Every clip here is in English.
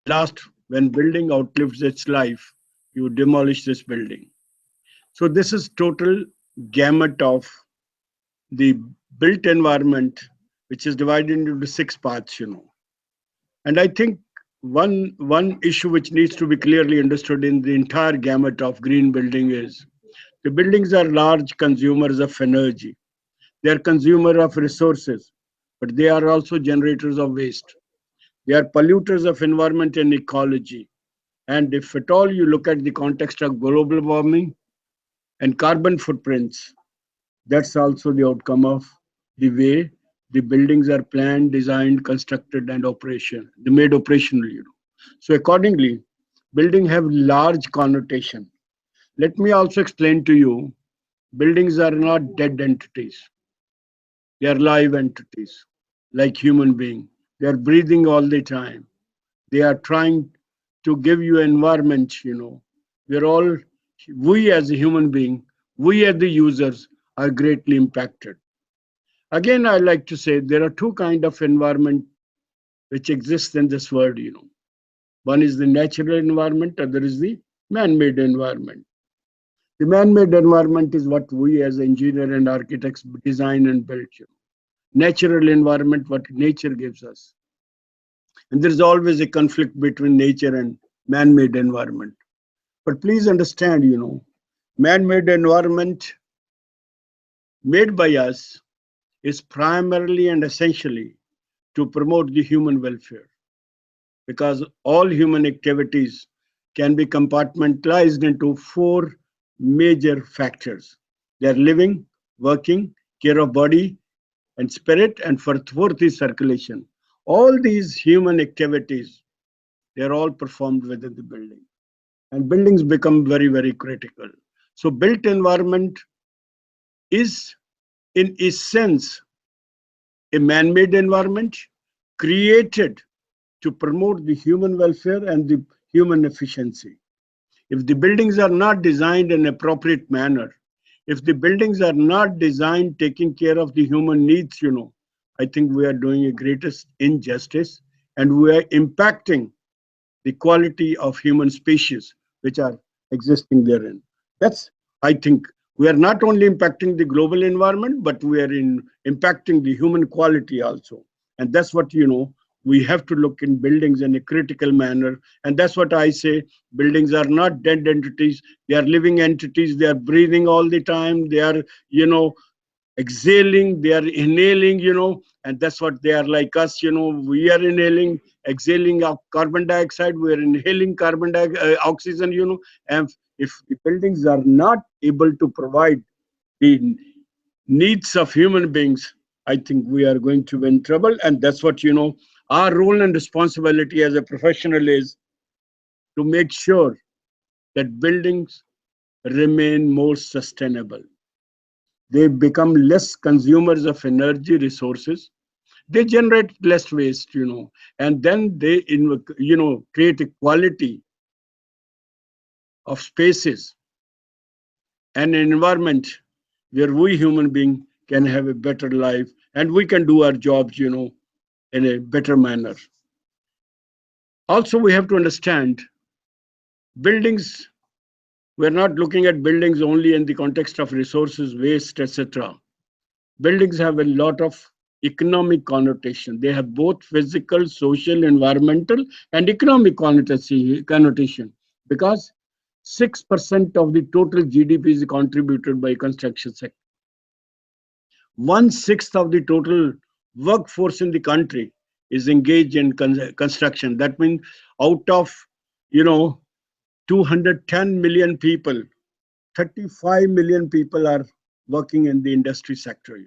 last, when building outlives its life, you demolish this building. So this is total gamut of the built environment, which is divided into six parts. And I think one issue which needs to be clearly understood in the entire gamut of green building is the buildings are large consumers of energy. They are consumer of resources, but they are also generators of waste. They are polluters of environment and ecology. And if at all you look at the context of global warming and carbon footprints, that's also the outcome of the way the buildings are planned, designed, constructed, and they made operational. So accordingly, building have large connotation. Let me also explain to you, buildings are not dead entities. They are live entities, like human being. They are breathing all the time. They are trying to give you environment. We're all, we as a human being, we as the users are greatly impacted. Again, I like to say there are two kind of environment which exists in this world. One is the natural environment, other is the man-made environment. The man-made environment is what we as engineer and architects design and build. Natural environment, what nature gives us. And there's always a conflict between nature and man-made environment. But please understand, man-made environment made by us is primarily and essentially to promote the human welfare, because all human activities can be compartmentalized into four major factors. They are living, working, care of body and spirit, and fourth is circulation. All these human activities, they are all performed within the building. And buildings become very, very critical. So built environment is in a sense a man-made environment created to promote the human welfare and the human efficiency. If the buildings are not designed in an appropriate manner, if the buildings are not designed taking care of the human needs, I think we are doing a greatest injustice, and we are impacting the quality of human species which are existing therein. That's, I think, we are not only impacting the global environment, but we are impacting the human quality also. And that's what we have to look in buildings in a critical manner. And that's what I say, buildings are not dead entities. They are living entities. They are breathing all the time. They are exhaling, they are inhaling, and that's what they are like us. We are inhaling, exhaling carbon dioxide, we are inhaling oxygen. And if the buildings are not able to provide the needs of human beings, I think we are going to be in trouble. And that's what our role and responsibility as a professional is to make sure that buildings remain more sustainable. They become less consumers of energy resources. They generate less waste, and then they create a quality of spaces and an environment where we human being can have a better life and we can do our jobs, in a better manner. Also, we have to understand buildings. We're not looking at buildings only in the context of resources, waste, etc. Buildings have a lot of economic connotation. They have both physical, social, environmental, and economic connotation, because 6% of the total GDP is contributed by construction sector. 1/6 of the total workforce in the country is engaged in construction. That means out of you know 210 million people, 35 million people are working in the industry sector.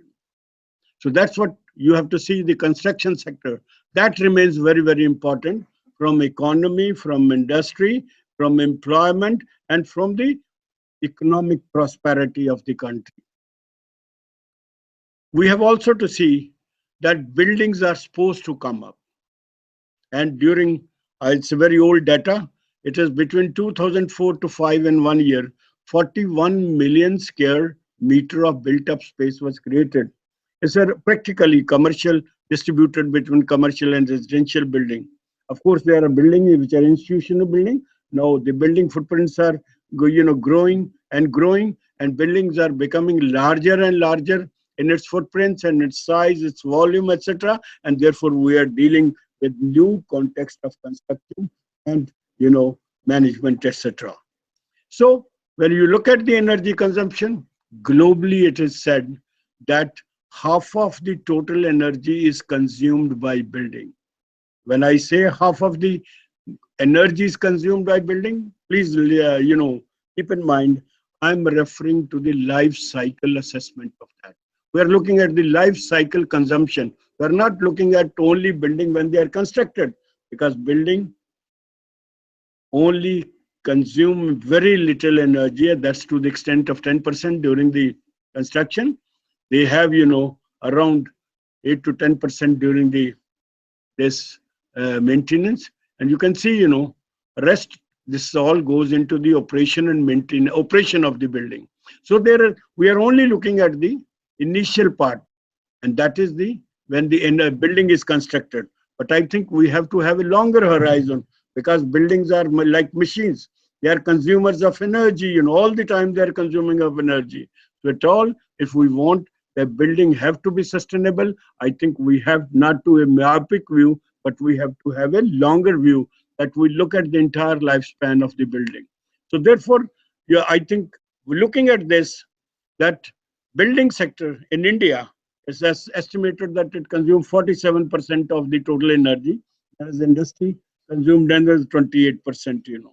So that's what you have to see, the construction sector. That remains very, very important from economy, from industry, from employment, and from the economic prosperity of the country. We have also to see that buildings are supposed to come up. And during, it's a very old data, it is between 2004 to 5 in 1 year, 41 million square meter of built up space was created. It's a practically commercial, distributed between commercial and residential building. Of course, there are buildings which are institutional building. Now the building footprints are growing and growing, and buildings are becoming larger and larger in its footprints and its size, its volume, etc. And therefore, we are dealing with new context of construction and management, etc. So when you look at the energy consumption globally, it is said that half of the total energy is consumed by building. When I say half of the energy is consumed by building, please, keep in mind, I'm referring to the life cycle assessment of that. We are looking at the life cycle consumption. We are not looking at only building when they are constructed, because building only consume very little energy. That's to the extent of 10% during the construction. They have, around 8 to 10% during the this maintenance, and you can see, rest. This all goes into the operation and operation of the building. So we are only looking at the initial part, and that is the when the inner building is constructed. But I think we have to have a longer horizon, because buildings are like machines. They are consumers of energy, all the time they are consuming of energy. So at all, if we want the building have to be sustainable, I think we have not to a myopic view, but we have to have a longer view, that we look at the entire lifespan of the building. So therefore, yeah, I think looking at this, that building sector in India is estimated that it consumes 47% of the total energy, as industry consumed another 28%.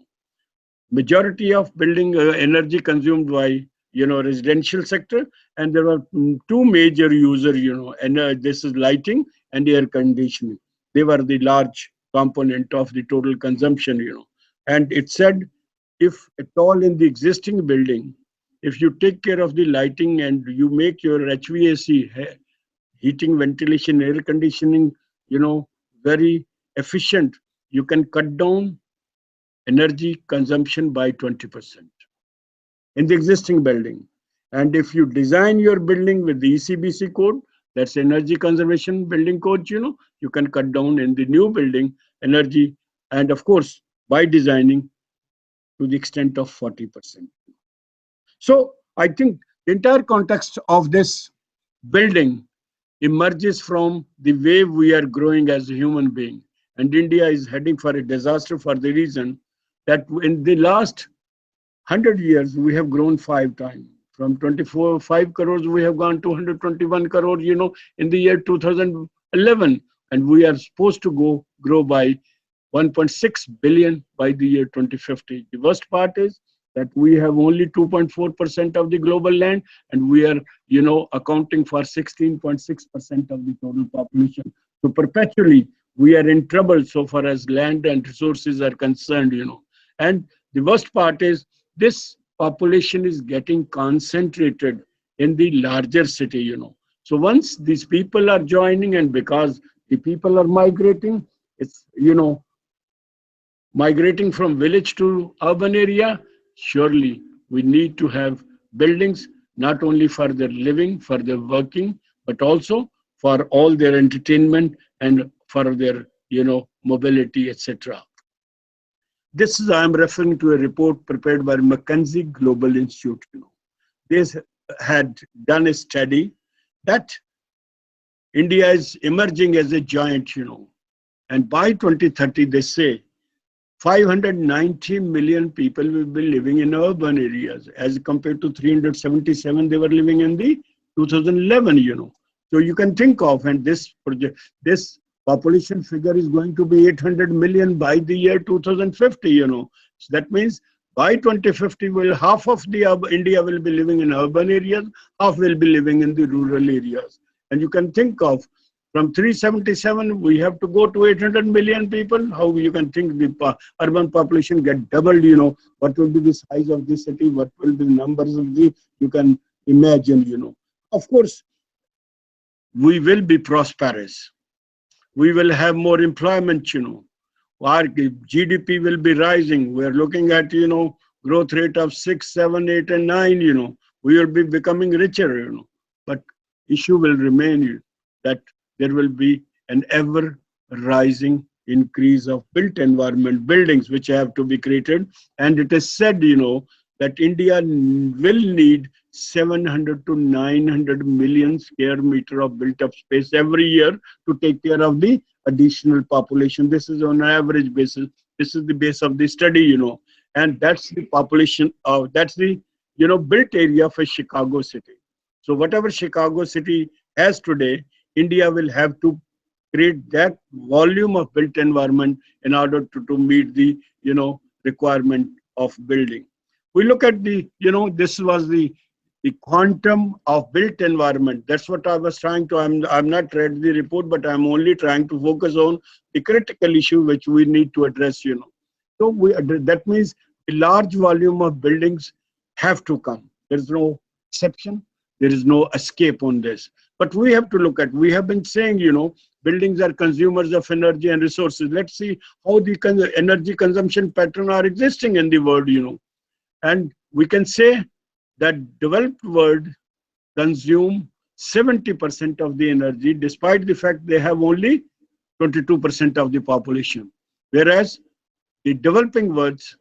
Majority of building energy consumed by residential sector, and there are two major users, and this is lighting and air conditioning. They were the large component of the total consumption. And it said, if at all in the existing building, if you take care of the lighting and you make your HVAC, heating, ventilation, air conditioning, very efficient, you can cut down energy consumption by 20% in the existing building. And if you design your building with the ECBC code, that's energy conservation building code, you can cut down in the new building energy, and of course, by designing to the extent of 40%. So I think the entire context of this building emerges from the way we are growing as a human being. And India is heading for a disaster for the reason that in the last 100 years, we have grown 5 times. From 5 crores, we have gone to 121 crores, in the year 2011. And we are supposed to grow by 1.6 billion by the year 2050. The worst part is that we have only 2.4% of the global land, and we are, accounting for 16.6% of the total population. So perpetually, we are in trouble so far as land and resources are concerned, And the worst part is this population is getting concentrated in the larger city, So once these people are joining, and because the people are migrating, it's, migrating from village to urban area, surely we need to have buildings not only for their living, for their working, but also for all their entertainment and for their, mobility, etc. This is, I'm referring to a report prepared by McKinsey Global Institute. They had done a study that India is emerging as a giant, and by 2030, they say 590 million people will be living in urban areas, as compared to 377 they were living in the 2011. So you can think of, and this project, this population figure is going to be 800 million by the year 2050. So that means by 2050, half of the India will be living in urban areas, half will be living in the rural areas. And you can think of, from 377, we have to go to 800 million people. How you can think the urban population get doubled, what will be the size of the city, what will be the numbers of you can imagine, Of course, we will be prosperous. We will have more employment, Our GDP will be rising. We are looking at, growth rate of 6, 7, 8, and 9, We will be becoming richer, But issue will remain that there will be an ever rising increase of built environment buildings which have to be created. And it is said, that India will need 700 to 900 million square meter of built up space every year to take care of the additional population. This is on an average basis. This is the base of the study, and that's the population of, that's the, built area for Chicago City. So whatever Chicago City has today, India will have to create that volume of built environment in order to meet the, requirement of building. We look at the, this was the quantum of built environment. That's what I was trying to, I'm not read the report, but I'm only trying to focus on the critical issue which we need to address, So that means a large volume of buildings have to come. There's no exception. There is no escape on this. But we have to look at, we have been saying, buildings are consumers of energy and resources. Let's see how the energy consumption pattern are existing in the world, And we can say that developed world consume 70% of the energy, despite the fact they have only 22% of the population. Whereas the developing worlds,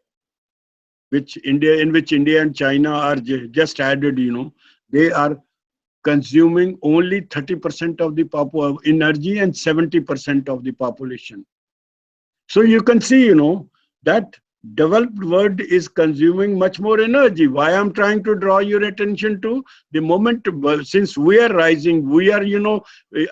in which India and China are just added, they are consuming only 30% of the energy and 70% of the population. So you can see, that developed world is consuming much more energy. Why I'm trying to draw your attention to the moment, since we are rising, we are,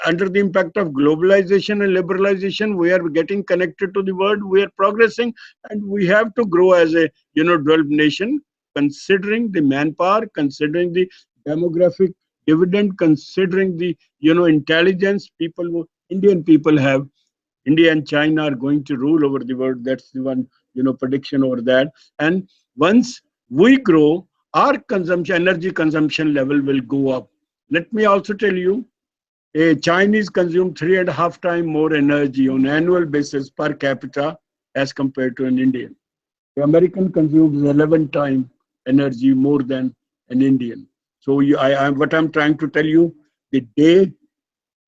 under the impact of globalization and liberalization, we are getting connected to the world, we are progressing, and we have to grow as a, developed nation, considering the manpower, considering the demographic dividend, considering the, intelligence Indian people have. India and China are going to rule over the world. That's the one, prediction over that. And once we grow, our energy consumption level will go up. Let me also tell you, a Chinese consume 3.5 times more energy on annual basis per capita as compared to an Indian. The American consumes 11 times energy more than an Indian. So what I'm trying to tell you, the day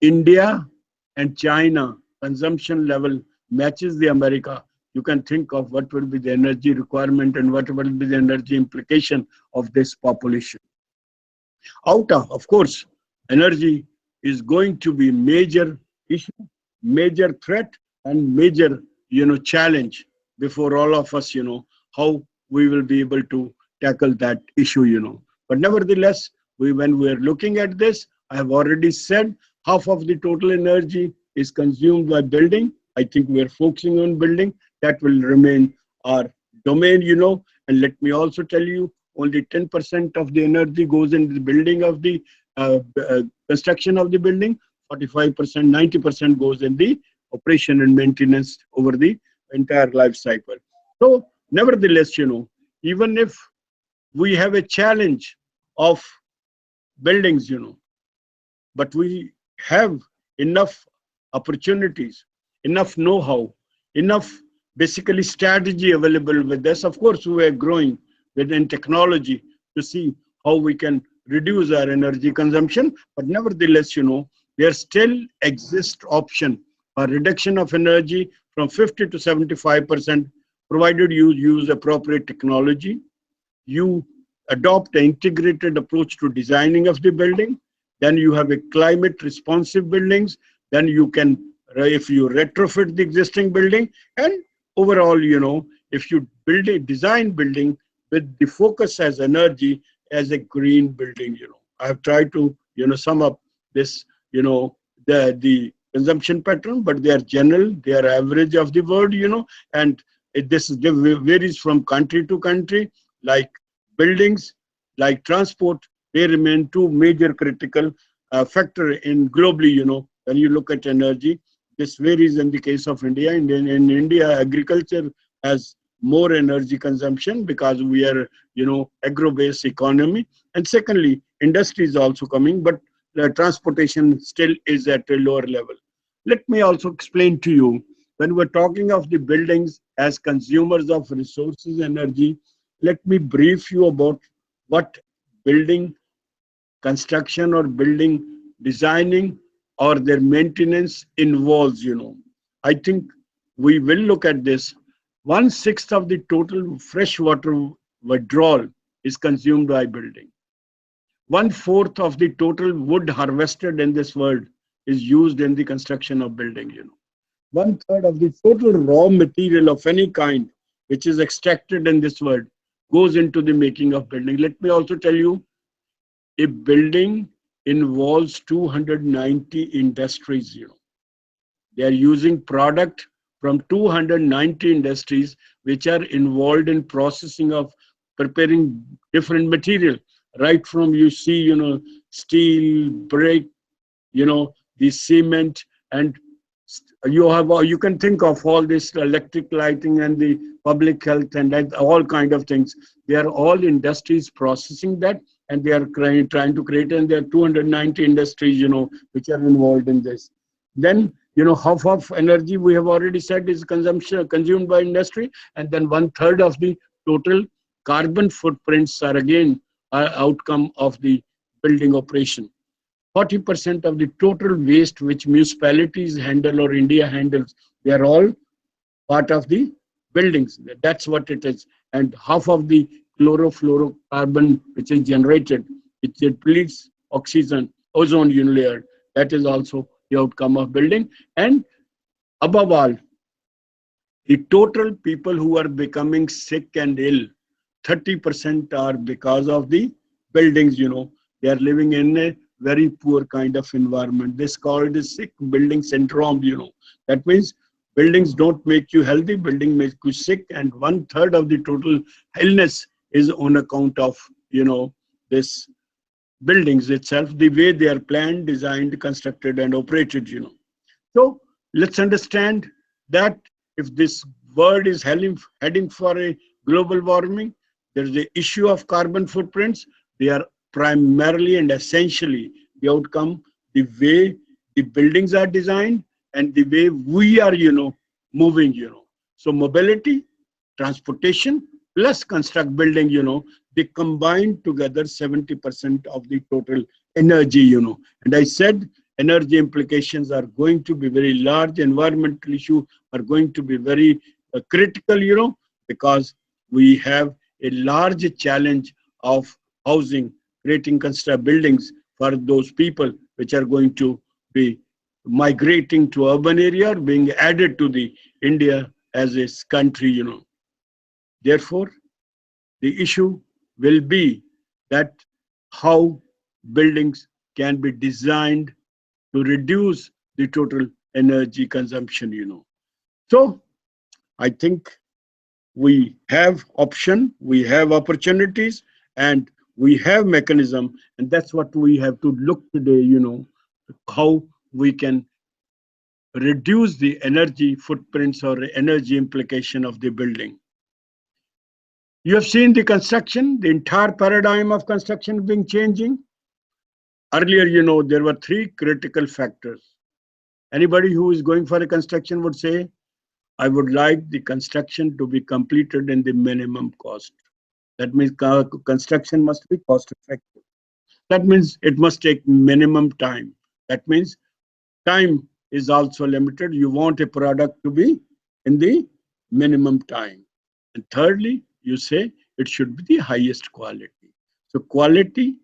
India and China consumption level matches the America, you can think of what will be the energy requirement and what will be the energy implication of this population. Of course, energy is going to be major issue, major threat, and major, challenge before all of us, how we will be able to tackle that issue, But nevertheless, when we are looking at this, I have already said half of the total energy is consumed by building. I think we are focusing on building. That will remain our domain, And let me also tell you, only 10% of the energy goes into the building of the construction of the building. 45%, 90% goes in the operation and maintenance over the entire life cycle. So, nevertheless, even if we have a challenge of buildings, but we have enough opportunities, enough know-how, enough basically strategy available with us. Of course, we are growing within technology to see how we can reduce our energy consumption, but nevertheless, there still exists option for reduction of energy from 50 to 75%, provided you use appropriate technology, you adopt an integrated approach to designing of the building, then you have a climate responsive buildings, then you can, if you retrofit the existing building, and overall, if you design building with the focus as energy as a green building, I have tried to, sum up this, the consumption pattern, but they are general, they are average of the world, and this varies from country to country, like buildings, like transport, they remain two major critical factor in globally, when you look at energy. This varies in the case of India. In India, agriculture has more energy consumption because we are, agro-based economy. And secondly, industry is also coming, but the transportation still is at a lower level. Let me also explain to you, when we're talking of the buildings as consumers of resources, energy, let me brief you about what building construction or building designing or their maintenance involves, I think we will look at this. One-sixth of the total freshwater withdrawal is consumed by building. One-fourth of the total wood harvested in this world is used in the construction of building. One-third of the total raw material of any kind which is extracted in this world goes into the making of building. Let me also tell you, a building involves 290 industries. They are using product from 290 industries which are involved in processing of preparing different material, right from you see, steel, brick, the cement, and you can think of all this electric lighting and the public health and all kind of things. They are all industries processing that, and they are trying to create, and there are 290 industries which are involved in this. Then half of energy we have already said is consumed by industry, and then one-third of the total carbon footprints are again outcome of the building operation. 40% of the total waste which municipalities handle or India handles, they are all part of the buildings. That's what it is. And half of the chlorofluorocarbon which is generated, it depletes oxygen, ozone layer. That is also the outcome of building. And above all, the total people who are becoming sick and ill, 30% are because of the buildings. They are living in a very poor kind of environment. This is called the sick building syndrome. That means buildings don't make you healthy, building makes you sick, and one-third of the total illness is on account of, this buildings itself, the way they are planned, designed, constructed, and operated. So let's understand that if this world is heading for a global warming, there is the issue of carbon footprints. They are primarily and essentially the outcome, the way the buildings are designed and the way we are, moving. So mobility, transportation, plus construct building, they combine together 70% of the total energy. And I said energy implications are going to be very large, environmental issue are going to be very critical, because we have a large challenge of housing, creating construct buildings for those people which are going to be migrating to urban area or being added to the India as a country. Therefore, the issue will be that how buildings can be designed to reduce the total energy consumption. So I think we have option, we have opportunities, and we have mechanism, and that's what we have to look today, how we can reduce the energy footprints or energy implication of the building. You have seen the construction, the entire paradigm of construction being changing. Earlier, there were three critical factors. Anybody who is going for a construction would say, I would like the construction to be completed in the minimum cost. That means construction must be cost effective. That means it must take minimum time. That means time is also limited. You want a product to be in the minimum time. And thirdly, you say it should be the highest quality. So quality,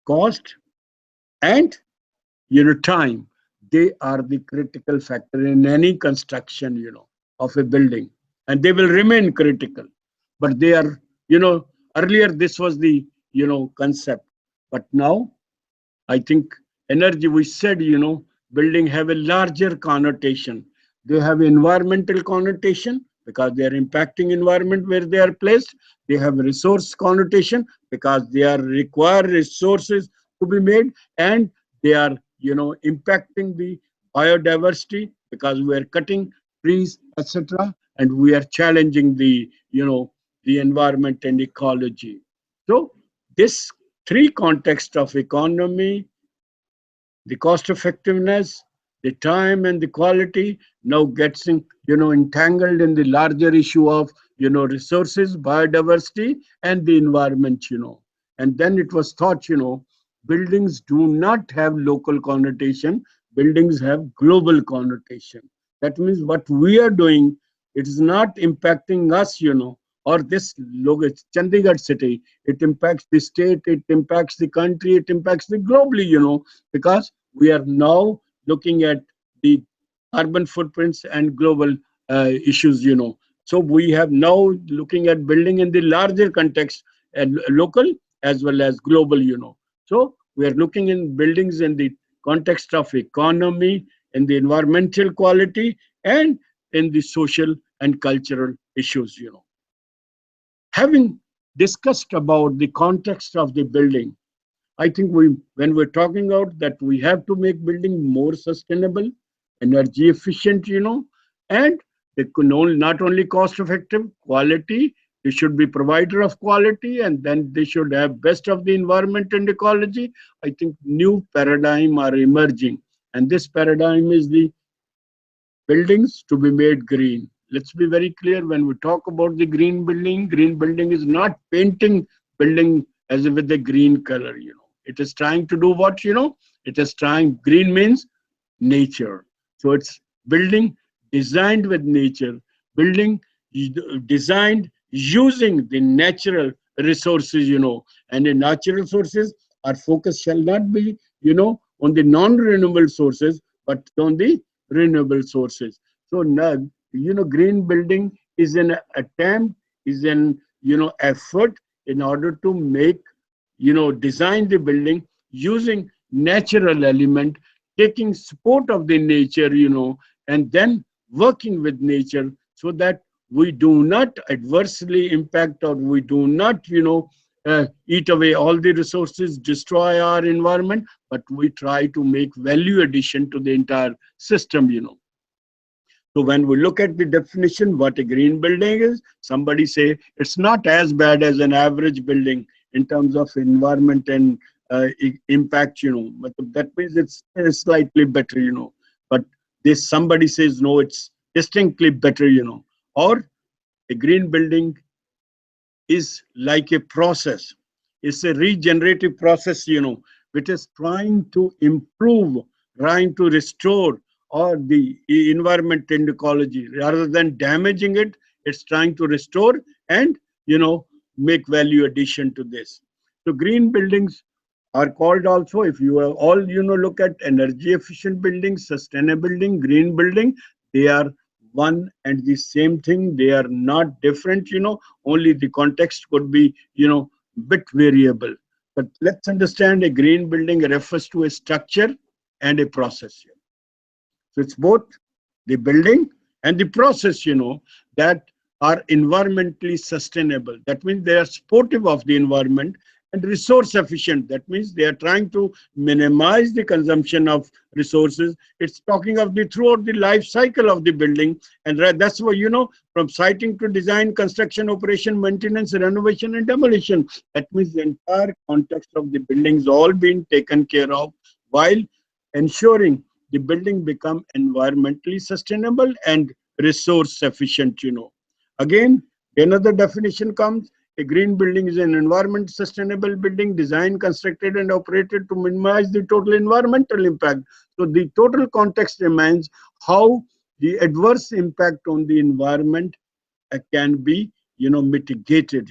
cost, and time, they are the critical factor in any construction, of a building, and they will remain critical. But they are, earlier this was the, concept, but now I think energy, we said, building have a larger connotation. They have environmental connotation because they are impacting environment where they are placed. They have resource connotation because they are require resources to be made, and they are, impacting the biodiversity because we are cutting trees, etc., and we are challenging the, the environment and ecology. So this three context of economy, the cost effectiveness, the time, and the quality now gets entangled in the larger issue of resources, biodiversity, and the environment. And then it was thought buildings do not have local connotation, buildings have global connotation. That means what we are doing, it is not impacting us, or this logo, Chandigarh city. It impacts the state, it impacts the country, it impacts the globally, because we are now looking at the carbon footprints and global issues, So we have now looking at building in the larger context and local as well as global, So we are looking in buildings in the context of economy, in the environmental quality, and in the social and cultural issues, Having discussed about the context of the building, I think when we're talking about that, we have to make building more sustainable, energy efficient, and they could not only cost effective, quality. They should be provider of quality, and then they should have best of the environment and ecology. I think new paradigm are emerging, and this paradigm is the buildings to be made green. Let's be very clear when we talk about the green building is not painting building as if with a green color, It is trying to do what, It is trying, green means nature. So it's building designed with nature, building designed using the natural resources, and the natural resources, our focus shall not be, on the non-renewable sources, but on the renewable sources. So now, green building is an attempt, is an, effort in order to make, design the building using natural element, taking support of the nature, and then working with nature so that we do not adversely impact or we do not, eat away all the resources, destroy our environment, but we try to make value addition to the entire system, So when we look at the definition, what a green building is, somebody say it's not as bad as an average building in terms of environment and impact, But that means it's slightly better, But this somebody says no, it's distinctly better, Or a green building is like a process. It's a regenerative process, which is trying to improve, trying to restore or the environment and ecology. Rather than damaging it, it's trying to restore and, make value addition to this. So green buildings are called also, if you are all, look at energy efficient buildings, sustainable building, green building, they are one and the same thing. They are not different, only the context could be, bit variable. But let's understand a green building refers to a structure and a process. So it's both the building and the process, that are environmentally sustainable. That means they are supportive of the environment and resource efficient. That means they are trying to minimize the consumption of resources. It's talking of the throughout the life cycle of the building. And that's why, from siting to design, construction, operation, maintenance, renovation, and demolition. That means the entire context of the buildings all being taken care of while ensuring the building become environmentally sustainable and resource efficient, Again, another definition comes, a green building is an environment sustainable building designed, constructed, and operated to minimize the total environmental impact. So the total context remains how the adverse impact on the environment can be, mitigated,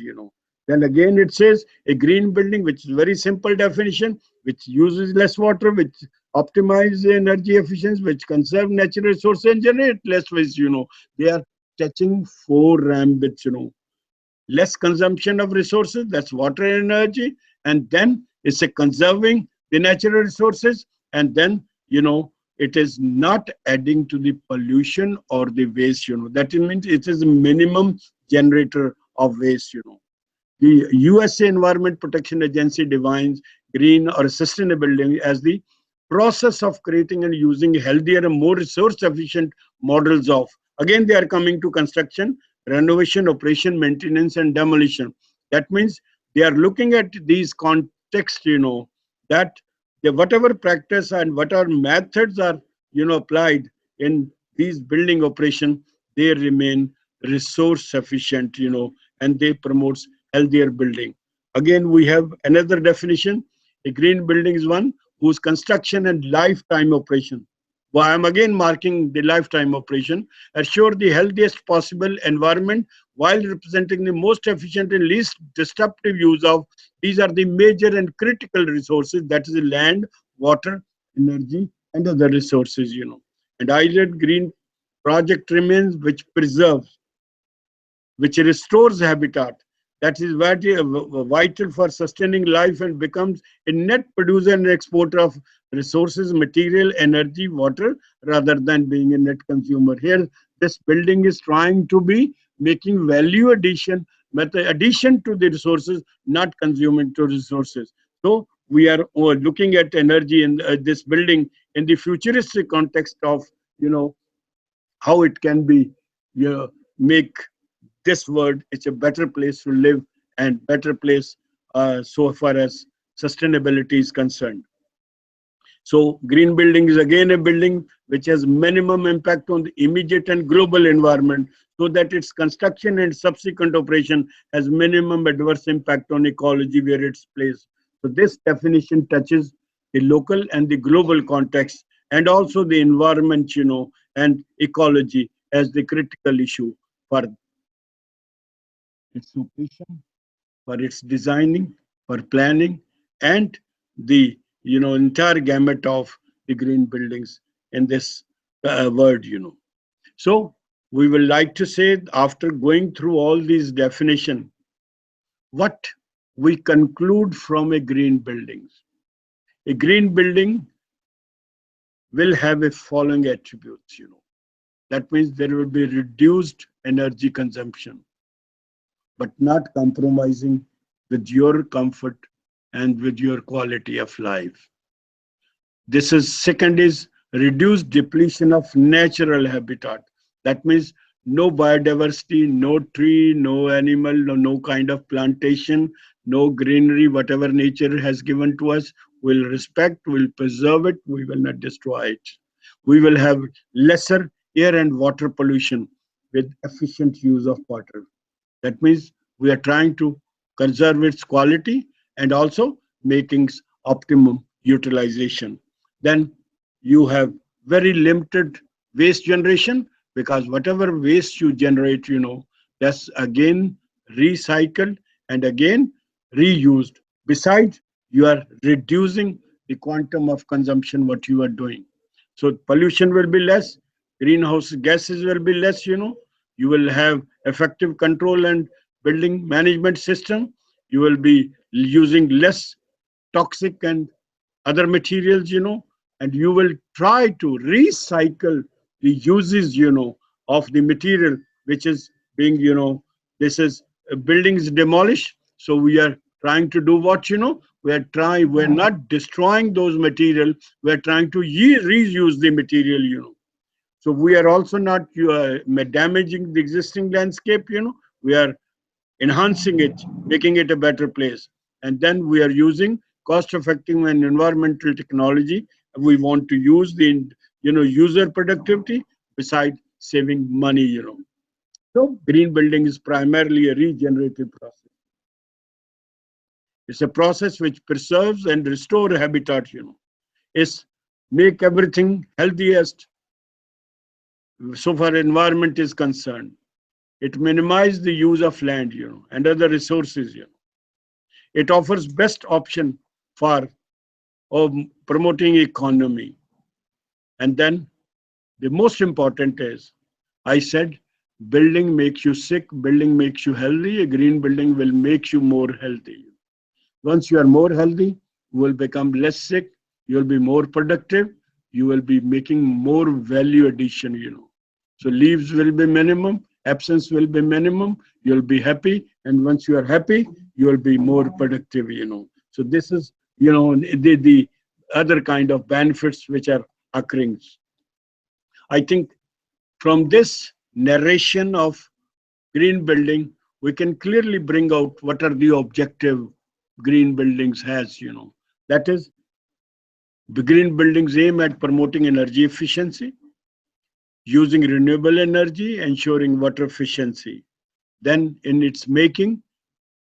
Then again, it says a green building, which is very simple definition, which uses less water, which optimize the energy efficiency, which conserve natural resources and generate less waste, They are touching four ambits, less consumption of resources, that's water and energy, and then it's a conserving the natural resources, and then, it is not adding to the pollution or the waste, That means it is a minimum generator of waste, The USA Environment Protection Agency defines green or sustainable living as the process of creating and using healthier and more resource efficient models of, again, they are coming to construction, renovation, operation, maintenance, and demolition. That means they are looking at these contexts, that whatever practice and whatever methods are, applied in these building operation, they remain resource efficient, and they promotes healthier building. Again, we have another definition. A green building is one whose construction and lifetime operation, Well, I'm again marking the lifetime operation, assure the healthiest possible environment while representing the most efficient and least disruptive use of these are the major and critical resources, that is the land, water, energy, and other resources. And island green project remains which preserves, which restores habitat that is vital for sustaining life and becomes a net producer and exporter of resources, material, energy, water, rather than being a net consumer. Here, this building is trying to be making value addition, but the addition to the resources, not consuming to resources. So we are looking at energy in this building in the futuristic context of, you know, how it can be, make this world it's a better place to live and better place so far as sustainability is concerned. So green building is again a building which has minimum impact on the immediate and global environment, so that its construction and subsequent operation has minimum adverse impact on ecology where it's placed. So this definition touches the local and the global context, and also the environment, and ecology as the critical issue for its operation, for its designing, for planning, and the entire gamut of the green buildings in this word. So we will like to say, after going through all these definition, what we conclude from a green buildings. A green building will have a following attributes. That means there will be reduced energy consumption, but not compromising with your comfort and with your quality of life. This is second is reduced depletion of natural habitat. That means no biodiversity, no tree, no animal, no kind of plantation, no greenery, whatever nature has given to us, we'll respect, we'll preserve it, we will not destroy it. We will have lesser air and water pollution with efficient use of water. That means we are trying to conserve its quality and also making optimum utilization. Then you have very limited waste generation, because whatever waste you generate, that's again recycled and again reused. Besides, you are reducing the quantum of consumption what you are doing. So pollution will be less, greenhouse gases will be less. You will have effective control and building management system. You will be using less toxic and other materials, and you will try to recycle the uses, of the material which is being, this is buildings demolished. So we are trying to do what, we're not destroying those material, we're trying to reuse the material. So we are also not damaging the existing landscape. We are enhancing it, making it a better place. And then we are using cost-effective and environmental technology. We want to use the user productivity beside saving money. So green building is primarily a regenerative process. It's a process which preserves and restore habitat. It's make everything healthiest so far environment is concerned. It minimizes the use of land, and other resources. It offers best option for promoting economy. And then the most important is, I said, building makes you sick, building makes you healthy. A green building will make you more healthy. Once you are more healthy, you will become less sick, you will be more productive, you will be making more value addition. So leaves will be minimum, absence will be minimum, you'll be happy, and once you are happy, you will be more productive. So this is, the other kind of benefits which are occurring. I think from this narration of green building, we can clearly bring out what are the objective green buildings has. That is, the green buildings aim at promoting energy efficiency, using renewable energy, ensuring water efficiency. Then in its making,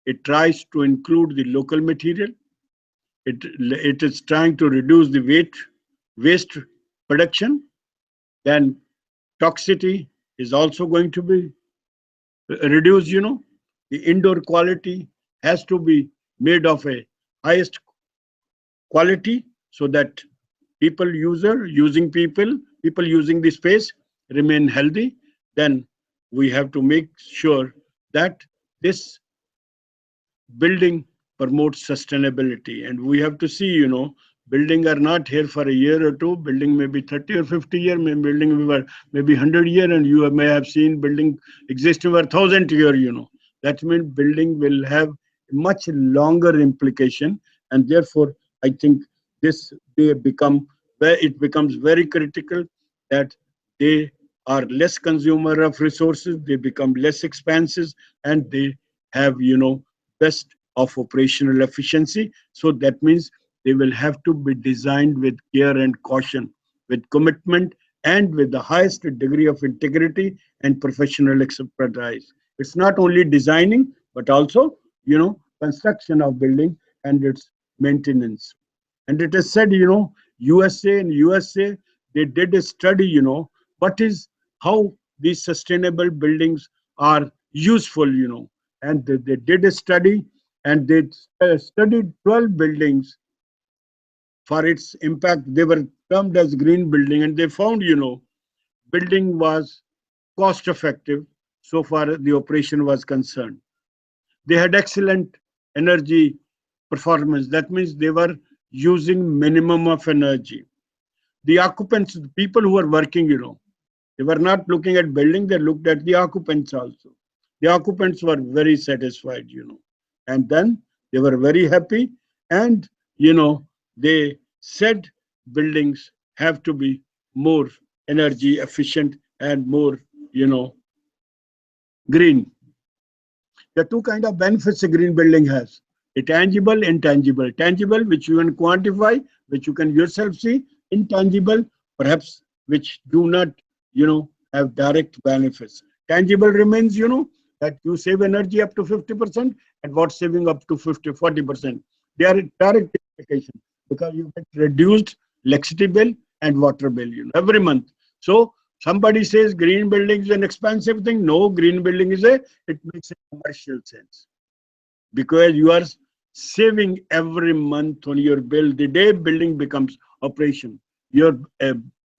it tries to include the local material. It is trying to reduce the waste production, Then toxicity is also going to be reduced. The indoor quality has to be made of a highest quality, so that people using the space remain healthy. Then we have to make sure that this building promotes sustainability. And we have to see, building are not here for a year or two. Building may be 30 or 50 year, building maybe 100 year, and you may have seen building existing for 1,000 year. That means building will have much longer implication. And therefore I think this they become where it becomes very critical that they are less consumer of resources, they become less expenses, and they have, best of operational efficiency. So that means they will have to be designed with care and caution, with commitment, and with the highest degree of integrity and professional expertise. It's not only designing, but also, construction of building and its maintenance. And it is said, USA, they did a study, what is how these sustainable buildings are useful, and they did a study, and they studied 12 buildings for its impact. They were termed as green building, and they found, building was cost effective so far the operation was concerned. They had excellent energy performance. That means they were using minimum of energy. The occupants, the people who were working, they were not looking at building, they looked at the occupants also. The occupants were very satisfied, and then they were very happy. And, they said buildings have to be more energy efficient and more, green. There are two kind of benefits a green building has: a tangible, intangible. Tangible, which you can quantify, which you can yourself see; intangible, perhaps, which do not, have direct benefits. Tangible remains, that you save energy up to 50% and water saving up to 40%. They are a direct implication because you get reduced electricity bill and water bill, every month. So somebody says green building is an expensive thing. No, green building it makes a commercial sense, because you are saving every month on your bill. The day building becomes operation, your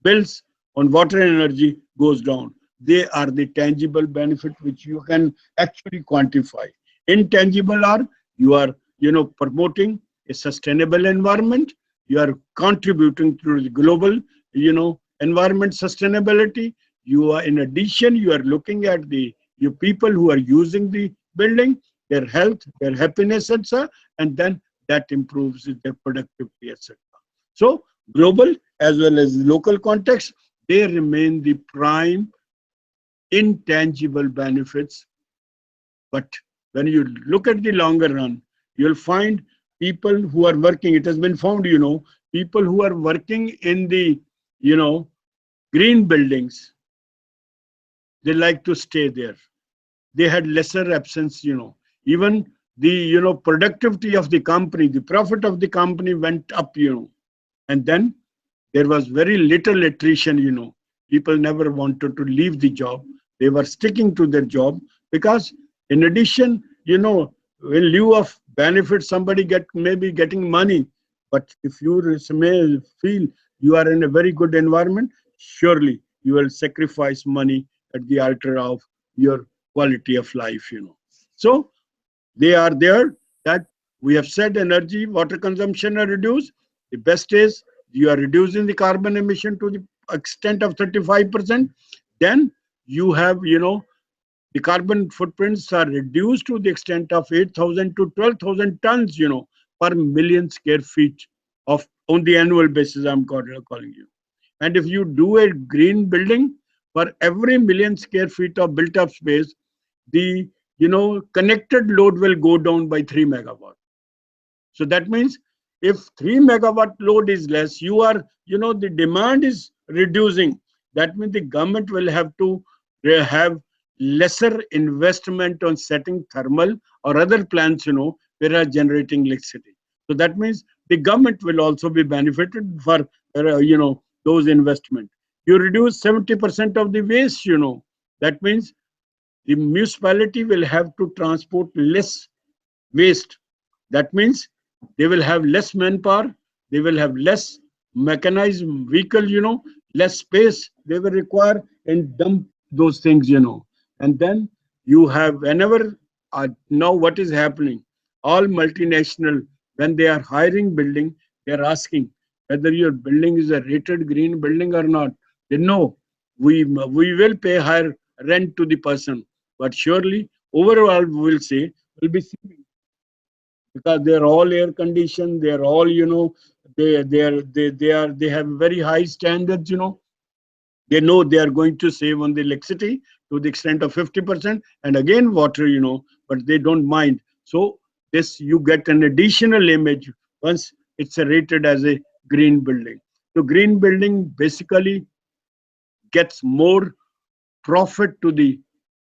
bills on water and energy goes down. They are the tangible benefit which you can actually quantify. Intangible are, you are, promoting a sustainable environment. You are contributing to the global, environment sustainability. You are, in addition, you are looking at the your people who are using the building, their health, their happiness, etc., and then that improves their productivity, etc. So global as well as local context, they remain the prime intangible benefits. But when you look at the longer run, you'll find people who are working, it has been found, people who are working in the, green buildings, they like to stay there. They had lesser absence, even the, productivity of the company, the profit of the company went up, and then there was very little attrition, people never wanted to leave the job. They were sticking to their job because, in addition, in lieu of benefits, somebody maybe getting money. But if you may feel you are in a very good environment, surely you will sacrifice money at the altar of your quality of life, So they are there, that we have said energy, water consumption are reduced. The best is you are reducing the carbon emission to the extent of 35%. Then you have, the carbon footprints are reduced to the extent of 8,000 to 12,000 tons, per million square feet of on the annual basis. I'm calling you. And if you do a green building, for every million square feet of built up space, the connected load will go down by 3 megawatt. So that means if 3 megawatt load is less, you are, the demand is reducing. That means the government will have to have lesser investment on setting thermal or other plants, where are generating electricity. So that means the government will also be benefited for, those investment. You reduce 70% of the waste, That means the municipality will have to transport less waste. That means they will have less manpower, they will have less mechanized vehicle, less space they will require and dump those things, And then you have whenever now what is happening, all multinational when they are hiring building, they are asking whether your building is a rated green building or not. They know we will pay higher rent to the person, but surely overall we will say will be because they are all air conditioned, they are all they have very high standards, they know they are going to save on the electricity to the extent of 50% and again water, but they don't mind. So this you get an additional image once it's rated as a green building. So green building basically gets more profit to the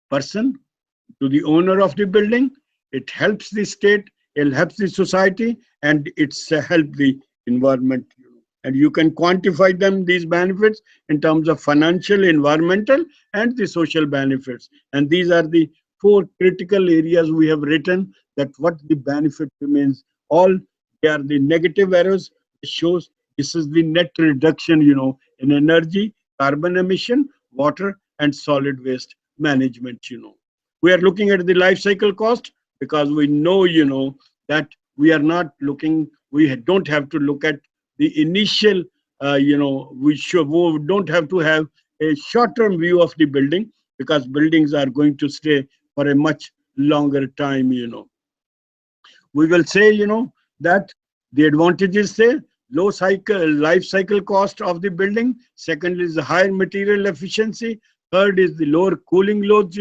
person, to the owner of the building. It helps the state, it helps the society, and it's help the environment. And you can quantify them these benefits in terms of financial, environmental, and the social benefits. And these are the four critical areas we have written that what the benefit remains. All they are the negative arrows. It shows this is the net reduction, in energy, carbon emission, water, and solid waste management. We are looking at the life cycle cost because we know, that we are not looking, we don't have to look at the initial, we don't have to have a short-term view of the building because buildings are going to stay for a much longer time, We will say, that the advantages say low cycle life cycle cost of the building. Second is the higher material efficiency. Third is the lower cooling loads,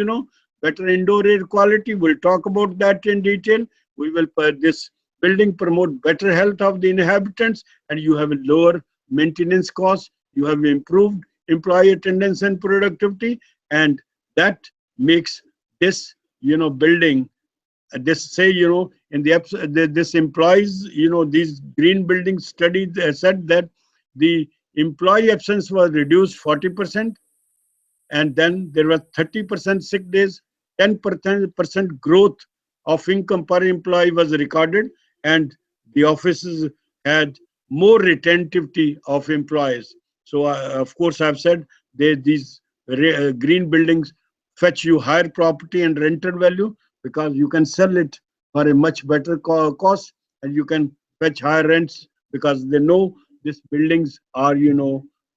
better indoor air quality. We'll talk about that in detail. We will this building promote better health of the inhabitants, and you have a lower maintenance cost. You have improved employee attendance and productivity, and that makes this, building this say, in this implies, these green building studies said that the employee absence was reduced 40%, and then there was 30% sick days, 10% growth of income per employee was recorded, and the offices had more retentivity of employees. So, of course, I've said these green buildings fetch you higher property and rental value because you can sell it for a much better cost, and you can fetch higher rents because they know these buildings are,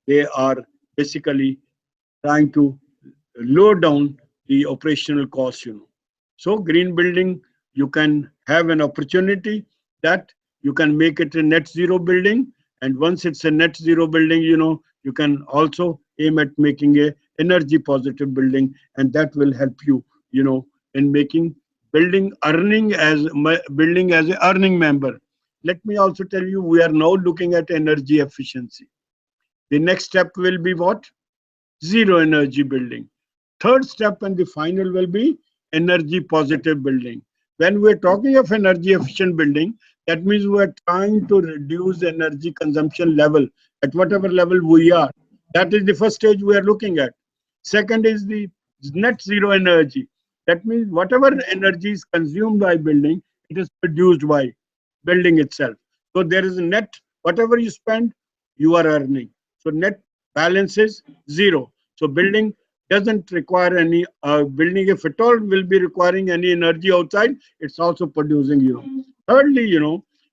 they are basically trying to lower down the operational costs, So green building, you can have an opportunity that you can make it a net zero building. And once it's a net zero building, you can also aim at making a energy positive building. And that will help you, in making building as a earning member. Let me also tell you, we are now looking at energy efficiency. The next step will be what? Zero energy building. Third step and the final will be energy positive building. When we're talking of energy efficient building, that means we're trying to reduce energy consumption level at whatever level we are. That is the first stage we are looking at. Second is the net zero energy. That means whatever energy is consumed by building, it is produced by building itself. So there is a net, whatever you spend, you are earning. So net balance is zero. So building doesn't require any building, if at all will be requiring any energy outside, it's also producing, Thirdly,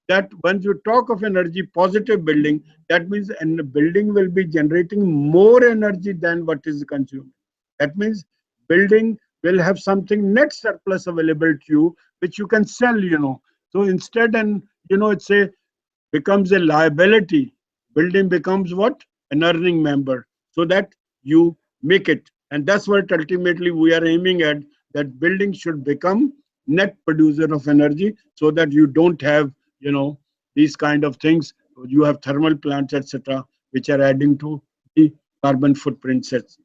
that when you talk of energy positive building, that means and the building will be generating more energy than what is consumed. That means building will have something net surplus available to you, which you can sell, So instead, and it's a becomes a liability. Building becomes what? An earning member. So that you make it. And that's what ultimately we are aiming at, that building should become net producer of energy so that you don't have, these kind of things. You have thermal plants, etc., which are adding to the carbon footprint sets.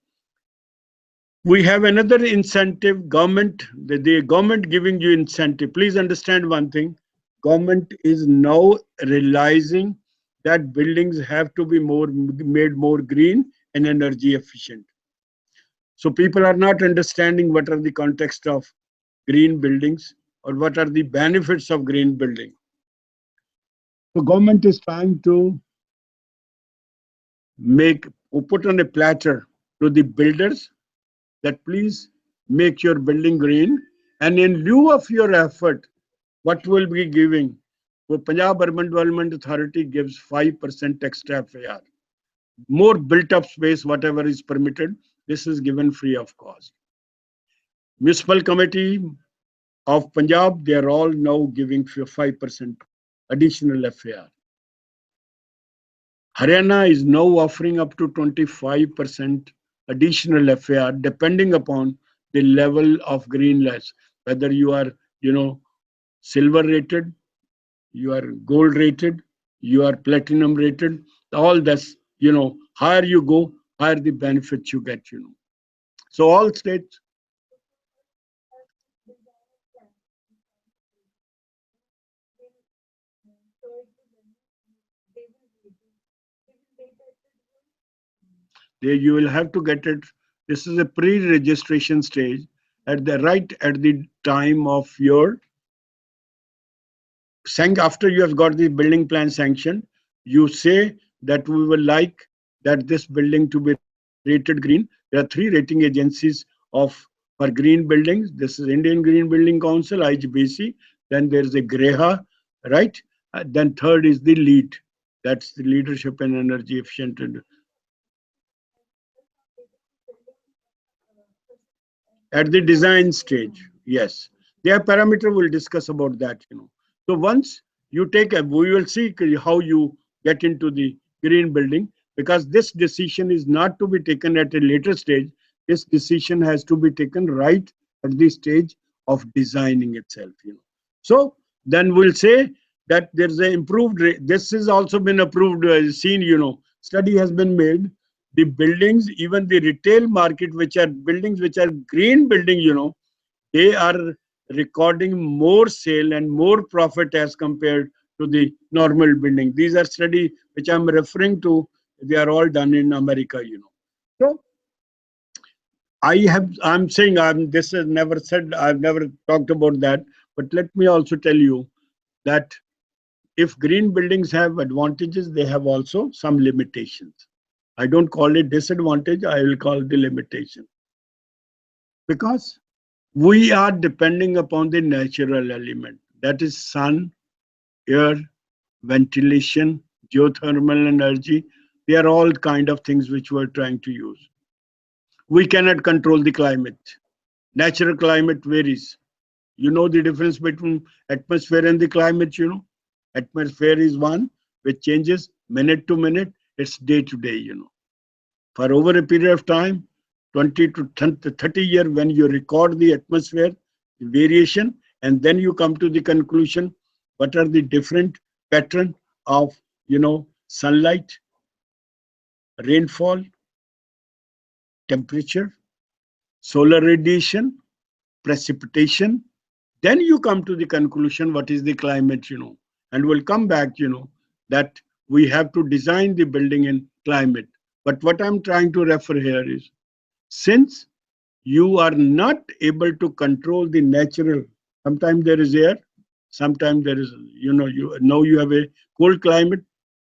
We have another incentive, the government giving you incentive. Please understand one thing, government is now realizing that buildings have to be made more green and energy efficient. So people are not understanding what are the context of green buildings or what are the benefits of green building. So government is trying to make put on a platter to the builders that please make your building green, and in lieu of your effort, what will be giving? So Punjab Urban Development Authority gives 5% extra FAR. More built up space, whatever is permitted, this is given free of cost. Municipal Committee of Punjab, they are all now giving 5% additional FAR. Haryana is now offering up to 25% additional FAR depending upon the level of greenness, whether you are, silver rated, you are gold rated, you are platinum rated, all this, higher you go, higher the benefits you get. So all states. There you will have to get it. This is a pre-registration stage at the time of your after you have got the building plan sanctioned, you say that we will like that this building to be rated green. There are 3 rating agencies of for green buildings. This is Indian Green Building Council, IGBC. Then there is a GREHA, right? Then third is the LEED. That's the Leadership in Energy Efficient. At the design stage, yes. Their parameter will discuss about that. So once you take we will see how you get into the green building, because this decision is not to be taken at a later stage. This decision has to be taken right at the stage of designing itself. So then we'll say that there's an improved, this has also been approved, study has been made. The buildings, even the retail market, which are buildings which are green building, they are recording more sale and more profit as compared to the normal building. These are studies which I'm referring to. They are all done in America. So I'm saying this is never said, I've never talked about that, but let me also tell you that if green buildings have advantages, they have also some limitations. I don't call it disadvantage, I will call the limitation. Because we are depending upon the natural element, that is sun, air, ventilation, geothermal energy. They are all kind of things which we're trying to use. We cannot control the climate. Natural climate varies. You know the difference between atmosphere and the climate. Atmosphere is one which changes minute to minute, it's day to day. For over a period of time, 20 to 30 years, when you record the atmosphere, the variation, and then you come to the conclusion, what are the different pattern of, sunlight, rainfall, temperature, solar radiation, precipitation. Then you come to the conclusion, what is the climate. And we'll come back, that we have to design the building in climate. But what I'm trying to refer here is, since you are not able to control the natural, sometimes there is air, sometimes there is, you have a cold climate.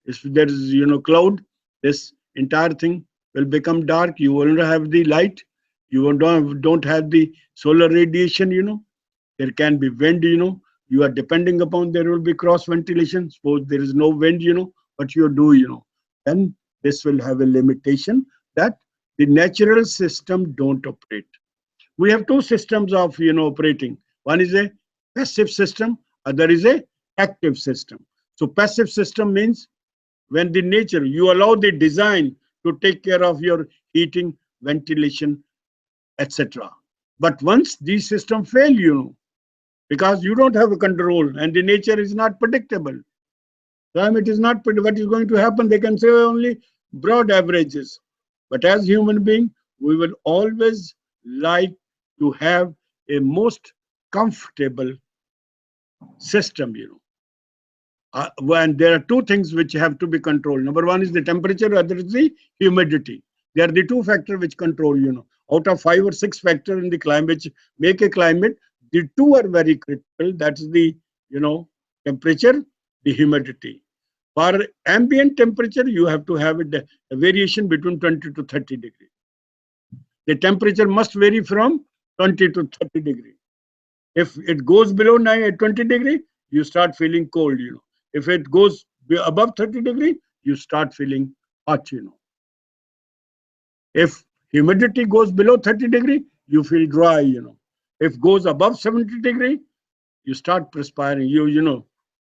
If there is, cloud, this entire thing will become dark. You won't have the light. You don't have the solar radiation. There can be wind. You are depending upon, there will be cross ventilation. Suppose there is no wind, what you do, then this will have a limitation that the natural system don't operate. We have 2 systems of, operating. One is a passive system, other is a active system. So passive system means when the nature, you allow the design to take care of your heating, ventilation, etc. But once these systems fail, because you don't have a control and the nature is not predictable. Climate is not what is going to happen. They can say only broad averages. But as human being, we will always like to have a most comfortable system. When there are 2 things which have to be controlled. Number one is the temperature, other is the humidity. They are the two factors which control, out of 5 or 6 factors in the climate which make a climate, the two are very critical. That's the, temperature, the humidity. For ambient temperature, you have to have a variation between 20 to 30 degrees. The temperature must vary from 20 to 30 degrees. If it goes below 20 degree, you start feeling cold. If it goes above 30 degree, you start feeling hot. If humidity goes below 30 degree, you feel dry. If goes above 70 degree, you start perspiring.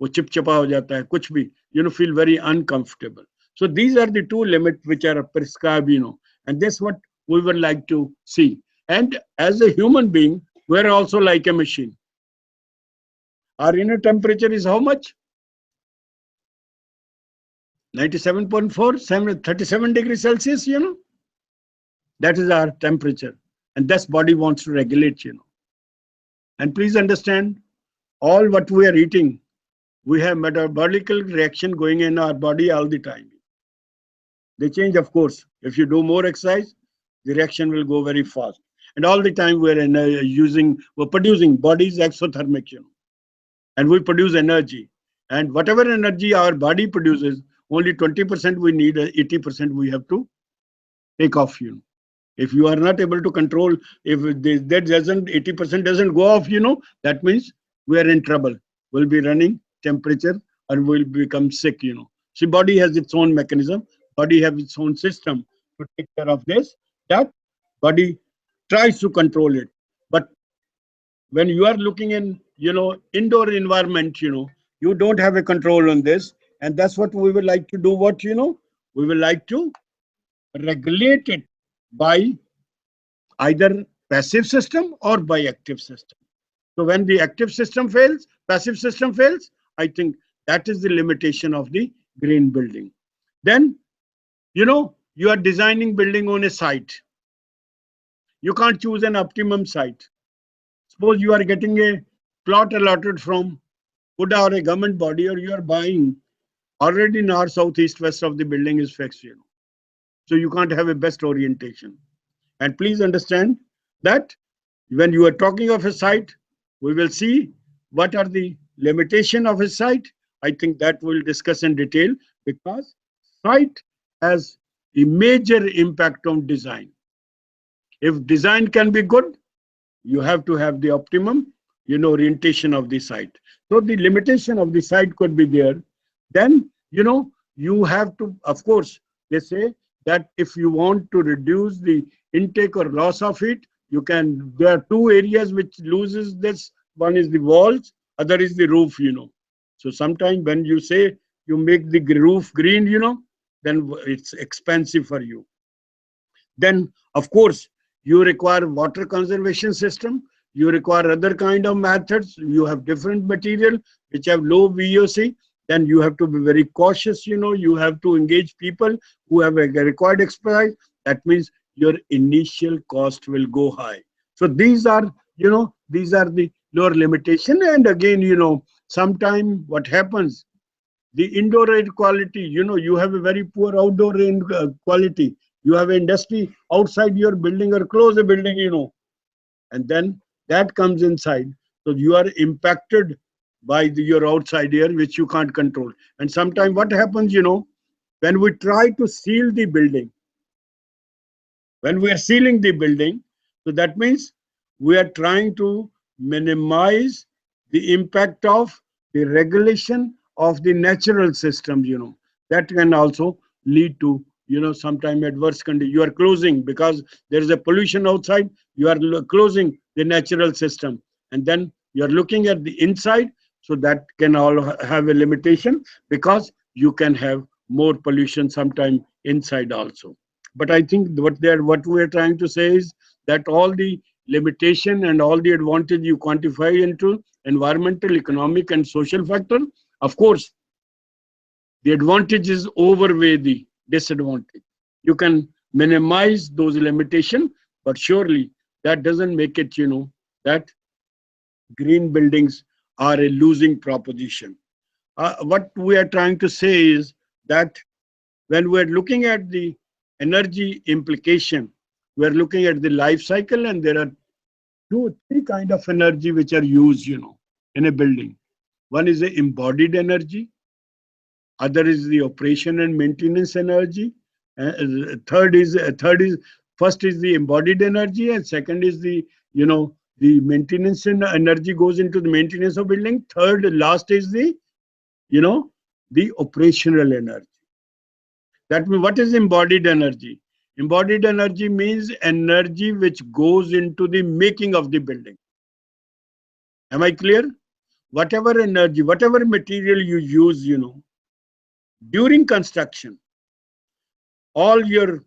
वो चिपचिपा हो जाता है कुछ भी, feel very uncomfortable. So these are the two limits which are prescribed. And that's what we would like to see. And as a human being, we're also like a machine. Our inner temperature is how much? 97.4, 37 degrees Celsius, That is our temperature. And that's body wants to regulate. And please understand, all what we are eating, we have metabolical reaction going in our body all the time. They change, of course. If you do more exercise, the reaction will go very fast. And all the time we're producing, body is exothermic, and we produce energy. And whatever energy our body produces, only 20% we need, 80% we have to take off. If you are not able to control, if that doesn't 80% doesn't go off, that means we are in trouble. We'll be running temperature and we'll become sick. See, body has its own mechanism. Body has its own system to take care of this. That body tries to control it. But when you are looking in, indoor environment, you don't have a control on this. And that's what we would like to do. We will like to regulate it by either passive system or by active system. So when the active system fails, passive system fails, I think that is the limitation of the green building. Then, you are designing building on a site. You can't choose an optimum site. Suppose you are getting a plot allotted from Huda or a government body, or you are buying already north, south, east, west of the building is fixed. So you can't have a best orientation. And please understand that when you are talking of a site, we will see what are the limitation of a site. I think that we'll discuss in detail, because site has a major impact on design. If design can be good, you have to have the optimum, orientation of the site. So the limitation of the site could be there. Then, you have to, of course, they say that if you want to reduce the intake or loss of heat, there are two areas which loses this. One is the walls, other is the roof, So sometimes when you say you make the roof green, then it's expensive for you. Then, of course, you require water conservation system. You require other kind of methods. You have different material which have low VOC. Then you have to be very cautious. You have to engage people who have a required expertise. That means your initial cost will go high. So these are the lower limitation. And again, sometime what happens, the indoor air quality, you have a very poor outdoor air quality. You have an industry outside your building or close a building, and then that comes inside. So you are impacted by your outside air, which you can't control. And sometimes what happens, when we try to seal the building, when we are sealing the building, so that means we are trying to minimize the impact of the regulation of the natural systems, that can also lead to, sometime adverse condition. You are closing because there is a pollution outside. You are closing the natural system, and then you are looking at the inside. So that can all have a limitation, because you can have more pollution sometime inside also. But I think what we are trying to say is that all the limitation and all the advantage you quantify into environmental, economic, and social factor. Of course, the advantages outweigh the disadvantage. You can minimize those limitations, but surely that doesn't make it, that green buildings are a losing proposition. What we are trying to say is that when we're looking at the energy implication, we're looking at the life cycle, and there are two, three kind of energy which are used, in a building. One is the embodied energy, other is the operation and maintenance energy. Third is first is the embodied energy, and second is the maintenance energy goes into the maintenance of building. Third, last is you know the operational energy. That means, what is embodied energy? Embodied energy means energy which goes into the making of the building. Am I clear? Whatever energy, whatever material you use, during construction, all your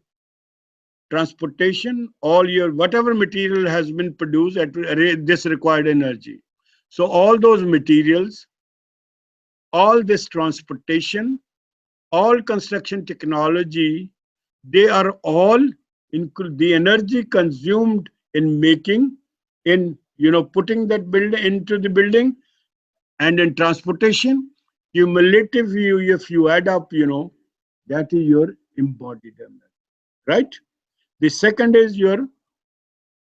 transportation, all your whatever material has been produced at this required energy. So all those materials, all this transportation, all construction technology, they are all include the energy consumed in making, in putting that building into the building, and in transportation. Cumulative, if you add up, that is your embodied energy, right? The second is your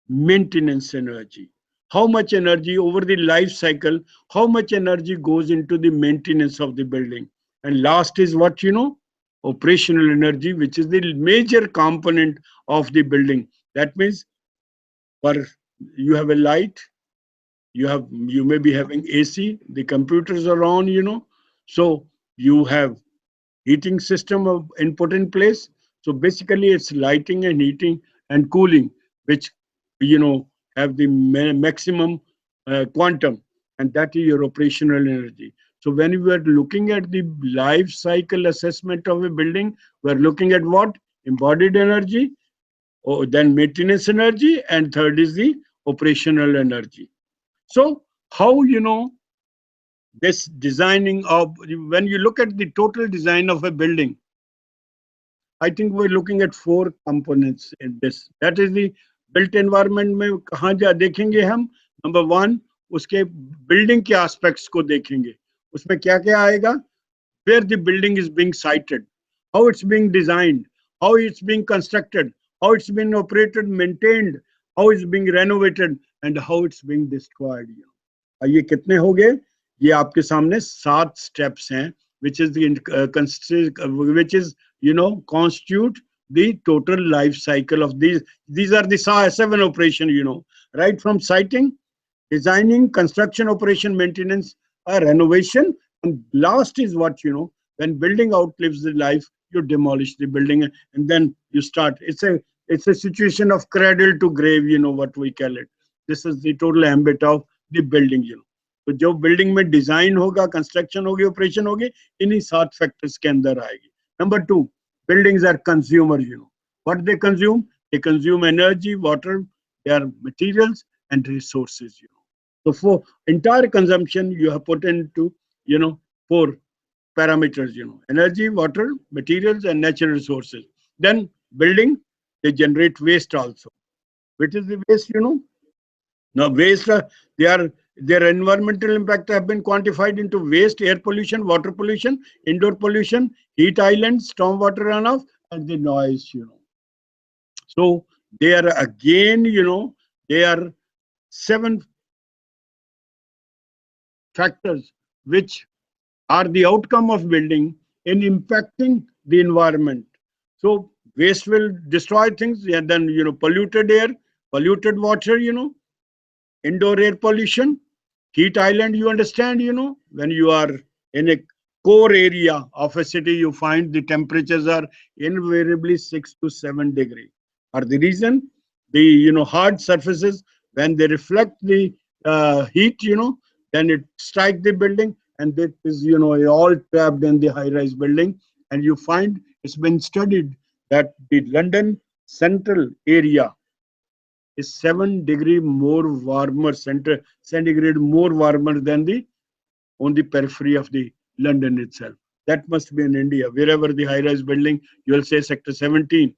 maintenance energy. How much energy over the life cycle, how much energy goes into the maintenance of the building. And last is what, operational energy, which is the major component of the building. That means, for you have a light, you may be having AC, the computers are on, so you have heating system of input in place. So basically, it's lighting and heating and cooling, which have the maximum quantum, and that is your operational energy. So when we are looking at the life cycle assessment of a building, we're looking at what? Embodied energy, then maintenance energy, and third is the operational energy. So how this designing of, when you look at the total design of a building, I think we're looking at four components in this. That is the built environment में कहाँ जा देखेंगे हम. Number one, उसके building के aspects को देखेंगे. उसमें क्या क्या आएगा? Where the building is being sited, how it's being designed, how it's being constructed, how it's been operated, maintained, how it's being renovated, and how it's being destroyed. ये कितने हो गए? ये आपके सामने 7 steps हैं, which is the which is constitute the total life cycle of these. These are the 7 operation, right from siting, designing, construction, operation, maintenance, renovation, and last is what, when building outlives the life, you demolish the building, and then you start. It's a situation of cradle to grave, what we call it. This is the total ambit of the building, तो जो building में design होगा, construction होगी, operation होगी, इन्हीं 7 factors के अंदर आएगी. Number 2, buildings are consumer. What they consume? They consume energy, water, their materials, and resources. So for entire consumption, you have put into 4 parameters. Energy, water, materials, and natural resources. Then building, they generate waste also. Which is the waste? Now waste, their environmental impact have been quantified into waste, air pollution, water pollution, indoor pollution, heat islands, stormwater runoff, and the noise. So they are again, they are 7 factors which are the outcome of building in impacting the environment. So waste will destroy things, and then polluted air, polluted water, indoor air pollution, heat island. You understand, when you are in a core area of a city, you find the temperatures are invariably 6 to 7 degrees. Or the reason, the hard surfaces, when they reflect the heat, then it strike the building, and that is all trapped in the high-rise building. And you find it's been studied that the London central area is 7 degree more warmer, centigrade more warmer than the on the periphery of the London itself. That must be in India. Wherever the high-rise building, you will say sector 17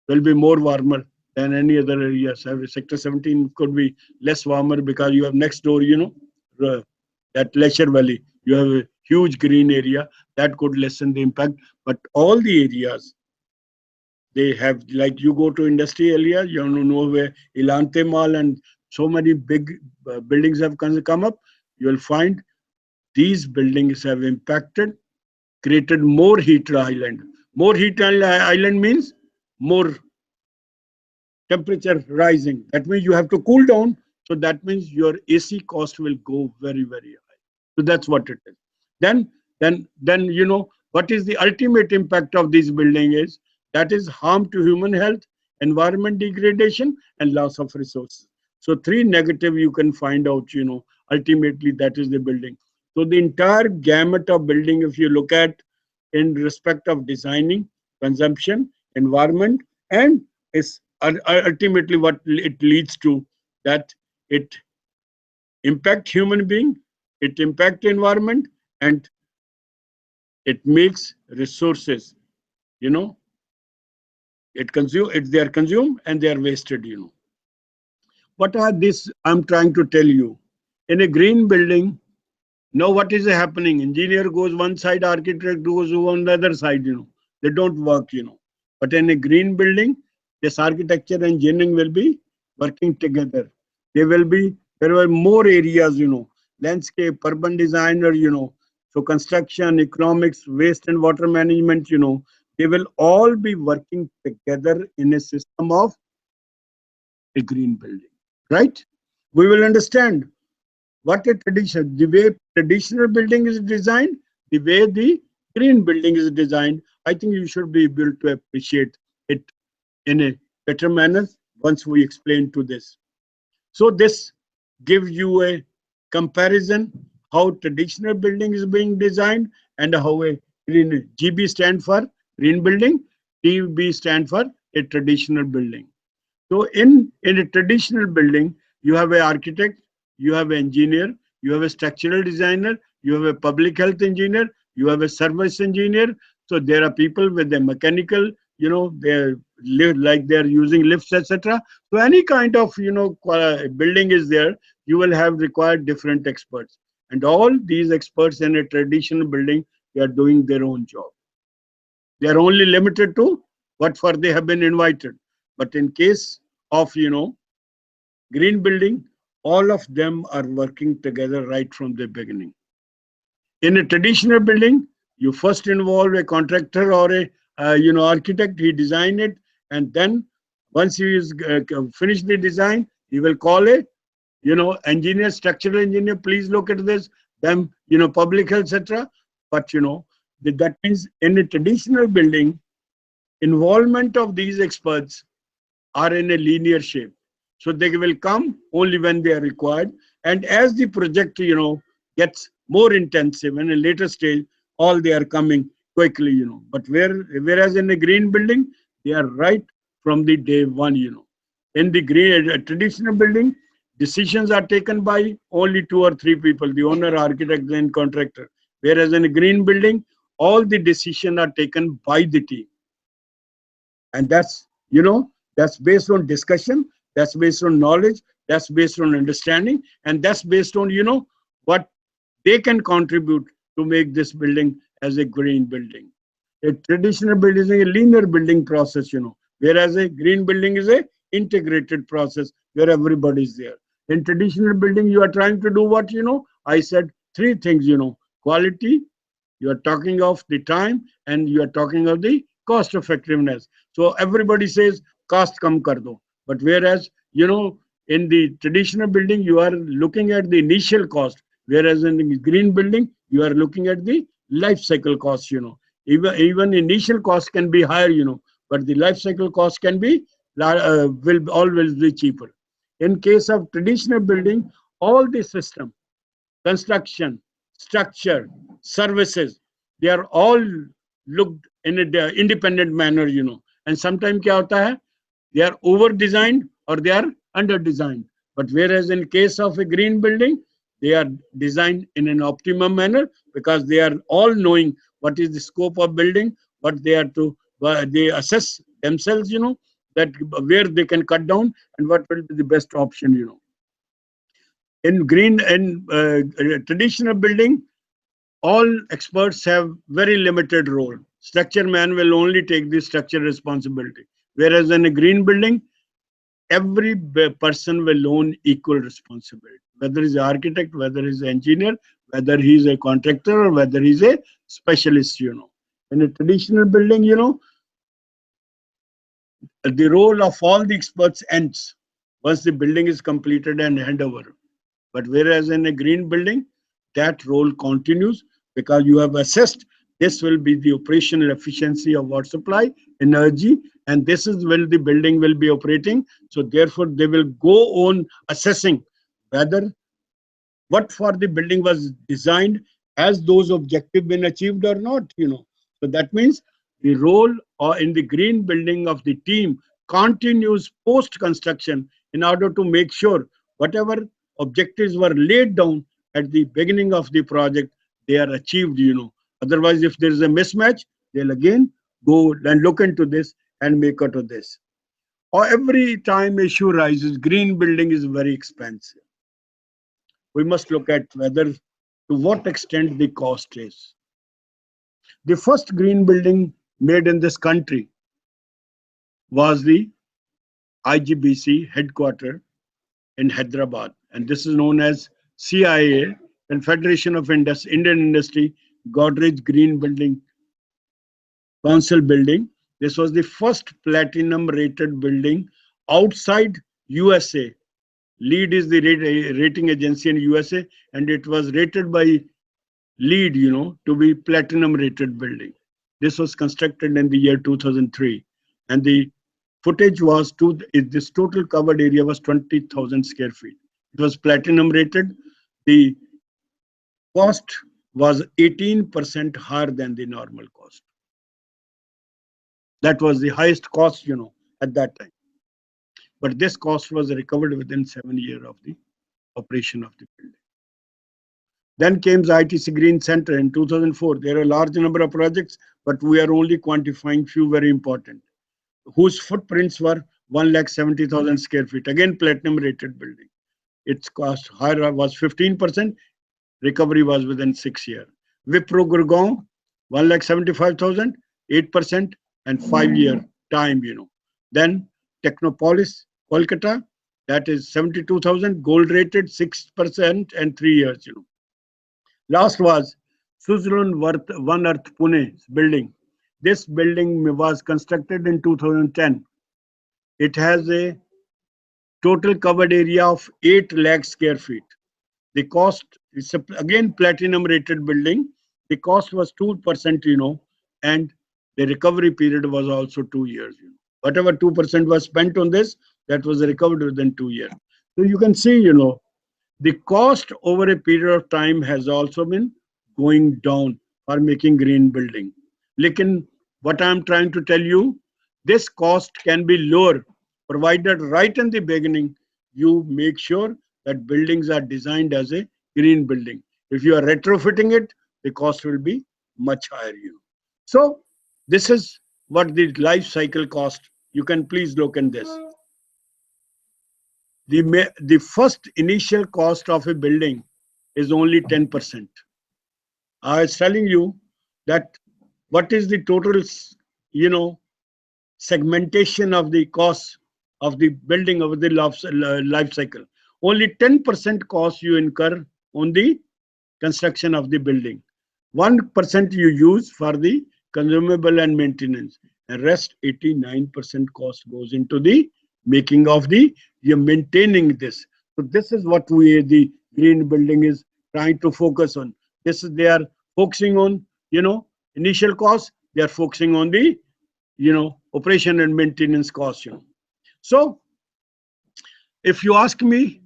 will be more warmer than any other area. So sector 17 could be less warmer because you have next door, that Leisure Valley. You have a huge green area that could lessen the impact. But all the areas They have, like you go to industry area, you know where Ilante Mall and so many big buildings have come up. You will find these buildings have impacted, created more heat island. More heat island means more temperature rising. That means you have to cool down. So that means your AC cost will go very, very high. So that's what it is. Then, then what is the ultimate impact of this building is that is harm to human health, environment degradation, and loss of resources. So three negative you can find out. Ultimately that is the building. So the entire gamut of building, if you look at in respect of designing, consumption, environment, and is ultimately what it leads to, that it impact human being, it impact environment, and it makes resources, you know they are consumed and they are wasted. What are this I'm trying to tell you? In a green building, now what is happening? Engineer goes one side, architect goes on the other side. They don't work. But in a green building, this architecture and engineering will be working together. There were more areas, landscape, urban designer, so construction, economics, waste and water management, they will all be working together in a system of a green building, right? We will understand what a tradition, the way traditional building is designed, the way the green building is designed. I think you should be able to appreciate it in a better manner once we explain to this. So this gives you a comparison how traditional building is being designed and how a green GB stand for green building, TB stand for a traditional building. So in a traditional building, you have an architect, you have an engineer, you have a structural designer, you have a public health engineer, you have a service engineer. So there are people with the mechanical, they're like they're using lifts, etc. So any kind of building is there, you will have required different experts. And all these experts in a traditional building, they are doing their own job. They are only limited to what for they have been invited. But in case of green building, all of them are working together right from the beginning. In a traditional building, you first involve a contractor or a architect. He design it, and then once he is finished the design, he will call a engineer, structural engineer. Please look at this. Then public health, etc. But that means in a traditional building, involvement of these experts are in a linear shape. So they will come only when they are required. And as the project, gets more intensive in a later stage, all they are coming quickly. But whereas in a green building, they are right from the day one. In the green traditional building, decisions are taken by only two or three people, the owner, architect, and contractor. Whereas in a green building, all the decisions are taken by the team. And that's based on discussion, that's based on knowledge, that's based on understanding, and that's based on what they can contribute to make this building as a green building. A traditional building is a linear building process, whereas a green building is a integrated process where everybody is there. In traditional building, you are trying to do what I said three things. Quality, you are talking of the time, and you are talking of the cost effectiveness. So everybody says cost kam kar do. But whereas in the traditional building, you are looking at the initial cost, whereas in the green building, you are looking at the life cycle cost. Even initial cost can be higher, but the life cycle cost can be will always be cheaper. In case of traditional building, all the system, construction, structure, services, they are all looked in an independent manner. And sometimes kya hota hai? They are over designed or they are under designed. But whereas in case of a green building, they are designed in an optimum manner because they are all knowing what is the scope of building, what they are to, they assess themselves, that where they can cut down and what will be the best option. In green and traditional building, all experts have very limited role. Structure man will only take the structure responsibility. Whereas in a green building, every person will own equal responsibility, whether he's an architect, whether he's an engineer, whether he's a contractor, or whether he's a specialist. In a traditional building, the role of all the experts ends once the building is completed and handover. But whereas in a green building, that role continues because you have assessed this will be the operational efficiency of water supply, energy, and this is where the building will be operating. So therefore, they will go on assessing whether what for the building was designed, has those objectives been achieved or not. So that means the role or in the green building of the team continues post construction in order to make sure whatever objectives were laid down at the beginning of the project, they are achieved. Otherwise, if there is a mismatch, they'll again go and look into this and make out of this. Or every time issue rises, green building is very expensive. We must look at whether to what extent the cost is. The first green building made in this country was the IGBC headquarters in Hyderabad, and this is known as CIA, Confederation of Indian Industry Godrej Green Building Council building. This was the first platinum rated building outside USA. LEED is the rating agency in USA, and it was rated by LEED, to be platinum rated building. This was constructed in the year 2003, and the footage was this total covered area was 20,000 square feet. It was platinum rated. The cost was 18% higher than the normal cost. That was the highest cost, at that time. But this cost was recovered within 7 years of the operation of the building. Then came the ITC Green Center in 2004. There are a large number of projects, but we are only quantifying few very important, whose footprints were 1,70,000 square feet. Again, platinum rated building. Its cost higher was 15%. Recovery was within 6 years. Wipro Gurgaon, 1,75,000, 8%, and 5-year time. Then Technopolis, Kolkata, that is 72,000, gold rated, 6% and 3 years. Last was Suzlon One Earth Pune building. This building was constructed in 2010. It has a total covered area of 8 lakh square feet. The cost is again platinum rated building. The cost was 2%, and the recovery period was also 2 years. Whatever 2% was spent on this, that was recovered within 2 years. So you can see, the cost over a period of time has also been going down for making green building. Lekin what I'm trying to tell you, this cost can be lower, provided right in the beginning, you make sure that buildings are designed as a green building. If you are retrofitting it, the cost will be much higher. So this is what the life cycle cost. You can please look in this. The first initial cost of a building is only 10%. I was telling you that what is the total, segmentation of the cost of the building over the life cycle. Only 10% cost you incur on the construction of the building. 1% you use for the consumable and maintenance. And rest 89% cost goes into the making of you're maintaining this. So this is what the green building is trying to focus on. They are focusing on, initial cost. They are focusing on the, operation and maintenance cost. So if you ask me,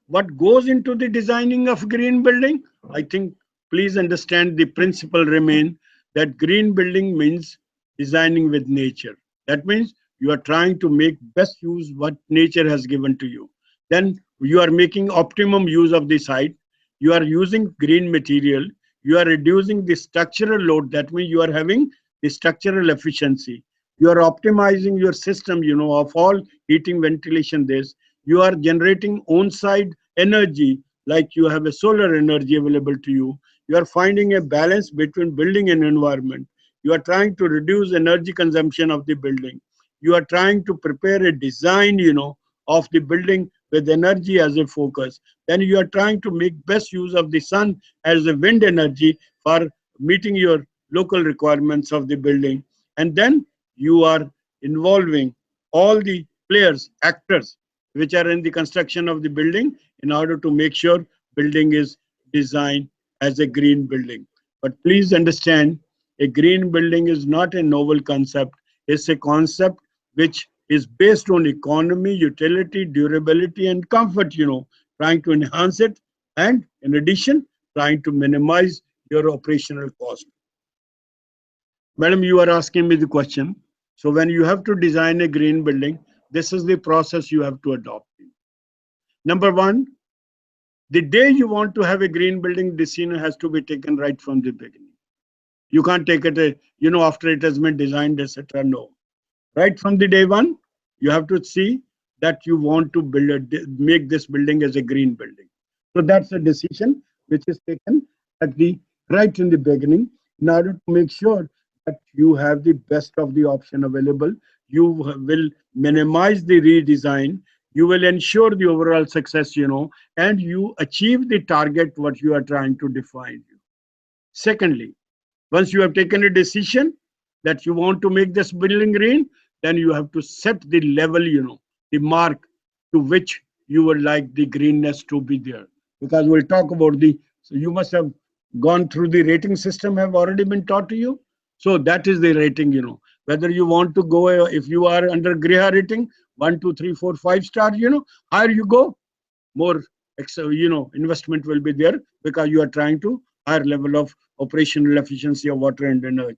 what goes into the designing of green building, I think please understand the principle remain that green building means designing with nature. That means you are trying to make best use what nature has given to you. Then you are making optimum use of the site. You are using green material. You are reducing the structural load. That means you are having the structural efficiency. You are optimizing your system, of all heating, ventilation, this. You are generating on-site energy like you have a solar energy available to you. You are finding a balance between building and environment. You are trying to reduce energy consumption of the building. You are trying to prepare a design, of the building with energy as a focus. Then you are trying to make best use of the sun as a wind energy for meeting your local requirements of the building. And then you are involving all the players, actors, which are in the construction of the building in order to make sure building is designed as a green building. But please understand, a green building is not a novel concept. It's a concept which is based on economy, utility, durability, and comfort, trying to enhance it, and in addition, trying to minimize your operational cost. Madam, you are asking me the question. So when you have to design a green building, this is the process you have to adopt. Number one, the day you want to have a green building, decision has to be taken right from the beginning. You can't take it, after it has been designed, etc. No. Right from the day one, you have to see that you want to make this building as a green building. So that's a decision which is taken at the right in the beginning in order to make sure that you have the best of the option available. You will minimize the redesign. You will ensure the overall success, and you achieve the target what you are trying to define. Secondly, once you have taken a decision that you want to make this building green, then you have to set the level, the mark to which you would like the greenness to be there. Because we'll talk about so you must have gone through the rating system, have already been taught to you. So that is the rating, whether you want to go, if you are under Griha rating, 1, 2, 3, 4, 5 star, higher you go, more investment will be there because you are trying to higher level of operational efficiency of water and energy.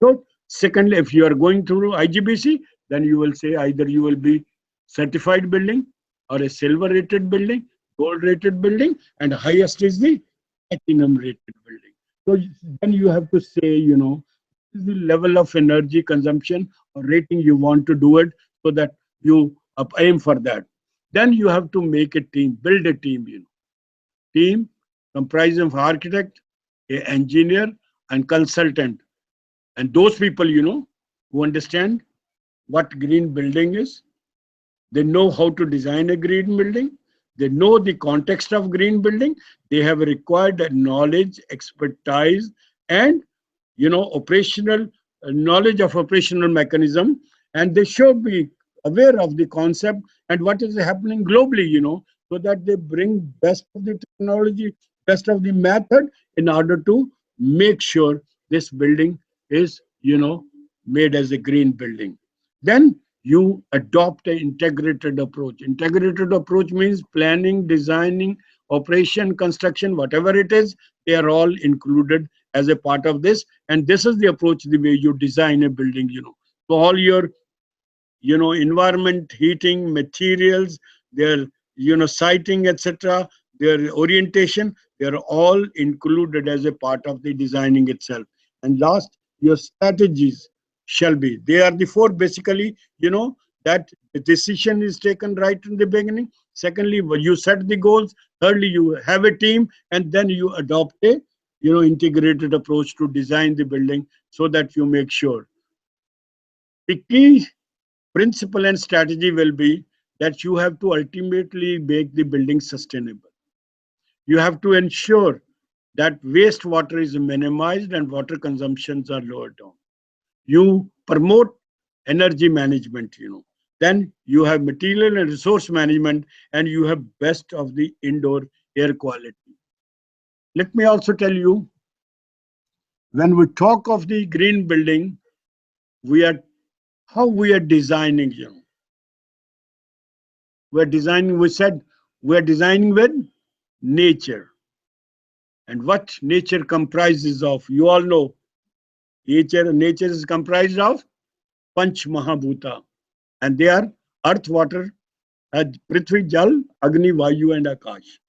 So secondly, if you are going through IGBC, then you will say either you will be certified building or a silver rated building, gold rated building, and highest is the platinum rated building. So then you have to say, is the level of energy consumption or rating you want to do it, so that you aim for that. Then you have to make a team, build a team, team comprising of architect, a engineer, and consultant. And those people, who understand what green building is, they know how to design a green building, they know the context of green building, they have required knowledge, expertise, and operational knowledge of operational mechanism, and they should be aware of the concept and what is happening globally, so that they bring best of the technology, best of the method in order to make sure this building is, made as a green building. Then you adopt an integrated approach. Integrated approach means planning, designing, operation, construction, whatever it is, they are all included as a part of this. And this is the approach, the way you design a building, So all your, environment, heating, materials, their, siting, etc., their orientation, they are all included as a part of the designing itself. And last, your strategies shall be. They are the four basically, that the decision is taken right in the beginning. Secondly, you set the goals. Thirdly, you have a team, and then you adopt a, integrated approach to design the building so that you make sure. The key principle and strategy will be that you have to ultimately make the building sustainable. You have to ensure that wastewater is minimized and water consumptions are lowered down. You promote energy management, Then you have material and resource management, and you have best of the indoor air quality. Let me also tell you, when we talk of the green building, we are how we are designing, we said we are designing with nature. And what nature comprises of, you all know, nature is comprised of Panch Mahabhuta, and they are earth, water, Prithvi, Jal, Agni, Vayu, and Akash.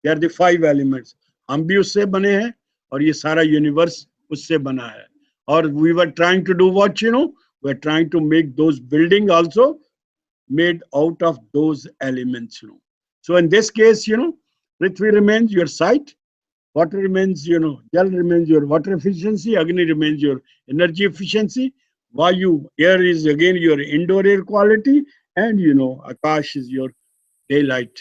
They are the 5 elements. हम भी उससे बने हैं और ये सारा universe उससे बना है. Or we were trying to do what, we're trying to make those buildings also made out of those elements, So in this case, Prithvi remains your site, water remains, jal remains your water efficiency, Agni remains your energy efficiency, Vayu, air is again your indoor air quality, and Akash is your daylight.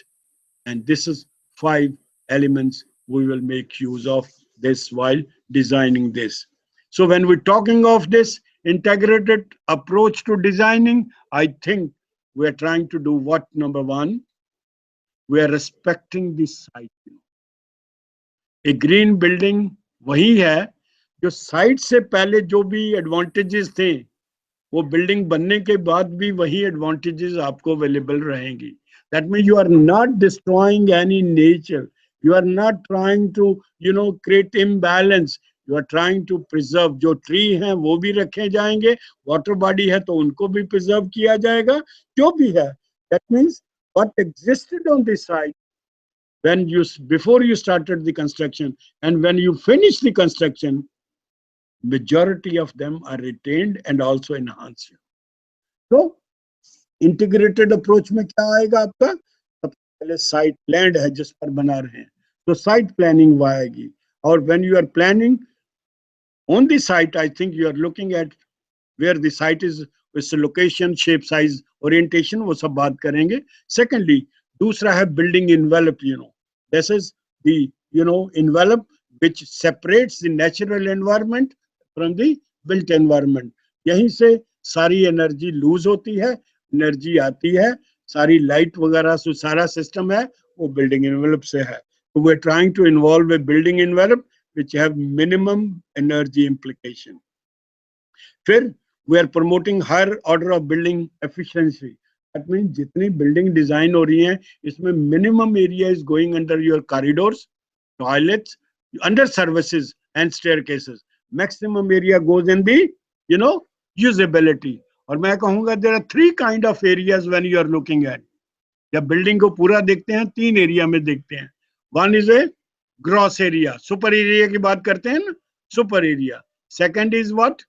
And this is 5 elements we will make use of this while designing this. So when we're talking of this integrated approach to designing, I think we are trying to do what? Number one, we are respecting the site. A green building वही है जो site से पहले जो भी advantages थे वो building बनने के बाद भी वही एडवांटेजेस आपको अवेलेबल रहेंगी. That mean you are not destroying any nature, you are not trying to create imbalance, you are trying to preserve. जो ट्री हैं वो भी रखे जाएंगे, वाटर बॉडी है तो उनको भी प्रिजर्व किया जाएगा, जो भी है. That means what existed on this site when you before you started the construction and when you finish the construction, majority of them are retained and also enhanced. So integrated approach में क्या आएगा आपका? सबसे पहले site land है जिस पर बना रहे हैं तो साइट प्लानिंग वो आएगी. और when you are planning on the site, I think you are looking at where the site is, its location, shape, size, orientation, वो सब बात करेंगे. Secondly, दूसरा है building envelope. This is the envelope which separates the natural environment from the built environment. यहीं से सारी energy lose होती है, एनर्जी आती है, सारी लाइट वगैरह से सारा सिस्टम है वो बिल्डिंग एनवेलप से है. So we're trying to involve a building envelope which have minimum energy implication. फिर we are promoting higher order of building efficiency. That means जितनी बिल्डिंग डिजाइन हो रही है इसमें minimum area is going under your corridors, toilets, under services and staircases. Maximum area goes in the usability. और मैं कहूंगा there are 3 kind of areas when you are looking at. जब building को पूरा देखते हैं 3 एरिया में देखते हैं. One is a gross area, super area की बात करते हैं ना, super area. Second is what?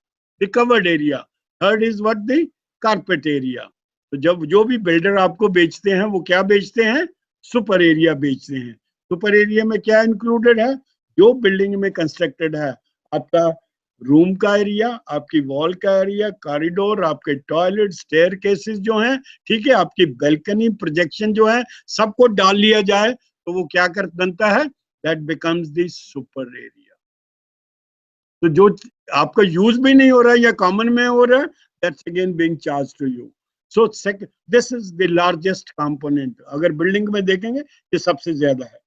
The covered area. Third is what? The carpet area. तो जब जो भी बिल्डर आपको बेचते हैं वो क्या बेचते हैं? सुपर एरिया बेचते हैं. सुपर एरिया में क्या इंक्लूडेड है? जो बिल्डिंग में कंस्ट्रक्टेड है, आपका रूम का एरिया, आपकी वॉल का एरिया, कॉरिडोर, आपके टॉयलेट, स्टेयर केसेस जो हैं, ठीक है, आपकी बैल्कनी, प्रोजेक्शन जो है, सबको डाल लिया जाए तो वो क्या कर बनता है? That becomes the super area. तो जो आपका यूज भी नहीं हो रहा है या कॉमन में हो रहा है, that's again being charge to you. So this is the largest component. अगर बिल्डिंग में देखेंगे ये सबसे ज्यादा है.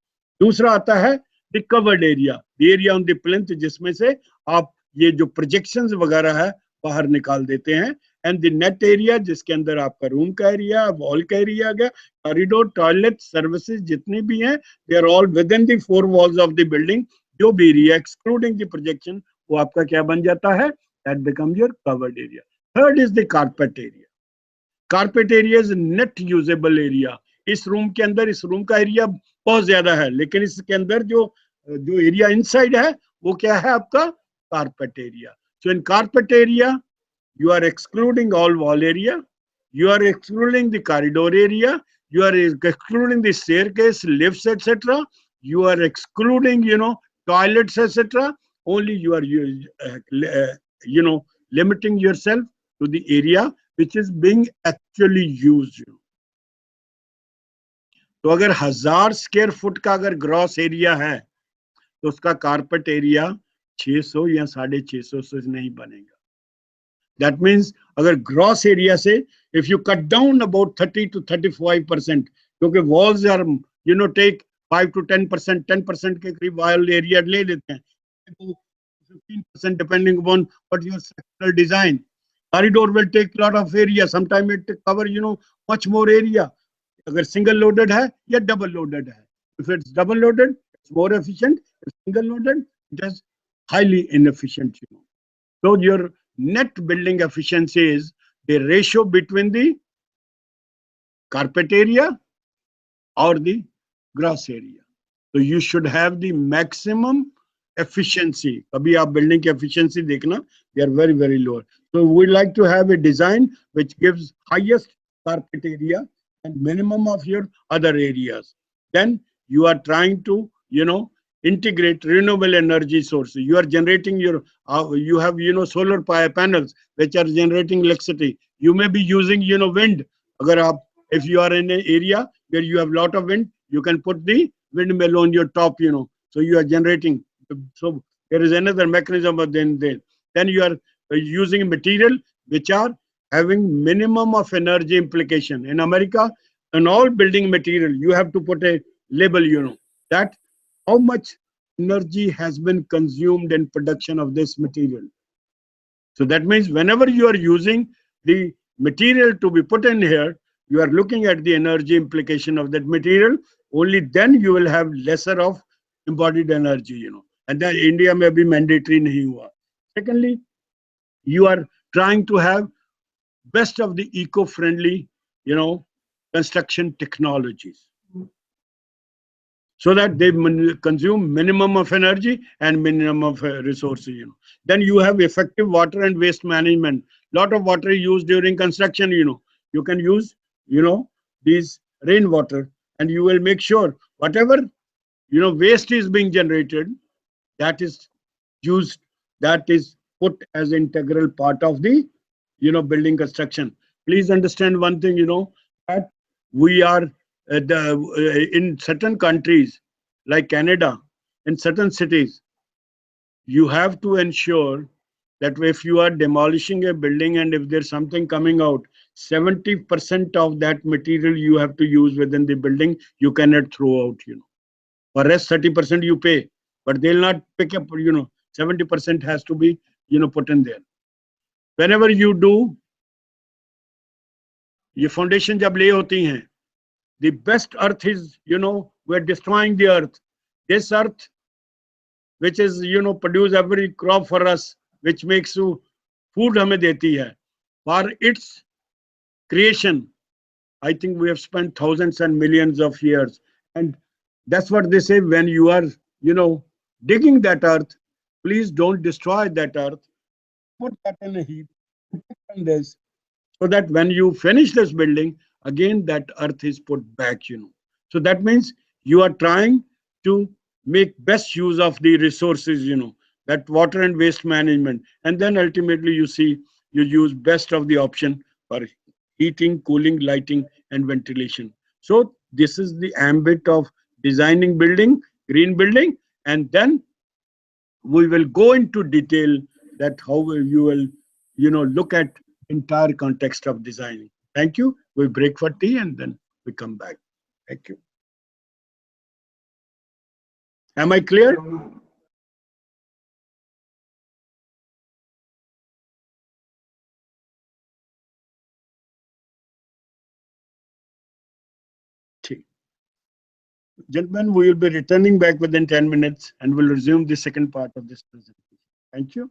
दूसरा आता है the covered area, the area on the plinth, जिसमें से आप ये जो प्रोजेक्शंस वगैरह है बाहर निकाल देते हैं. एंड द नेट एरिया जिसके अंदर आपका रूम का एरिया, वॉल का एरिया आ गया, कॉरिडोर, टॉयलेट, सर्विसेज जितनी भी हैं, they are all within the 4 walls of the building. जो भी एरिया एक्सक्लूडिंग द प्रोजेक्शन वो आपका क्या बन जाता है? That becomes your covered area. Third is the carpet area. Carpet area is net usable area. इस रूम के अंदर इस रूम का एरिया बहुत ज्यादा है, लेकिन इसके अंदर जो जो एरिया इनसाइड है वो क्या है? आपका carpet area. So in carpet area you are excluding all wall area, you are excluding the corridor area, you are excluding the staircase, lifts, etc. You are excluding toilets, etc. Only you are limiting yourself to the area which is being actually used. तो अगर 1000 square foot का अगर gross area है तो उसका carpet area 600 या 650 से नहीं बनेगा. That means अगर ग्रॉस एरिया से if you cut down about 30 to 35%, क्योंकि walls are take 5 to 10%, 10% के करीब wall area ले लेते हैं, 15% depending upon what your sectoral design. Corridor will take lot of area, sometimes it cover much more area. अगर single loaded है या double loaded है. If it's double loaded, it's more efficient. If single loaded, it is highly inefficient. So your net building efficiency is the ratio between the carpet area or the gross area. So you should have the maximum efficiency. Kabhi aap building ki efficiency dekhna, they are very, very low. So we like to have a design which gives highest carpet area and minimum of your other areas. Then you are trying to, integrate renewable energy sources. You are generating you have, solar panels which are generating electricity. You may be using, wind. Agar aap, if you are in an area where you have lot of wind, you can put the windmill on your top, so you are generating. So there is another mechanism, but then you are using material which are having minimum of energy implication. In America, in all building material, you have to put a label, that how much energy has been consumed in production of this material. So that means whenever you are using the material to be put in here, you are looking at the energy implication of that material. Only then you will have lesser of embodied energy, And then India may be mandatory nahi hua. Secondly, you are trying to have best of the eco-friendly, construction technologies, so that they consume minimum of energy and minimum of resources. Then you have effective water and waste management. Lot of water used during construction. You can use, these rainwater, and you will make sure whatever, waste is being generated, that is used, that is put as integral part of the, building construction. Please understand one thing, that we are in certain countries like Canada, in certain cities, you have to ensure that if you are demolishing a building and if there's something coming out, 70% of that material you have to use within the building, you cannot throw out. For rest 30% you pay, but they'll not pick up, 70% has to be, put in there. Whenever you do, ये foundation जब ले होती हैं, the best earth is, we're destroying the earth. This earth, which is, produce every crop for us, which makes you food हमें देती है. For its creation, I think we have spent thousands and millions of years. And that's what they say when you are, digging that earth, please don't destroy that earth. Put that in a heap, and this, so that when you finish this building, again that earth is put back. So that means you are trying to make best use of the resources, that water and waste management. And then ultimately you see you use best of the option for heating, cooling, lighting, and ventilation. So this is the ambit of designing building, green building. And then we will go into detail that how you will, look at entire context of designing. Thank you. We break for tea and then we come back. Thank you. Am I clear? Tea. Gentlemen, we will be returning back within 10 minutes and we'll resume the second part of this presentation. Thank you.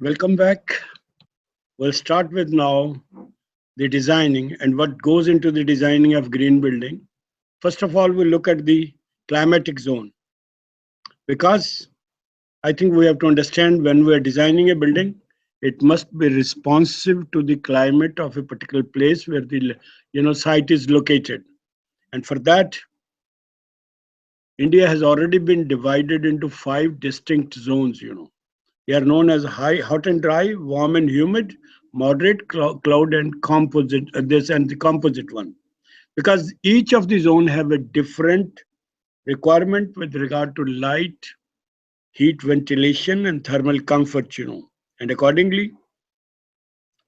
Welcome back. We'll start with now the designing and what goes into the designing of green building. First of all, we'll look at the climatic zone because I think we have to understand when we are designing a building, it must be responsive to the climate of a particular place where the site is located. And for that, India has already been divided into five distinct zones. They are known as high, hot and dry, warm and humid, moderate, cloud and composite. This and the composite one, because each of the zone have a different requirement with regard to light, heat, ventilation, and thermal comfort. And accordingly,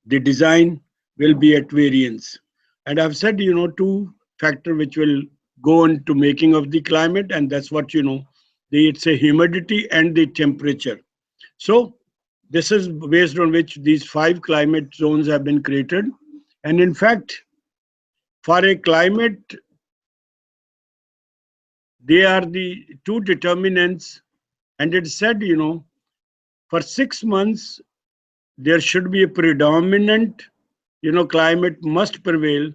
the design will be at variance. And I've said, two factor which will go into making of the climate, and that's what it's a humidity and the temperature. So this is based on which these five climate zones have been created. And in fact, for a climate, they are the two determinants. And it said, for 6 months, there should be a predominant, climate must prevail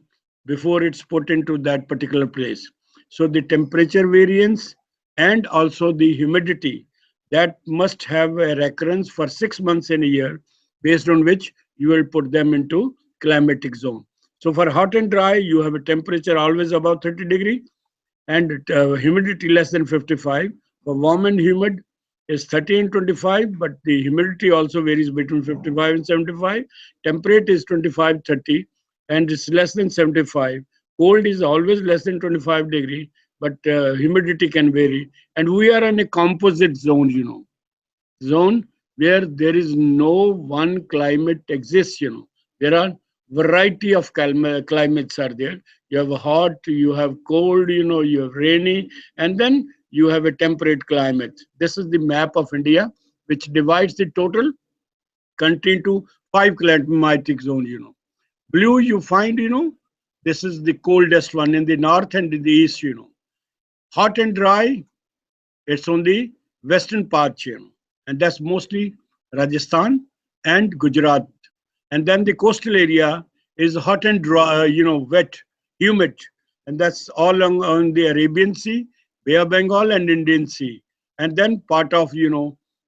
before it's put into that particular place. So the temperature variance and also the humidity that must have a recurrence for 6 months in a year, based on which you will put them into climatic zone. So for hot and dry, you have a temperature always above 30 degree and humidity less than 55. For warm and humid is 30 and 25, but the humidity also varies between 55 and 75. Temperate is 25, 30, and it's less than 75. Cold is always less than 25 degree, but humidity can vary. And we are in a composite zone where there is no one climate exists. There are variety of climates are there. You have hot, you have cold, you have rainy, and then you have a temperate climate. This is the map of India, which divides the total country into five climatic zones. Blue, you find, this is the coldest one in the north and in the east. Hot and dry, it's on the western part, and that's mostly Rajasthan and Gujarat. And then the coastal area is hot and dry, wet, humid, and that's all along on the Arabian Sea, Bay of Bengal, and Indian Sea. And then part of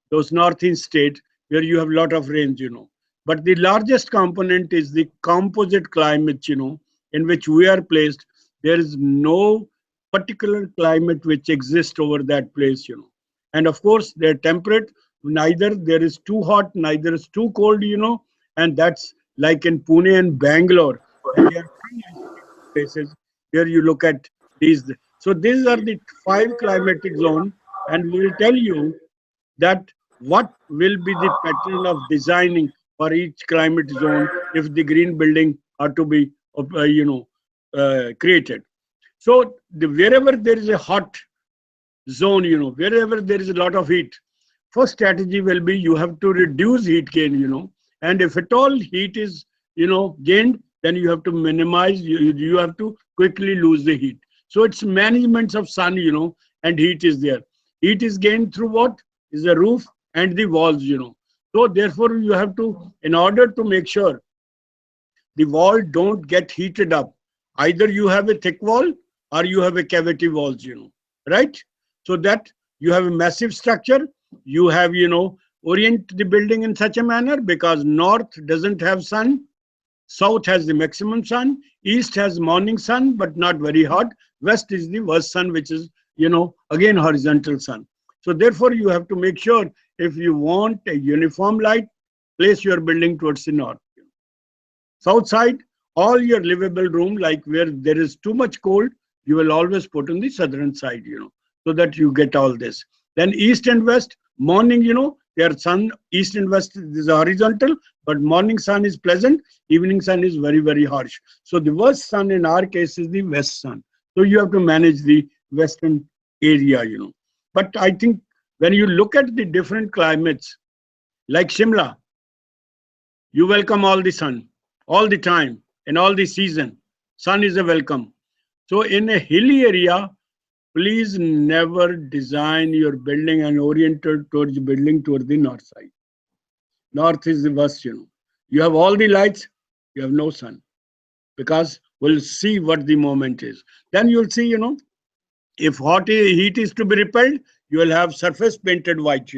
those northeast states where you have a lot of rains. But the largest component is the composite climate, in which we are placed. There is no particular climate which exists over that place. And of course, they're temperate. Neither there is too hot, neither is too cold. And that's like in Pune and Bangalore. And there are three places where you look at these. So these are the five climatic zones, and we will tell you that what will be the pattern of designing for each climate zone if the green building are to be, created. So wherever there is a hot zone, wherever there is a lot of heat, first strategy will be you have to reduce heat gain. And if at all heat is, gained, then you have to minimize, you have to quickly lose the heat. So it's management of sun, and heat is there. Heat is gained through what? Is the roof and the walls. So therefore you have to, in order to make sure the wall don't get heated up, either you have a thick wall or you have a cavity walls, right? So that you have a massive structure, you have, orient the building in such a manner, because north doesn't have sun, south has the maximum sun, east has morning sun but not very hot, west is the worst sun, which is, again horizontal sun. So therefore you have to make sure, if you want a uniform light, place your building towards the north. South side, all your livable room, like where there is too much cold, you will always put on the southern side, so that you get all this. Then east and west, morning, their sun, east and west is horizontal, but morning sun is pleasant, evening sun is very, very harsh. So the worst sun in our case is the west sun. So you have to manage the western area. But I think when you look at the different climates, like Shimla, you welcome all the sun, all the time, in all the season. Sun is a welcome. So in a hilly area, please never design your building and orient it towards building towards the north side. North is the worst, You have all the lights, you have no sun, because we'll see what the moment is. Then you'll see, if heat is to be repelled, you will have surface painted white.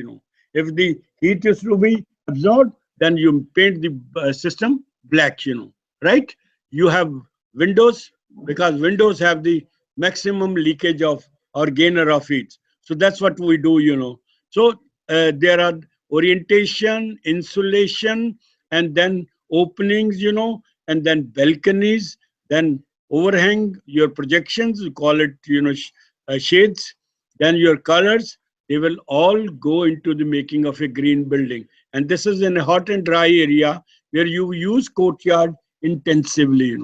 If the heat is to be absorbed, then you paint the system black. Right? You have windows, because windows have the maximum leakage of or gainer of heat. So that's what we do. So there are orientation, insulation, and then openings, and then balconies, then overhang, your projections, we call it, shades, then your colors, they will all go into the making of a green building. And this is in a hot and dry area where you use courtyard intensively,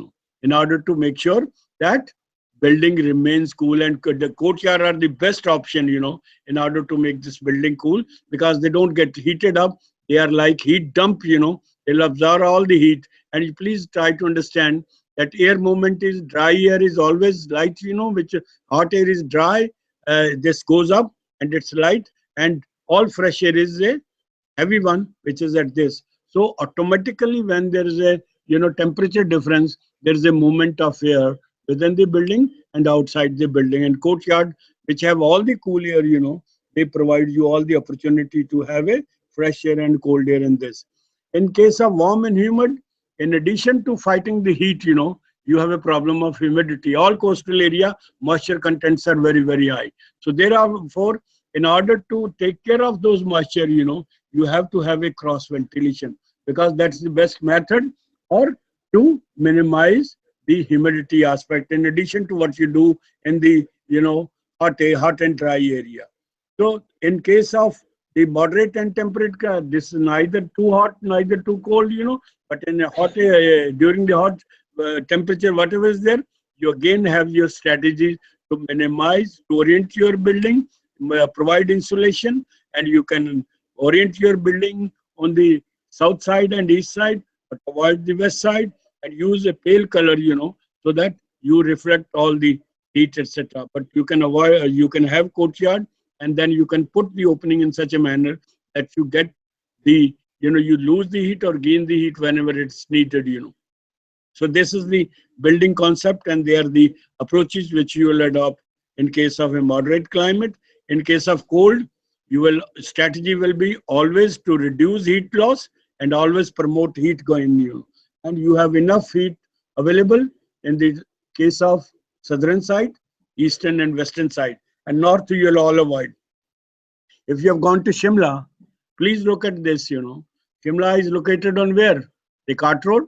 in order to make sure that building remains cool. And the courtyard are the best option, in order to make this building cool, because they don't get heated up. They are like heat dump. They'll absorb all the heat. And you please try to understand that air movement is dry air is always light, which hot air is dry. This goes up and it's light, and all fresh air is a heavy one, which is at this. So automatically, when there is a temperature difference, there is a movement of air within the building and outside the building. And courtyard, which have all the cool air, they provide you all the opportunity to have a fresh air and cold air in this. In case of warm and humid, in addition to fighting the heat, you have a problem of humidity. All coastal area, moisture contents are very, very high. So therefore, in order to take care of those moisture, you have to have a cross ventilation, because that's the best method, or to minimize the humidity aspect, in addition to what you do in the, hot and dry area. So in case of the moderate and temperate, this is neither too hot, neither too cold. But in a hot, during the hot temperature, whatever is there, you again have your strategies to minimize, to orient your building, provide insulation, and you can orient your building on the south side and east side, but avoid the west side, and use a pale color, so that you reflect all the heat, etc. But you can avoid, you can have courtyard, and then you can put the opening in such a manner that you get the, you lose the heat or gain the heat whenever it's needed. So this is the building concept, and they are the approaches which you will adopt in case of a moderate climate. In case of cold, strategy will be always to reduce heat loss and always promote heat going. And you have enough heat available in the case of southern side, eastern and western side, and north you will all avoid. If you have gone to Shimla, please look at this. Shimla is located on where? The Cart Road,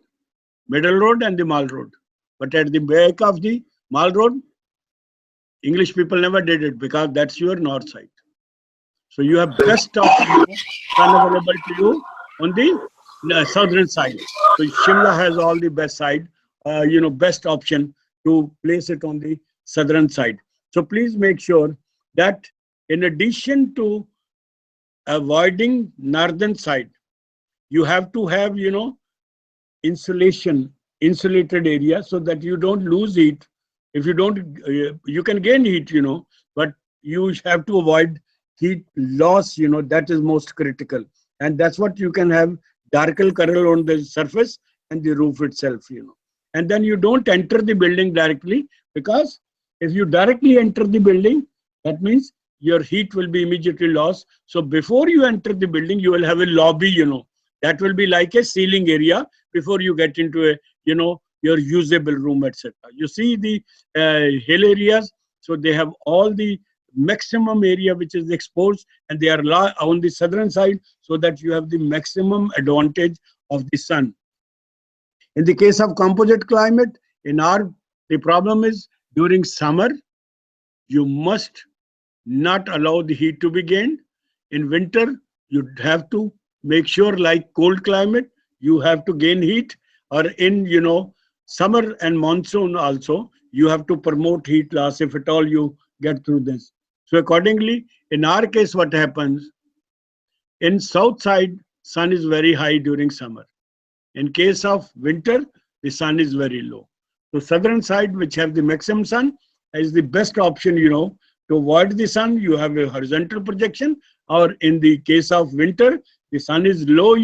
Middle Road, and the Mall Road. But at the back of the Mall Road, English people never did it, because that's your north side. So you have best of sun available to you on the southern side. So Shimla has all the best side, best option to place it on the southern side. So please make sure that in addition to avoiding northern side, you have to have, insulated area, so that you don't lose heat. If you don't, you can gain heat, but you have to avoid heat loss, that is most critical. And that's what you can have darker color on the surface and the roof itself. And then you don't enter the building directly, because if you directly enter the building, that means your heat will be immediately lost. So before you enter the building, you will have a lobby, that will be like a ceiling area before you get into a, your usable room, etc. You see the hill areas, so they have all the maximum area which is exposed, and they are on the southern side, so that you have the maximum advantage of the sun. In the case of composite climate, the problem is during summer, you must not allow the heat to be gained. In winter, you have to make sure, like cold climate, you have to gain heat, or in, summer and monsoon also, you have to promote heat loss, if at all you get through this. So accordingly, in our case, what happens, in south side, sun is very high during summer. In case of winter, the sun is very low. So southern side, which have the maximum sun, is the best option, to avoid the sun. You have a horizontal projection, or in the case of winter, the sun is low,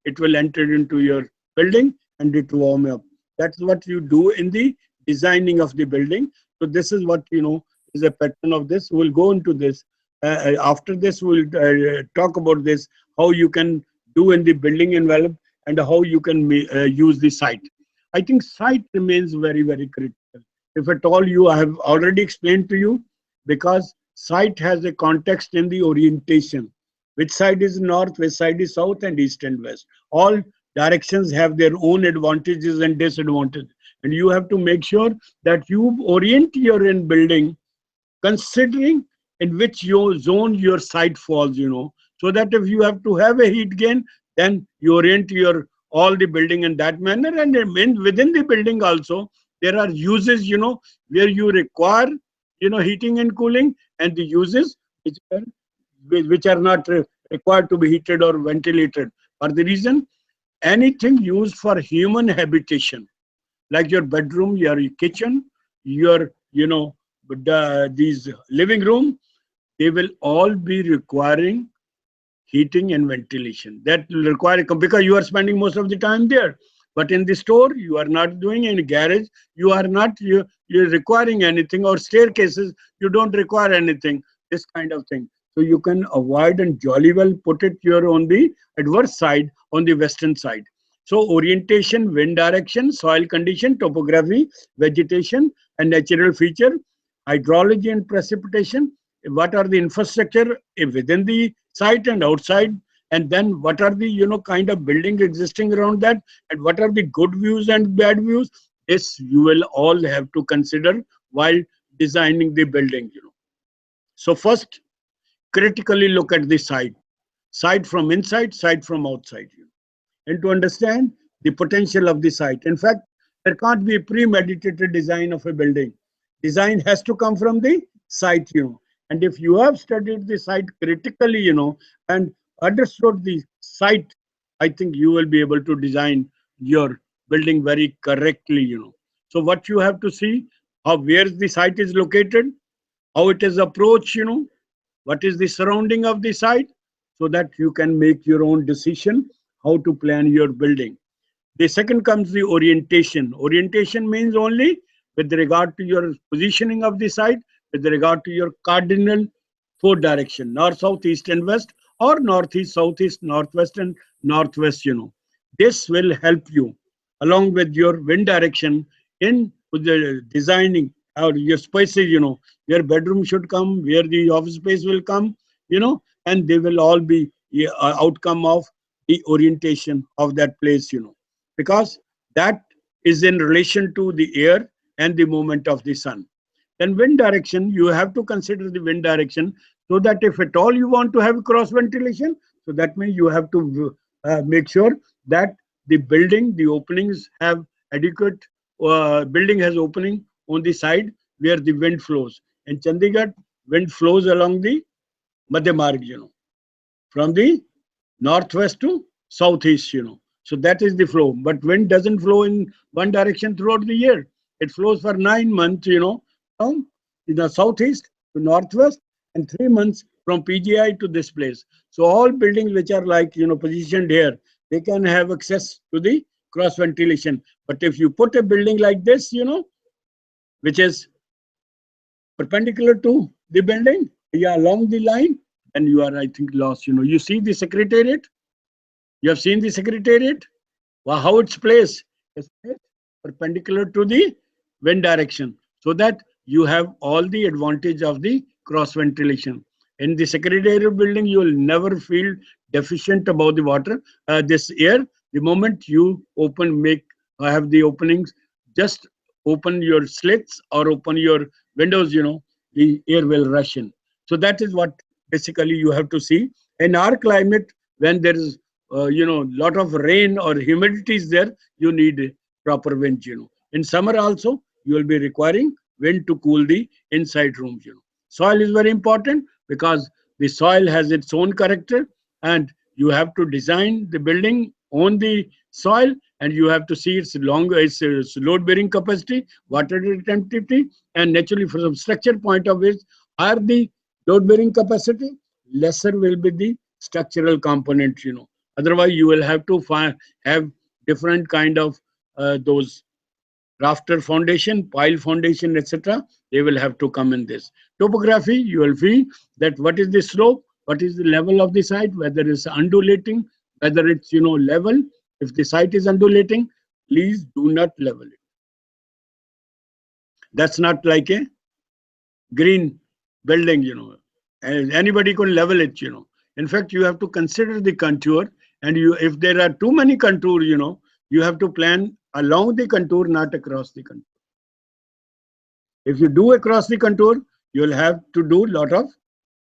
it will enter into your building and it warm up. That's what you do in the designing of the building. So this is what, is a pattern of this. We'll go into this. After this, we'll talk about this, how you can do in the building envelope and how you can use the site. I think site remains very, very critical. If at all I have already explained to you, because site has a context in the orientation. Which side is north, which side is south, and east and west. All directions have their own advantages and disadvantages. And you have to make sure that you orient your in building considering in which your zone your site falls, so that if you have to have a heat gain, then you orient your all the building in that manner. And within the building also, there are uses, where you require, heating and cooling, and the uses which are not required to be heated or ventilated. For the reason, anything used for human habitation, like your bedroom, your kitchen, your, these living room, they will all be requiring heating and ventilation. That will require, because you are spending most of the time there. But in the store, you are not doing, in garage, you are not, you're requiring anything, or staircases, you don't require anything, this kind of thing. So you can avoid and jolly well put it here on the adverse side, on the western side. So orientation, wind direction, soil condition, topography, vegetation and natural feature, hydrology and precipitation, what are the infrastructure within the site and outside, and then what are the kind of building existing around that, and what are the good views and bad views. This you will all have to consider while designing the building. So first, critically look at the site from inside, site from outside, and to understand the potential of the site. In fact, there can't be a premeditated design of a building. Design has to come from the site, and if you have studied the site critically, and understood the site, I think you will be able to design your building very correctly. So what you have to see, where the site is located, how it is approached, what is the surrounding of the site, so that you can make your own decision how to plan your building. The second comes the orientation. Orientation means only with regard to your positioning of the site, with regard to your cardinal four direction, north, south, east and west, or northeast, southeast, northwest and northwest. This will help you along with your wind direction in the designing or your spaces, where bedroom should come, where the office space will come, and they will all be outcome of the orientation of that place, because that is in relation to the air and the movement of the sun. Then wind direction, you have to consider the wind direction, so that if at all you want to have cross ventilation, so that means you have to make sure that the building, the openings have adequate, building has opening on the side where the wind flows. In Chandigarh, wind flows along the Madhya Marg, from the northwest to southeast, So that is the flow. But wind doesn't flow in one direction throughout the year. It flows for 9 months, from the southeast to northwest, and 3 months from PGI to this place. So all buildings which are like, positioned here, they can have access to the cross ventilation. But if you put a building like this, which is perpendicular to the building, along the line, and you are, I think, lost. You see the secretariat. You have seen the secretariat. Well, how it's placed? It's placed perpendicular to the wind direction, so that you have all the advantage of the cross ventilation. In the secretariat building, you will never feel deficient about the water, this air. The moment you have the openings, just open your slits or open your windows, the air will rush in. So that is what basically you have to see. In our climate, when there is lot of rain or humidity is there, you need proper wind. In summer also, you will be requiring wind to cool the inside rooms. Soil is very important, because the soil has its own character, and you have to design the building on the soil, and you have to see its load bearing capacity, water retentivity, and naturally from structure point of view, higher the load bearing capacity, lesser will be the structural components, Otherwise, you will have to have different kind of those rafter foundation, pile foundation, etc. They will have to come in this. Topography, you will see that what is the slope, what is the level of the site, whether it's undulating, whether it's level. If the site is undulating, please do not level it. That's not like a green building, and anybody can level it, In fact, you have to consider the contour, and if there are too many contour, you have to plan along the contour, not across the contour. If you do across the contour, you will have to do a lot of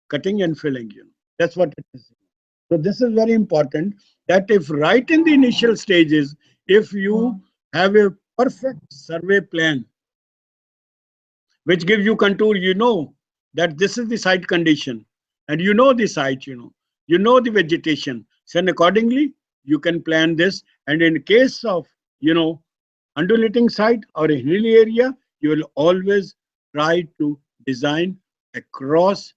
cutting and filling, That's what it is. So this is very important, that if right in the initial stages, if you have a perfect survey plan, which gives you contour, that this is the site condition, and the site, the vegetation. So accordingly, you can plan this. And in case of, undulating site or a hilly area, you will always try to design across,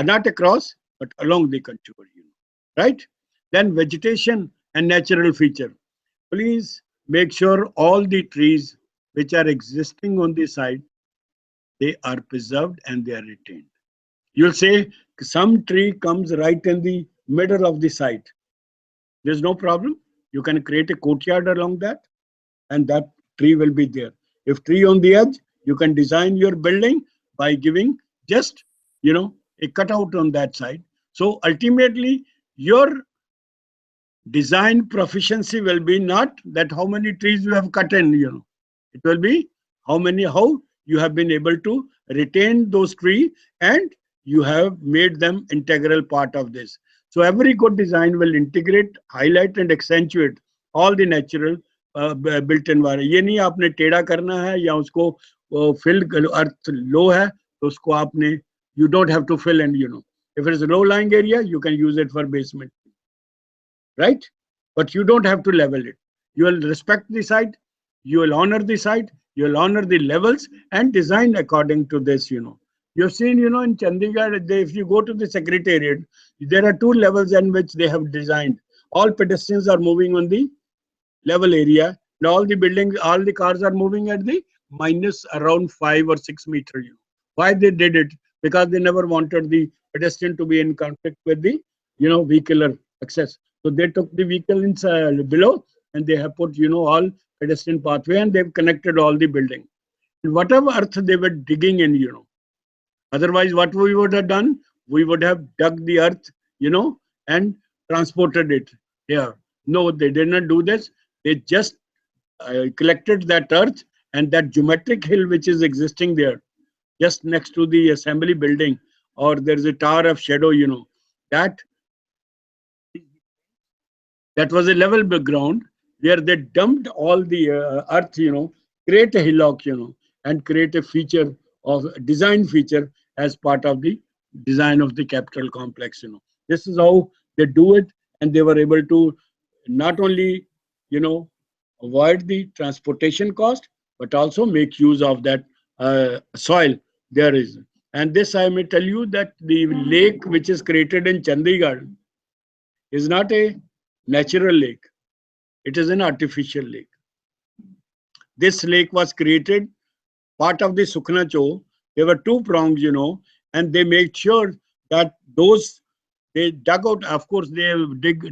not across, but along the contour, right? Then vegetation and natural feature. Please make sure all the trees which are existing on the site, they are preserved and they are retained. You'll say some tree comes right in the middle of the site. There's no problem. You can create a courtyard along that, and that tree will be there. If tree on the edge, you can design your building by giving just, a cutout on that side. So ultimately, your design proficiency will be not that how many trees you have cut in, It will be how you have been able to retain those trees, and you have made them integral part of this. So every good design will integrate, highlight and accentuate all the natural built environment. ये नहीं आपने टेढ़ा करना है या उसको fill earth low है तो उसको आपने you don't have to fill in, If it is a low lying area, you can use it for basement. Right? But you don't have to level it. You will respect the site, you will honor the site, you will honor the levels and design according to this, You've seen, in Chandigarh, if you go to the secretariat, there are two levels in which they have designed. All pedestrians are moving on the level area, and all the buildings, all the cars are moving at the minus around 5 or 6 meters. Why they did it? Because they never wanted the pedestrian to be in conflict with the, vehicular access. So they took the vehicle inside below, and they have put, all pedestrian pathway, and they've connected all the building. And whatever earth they were digging in, Otherwise, what we would have done, we would have dug the earth, and transported it here. No, they did not do this. They just collected that earth, and that geometric hill which is existing there, just next to the assembly building, or there's a tower of shadow, that was a level ground where they dumped all the earth, create a hillock, and create a feature of design feature as part of the design of the capital complex. This is how they do it, and they were able to not only, avoid the transportation cost, but also make use of that soil there is. And this I may tell you that the lake which is created in Chandigarh is not a natural lake. It is an artificial lake. This lake was created part of the Sukhna Cho. There were two prongs, and they made sure that they dug out, of course, they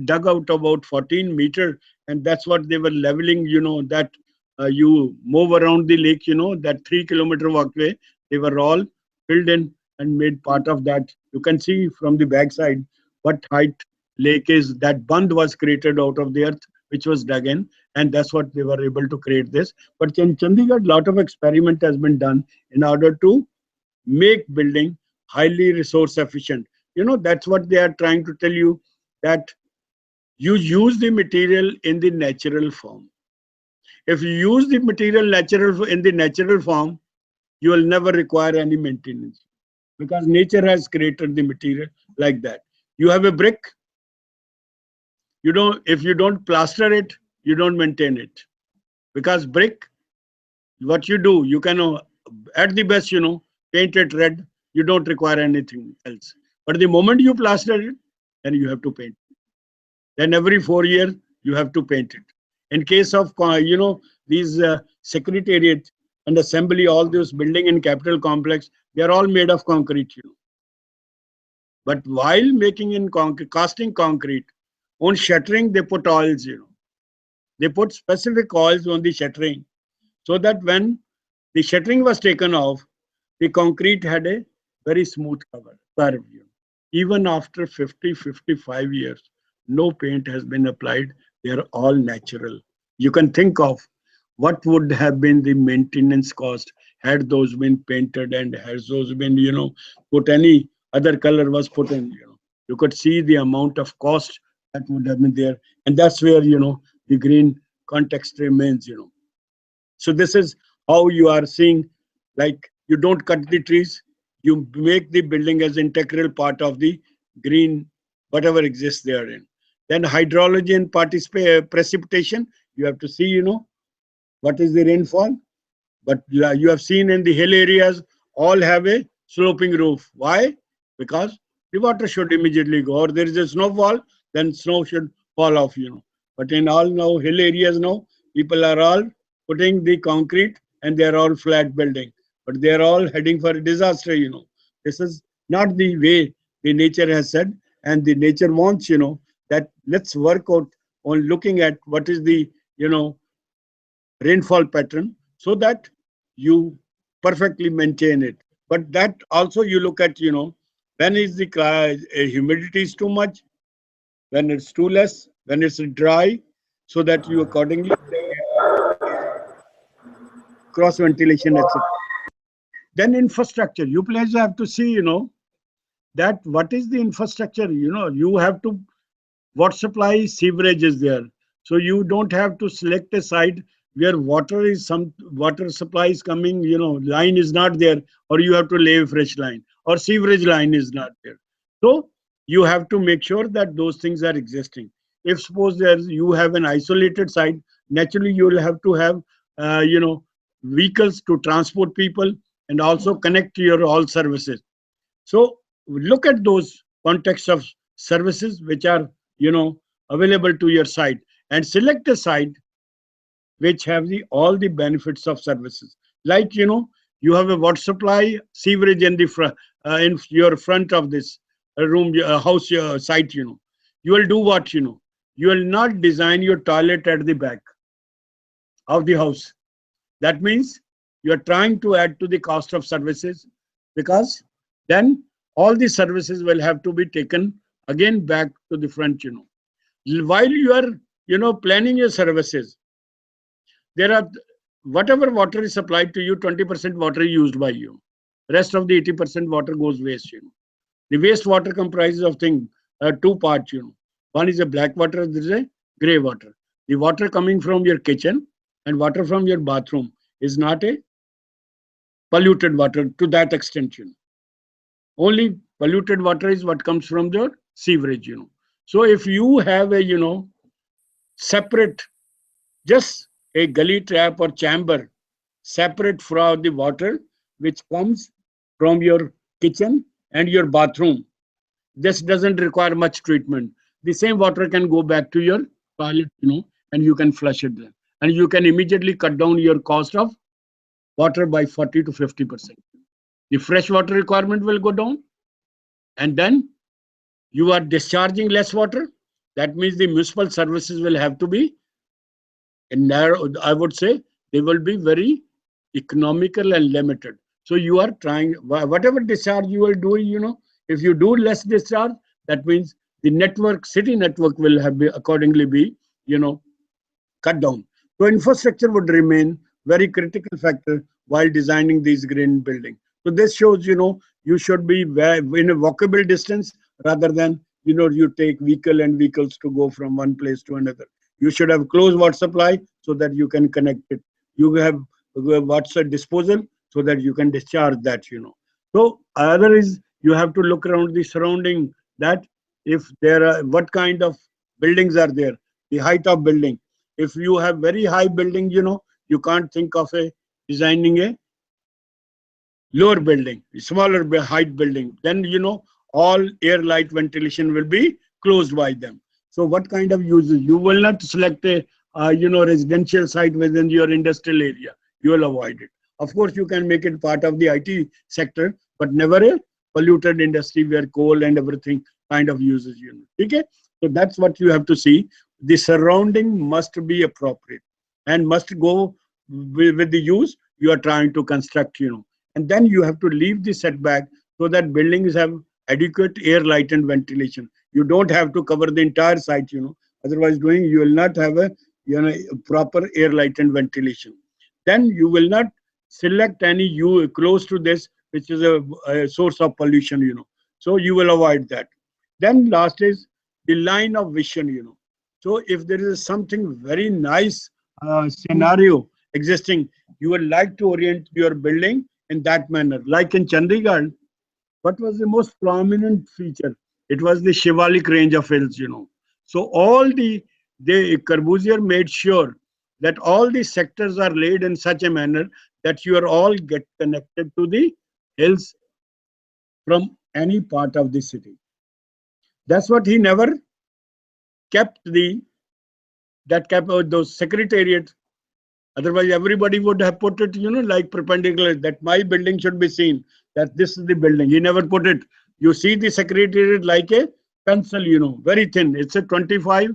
dug out about 14 meters, and that's what they were leveling, that you move around the lake, that 3-kilometer walkway, they were all filled in and made part of that. You can see from the backside what height lake is. That bund was created out of the earth, which was dug in, and that's what they were able to create this. But in Chandigarh, a lot of experiment has been done in order to make building highly resource efficient. That's what they are trying to tell you, that you use the material in the natural form. If you use the material in the natural form, you will never require any maintenance, because nature has created the material like that. You have a brick, if you don't plaster it, you don't maintain it, because brick, what you do, you can at the best, paint it red. You don't require anything else. But the moment you plaster it, then you have to paint. Then every 4 years, you have to paint it. In case of, these secretariat and assembly, all those building in capital complex, they are all made of concrete. But while making in concrete, casting concrete, on shuttering, they put oils. They put specific oils on the shuttering so that when the shuttering was taken off, the concrete had a very smooth curve. Even after 50, 55 years, no paint has been applied. They are all natural. You can think of what would have been the maintenance cost had those been painted and has those been, put any other color was put in. You could see the amount of cost that would have been there. And that's where, the green context remains. So this is how you are seeing, like you don't cut the trees, you make the building as integral part of the green, whatever exists therein. Then hydrology and precipitation, you have to see, what is the rainfall. But you have seen in the hill areas, all have a sloping roof. Why? Because the water should immediately go, or there is a snowfall, then snow should fall off. But in all now hill areas now, people are all putting the concrete and they are all flat building. But they are all heading for a disaster. This is not the way the nature has said, and the nature wants, that let's work out on looking at what is the, rainfall pattern so that you perfectly maintain it. But that also you look at, when is the humidity is too much, when it's too less, when it's dry, so that you accordingly cross ventilation, etc. Then infrastructure, you players have to see, that what is the infrastructure. You have to, what supply sewerage is there. So you don't have to select a site where some water supply is coming, line is not there, or you have to lay a fresh line, or sewerage line is not there. So you have to make sure that those things are existing. If suppose you have an isolated site, naturally you will have to have, vehicles to transport people and also connect to your all services. So look at those contexts of services which are, available to your site, and select a site which have all the benefits of services. Like, you have a water supply, sewerage in in your front of this room, house, site. You will do what? You will not design your toilet at the back of the house. That means you are trying to add to the cost of services, because then all the services will have to be taken again back to the front. While you are, planning your services, there are, whatever water is supplied to you, 20% water is used by you. Rest of the 80% water goes waste. The wastewater comprises of two parts. One is a black water, there is a gray water. The water coming from your kitchen and water from your bathroom is not a polluted water to that extent. Only polluted water is what comes from the sewerage. So if you have a, separate, just a gully trap or chamber separate from the water which comes from your kitchen and your bathroom, this doesn't require much treatment. The same water can go back to your toilet, and you can flush it there. And you can immediately cut down your cost of water by 40 to 50%. The fresh water requirement will go down, and then you are discharging less water. That means the municipal services will have to be narrow. I would say they will be very economical and limited. So you are trying, whatever discharge you will do, if you do less discharge, that means the network, city network will have accordingly be, cut down. So infrastructure would remain very critical factor while designing these green building. So this shows, you should be in a walkable distance rather than, you take vehicle and vehicles to go from one place to another. You should have close water supply so that you can connect it. You have water disposal so that you can discharge that. So other is you have to look around the surrounding, that if there are, what kind of buildings are there, the height of building. If you have very high building, you can't think of designing a lower building, smaller height building. Then, all air, light, ventilation will be closed by them. So what kind of uses? You will not select a residential site within your industrial area. You will avoid it. Of course, you can make it part of the IT sector, but never a polluted industry where coal and everything kind of uses. Okay? So that's what you have to see. The surrounding must be appropriate and must go with the use you are trying to construct. And then you have to leave the setback so that buildings have adequate air, light, and ventilation. You don't have to cover the entire site. Otherwise, doing you will not have a proper air, light, and ventilation. Then you will not select any you close to this, which is a source of pollution. So you will avoid that. Then last is the line of vision. So if there is something very nice scenario existing, you would like to orient your building in that manner. Like in Chandigarh, what was the most prominent feature? It was the Shivalik range of hills. So all the Corbusier made sure that all the sectors are laid in such a manner that you are all get connected to the hills from any part of the city. That's what he never kept those secretariat. Otherwise, everybody would have put it, like perpendicular, that my building should be seen, that this is the building. He never put it. You see the secretariat like a pencil, very thin. It's a 25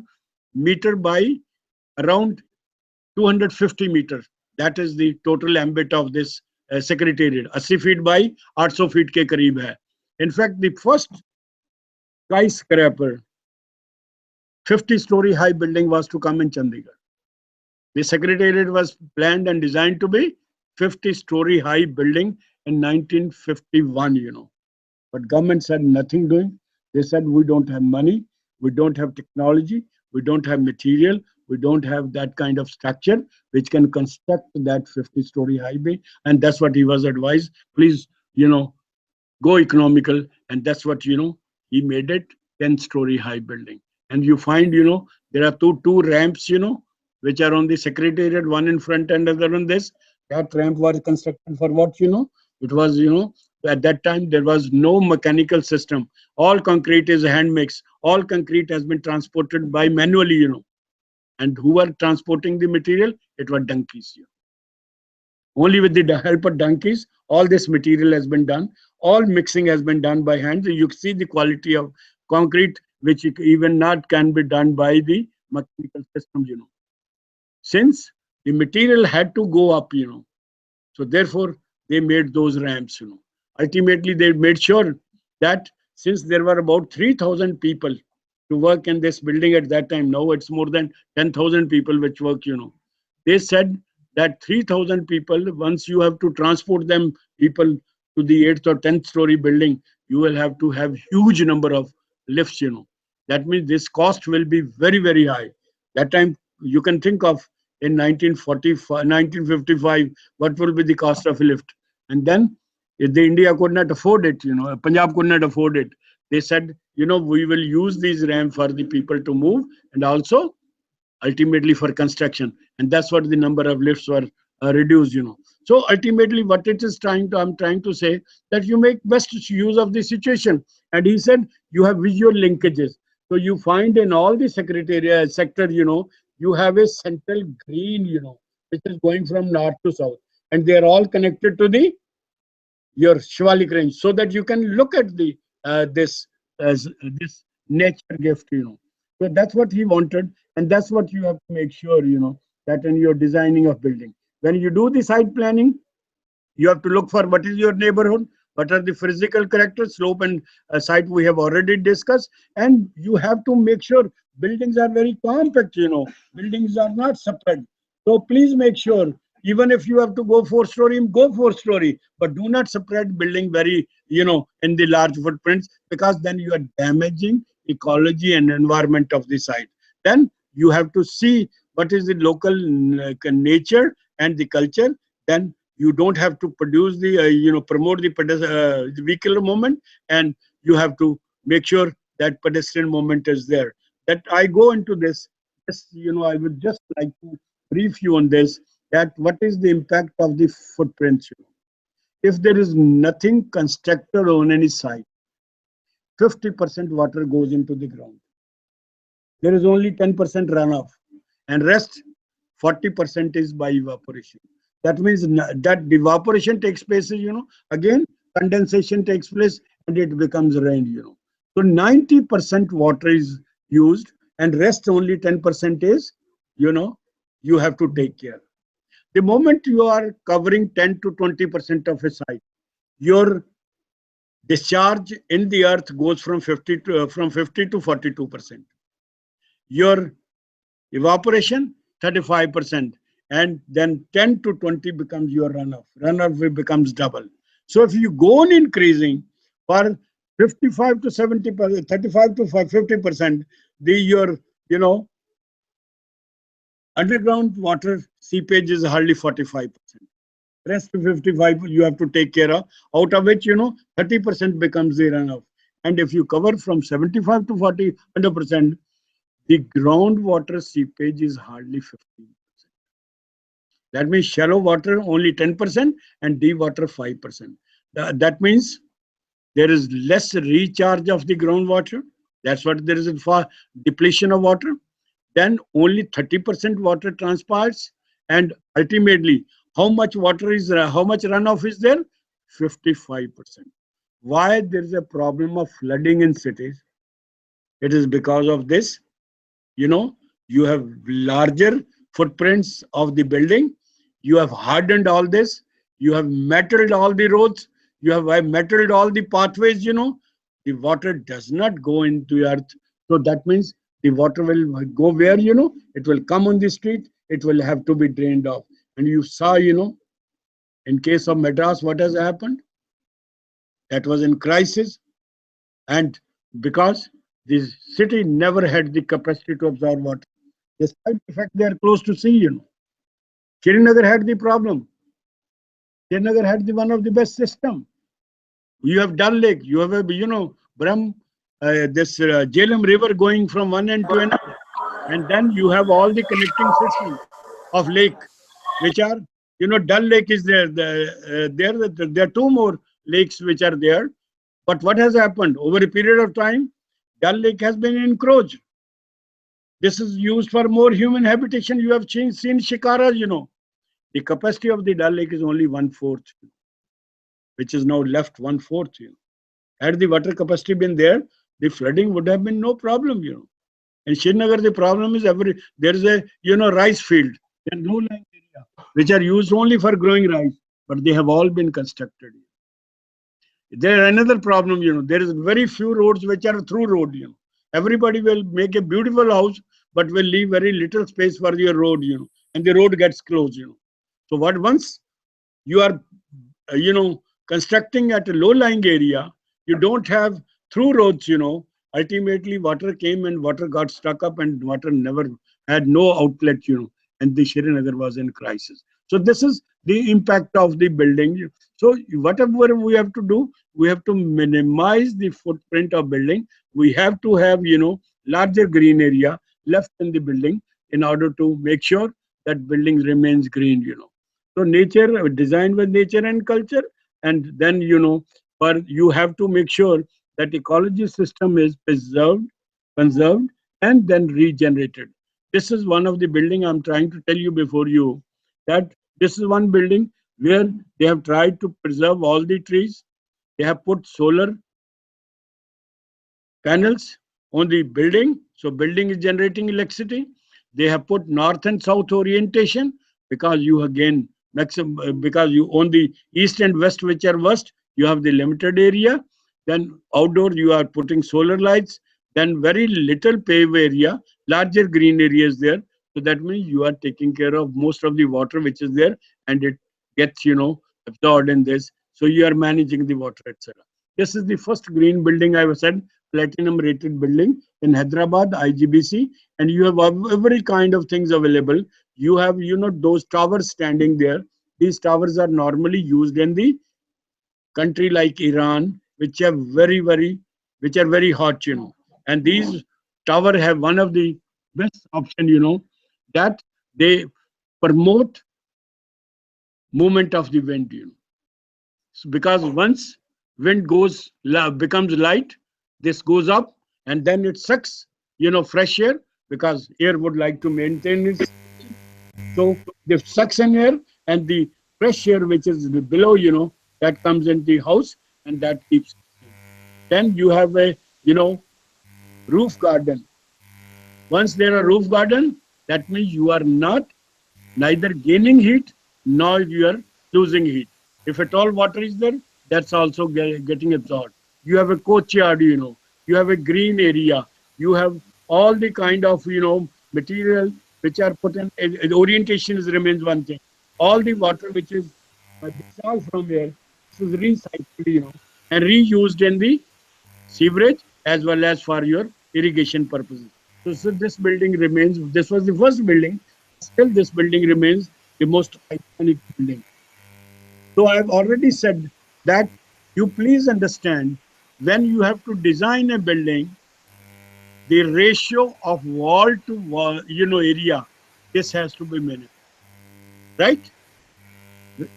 meter by around 250 meters. That is the total ambit of this secretariat. 80 feet by 800 feet ke kareeb hai. In fact, the first skyscraper, 50-story high building was to come in Chandigarh. The secretariat was planned and designed to be 50-story high building in 1951. But government said nothing doing. They said we don't have money, we don't have technology, we don't have material, we don't have that kind of structure which can construct that 50-story highway. And that's what he was advised. Please, go economical. And that's what, he made it 10-story high building. And you find, there are two ramps, which are on the secretariat, one in front and other on this. That ramp was constructed for what, It was, at that time, there was no mechanical system. All concrete is hand mix. All concrete has been transported by manually. And who were transporting the material? It was donkeys. Only with the help of donkeys, all this material has been done. All mixing has been done by hand. So you see the quality of concrete, which even not can be done by the mechanical system. Since the material had to go up, so therefore they made those ramps. Ultimately, they made sure that since there were about 3,000 people to work in this building at that time, now it's more than 10,000 people which work. They said that 3,000 people, once you have to transport them people to the 8th or 10th story building, you will have to have huge number of lifts. That means this cost will be very, very high. That time you can think of in 1945, 1955, what will be the cost of a lift? And then if the India could not afford it, Punjab could not afford it. They said, we will use these ramps for the people to move and also ultimately for construction. And that's what the number of lifts were reduced. So ultimately what it is I'm trying to say that you make best use of the situation. And he said you have visual linkages. So you find in all the secretariat sector, you have a central green, which is going from north to south. And they are all connected to your Shivalik range so that you can look at the this as this nature gift. So that's what he wanted. And that's what you have to make sure, that in your designing of building. When you do the site planning, you have to look for what is your neighborhood, what are the physical characters, slope and site we have already discussed. And you have to make sure buildings are very compact, buildings are not spread. So please make sure, even if you have to go 4-story, go 4-story, but do not spread building very, in the large footprints, because then you are damaging ecology and environment of the site. Then you have to see what is the local nature and the culture. Then you don't have to produce promote the vehicular movement, and you have to make sure that pedestrian movement is there. That I go into this, I would just like to brief you on this, that what is the impact of the footprints. If there is nothing constructed on any site, 50% water goes into the ground. there is only 10% runoff, and rest 40% is by evaporation. That means that evaporation takes place, again condensation takes place and it becomes rain, So 90% water is used and rest only 10% is, you know, you have to take care. The moment you are covering 10 to 20% of a site, your discharge in the earth goes from 50 to 42%. Your evaporation 35%, and then 10 to 20 becomes your runoff. Runoff becomes double. So if you go on increasing for 55 to 70%, 35 to 50%, the your underground water seepage is hardly 45%. Rest 55 you have to take care of, out of which 30% becomes the runoff. And if you cover from 75 to 40 100%, the groundwater seepage is hardly 15%. That means shallow water only 10% and deep water 5%. That means there is less recharge of the groundwater. That's what there is for depletion of water. Then only 30% water transpires, and ultimately, how much how much runoff is there? 55%. Why there is a problem of flooding in cities? It is because of this. You know, you have larger footprints of the building. You have hardened all this. You have metalled all the roads. You have metalled all the pathways. The water does not go into earth. So that means the water will go where, it will come on the street. It will have to be drained off. And you saw, in case of Madras, what has happened? That was in crisis. And because the city never had the capacity to absorb water, despite the fact they are close to sea, Srinagar had the problem. Srinagar had the one of the best system. You have Dal Lake, you have a, Brahm, this Jhelum River going from one end to another. And then you have all the connecting systems of lake, which are, Dal Lake is there. There are two more lakes which are there. But what has happened? Over a period of time, Dal Lake has been encroached. This is used for more human habitation. You have seen Shikaras, The capacity of the Dal Lake is only 1/4, which is now left 1/4. Had the water capacity been there, the flooding would have been no problem. In Srinagar, the problem is there is a rice field. There are low-lying area which are used only for growing rice, but they have all been constructed. There another problem, there is very few roads which are through road. Everybody will make a beautiful house, but will leave very little space for your road, and the road gets closed. So what once you are, constructing at a low-lying area, you don't have through roads. Ultimately, water came and water got stuck up, and water never had no outlet. And the Srinagar was in crisis. So this is the impact of the building. So whatever we have to do, we have to minimize the footprint of building. We have to have, larger green area left in the building in order to make sure that building remains green. So nature, designed with nature and culture, and then, but you have to make sure that ecology system is preserved, conserved, and then regenerated. This is one of the building I'm trying to tell you before you, that this is one building where they have tried to preserve all the trees. They have put solar panels on the building, so building is generating electricity. They have put north and south orientation, because you again maximum, because you own the east and west, which are west, you have the limited area. Then outdoor you are putting solar lights, then very little pave area, larger green areas there. So that means you are taking care of most of the water which is there, and it gets absorbed in this. So you are managing the water, etc. This is the first green building, I said, platinum rated building in Hyderabad, IGBC, and you have every kind of things available. You have, those towers standing there. These towers are normally used in the country like Iran, which are very hot. And these tower have one of the best option, that they promote movement of the wind. So because once wind becomes light, this goes up, and then it sucks, fresh air, because air would like to maintain its. So the suction air and the fresh air, which is below, that comes in the house and that keeps. Then you have a, roof garden. Once there are roof garden, that means you are not neither gaining heat nor you are losing heat. If at all water is there, that's also getting absorbed. You have a courtyard, you have a green area, you have all the kind of, material which are put in. Orientation remains one thing. All the water which is dissolved from here, this is recycled, and reused in the sewerage as well as for your irrigation purposes. So this building remains, this was the first building, still this building remains the most iconic building. So I've already said that you please understand when you have to design a building, the ratio of wall to wall, area, this has to be minimum, right?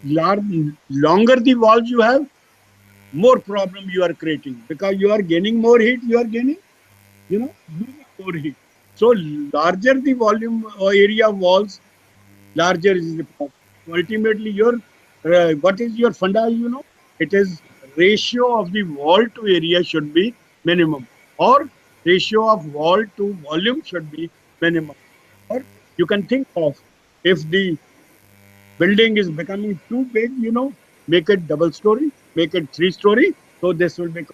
Longer the walls you have, more problem you are creating because you are gaining more heat, you are gaining, losing more heat. So larger the volume or area of walls, larger is the problem. So ultimately, your what is your funda? It is ratio of the wall to area should be minimum, or ratio of wall to volume should be minimum. Or you can think of if the building is becoming too big, make it double story, make it 3 story. So this will be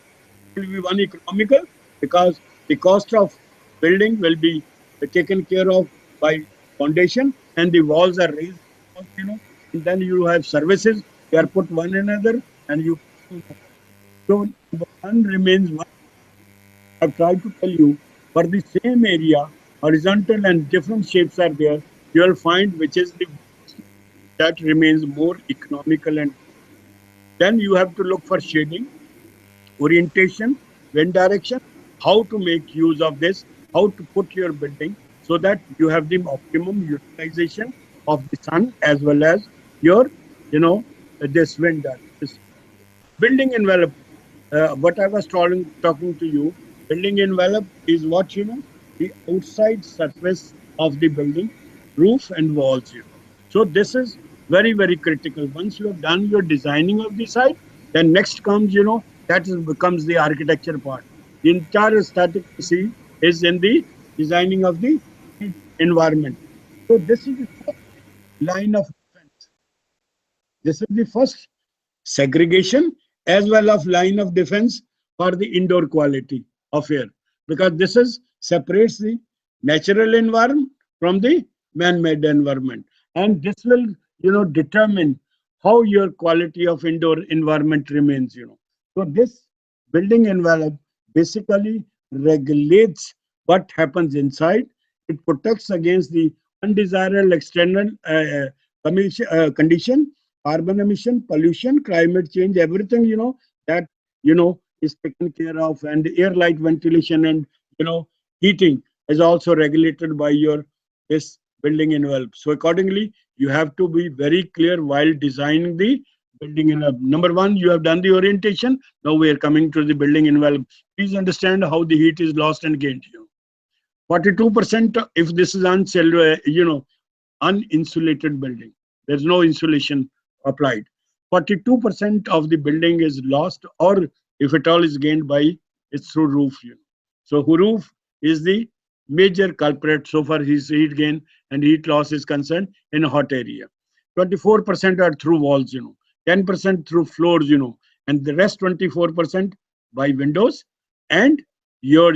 one economical because the cost of building will be taken care of by foundation and the walls are raised, and then you have services, they are put one another and you. So number one remains one. I've tried to tell you for the same area, horizontal and different shapes are there. You will find which is the that remains more economical, and then you have to look for shading, orientation, wind direction, how to make use of this, how to put your building so that you have the optimum utilization of the sun as well as your, this wind, this building envelope. What I was talking to you, building envelope is what, the outside surface of the building, roof and walls. So this is very, very critical. Once you have done your designing of the site, then next comes, that becomes the architecture part. The entire static see is in the designing of the environment. So this is the first line of defense. This is the first segregation as well of line of defense for the indoor quality of air, because this is separates the natural environment from the man-made environment, and this will determine how your quality of indoor environment remains. So this building envelope basically regulates what happens inside. It protects against the undesirable external condition, carbon emission, pollution, climate change, everything, that, is taken care of, and air, light, ventilation, and, heating is also regulated by your this building envelope. So accordingly, you have to be very clear while designing the building envelope. Number one, you have done the orientation. Now we are coming to the building envelope. Please understand how the heat is lost and gained. 42% if this is uninsulated building. There's no insulation applied. 42% of the building is lost, or if at all is gained by it's through roof. So roof is the major culprit so far his heat gain and heat loss is concerned in a hot area. 24% are through walls, 10% through floors, and the rest 24% by windows and your,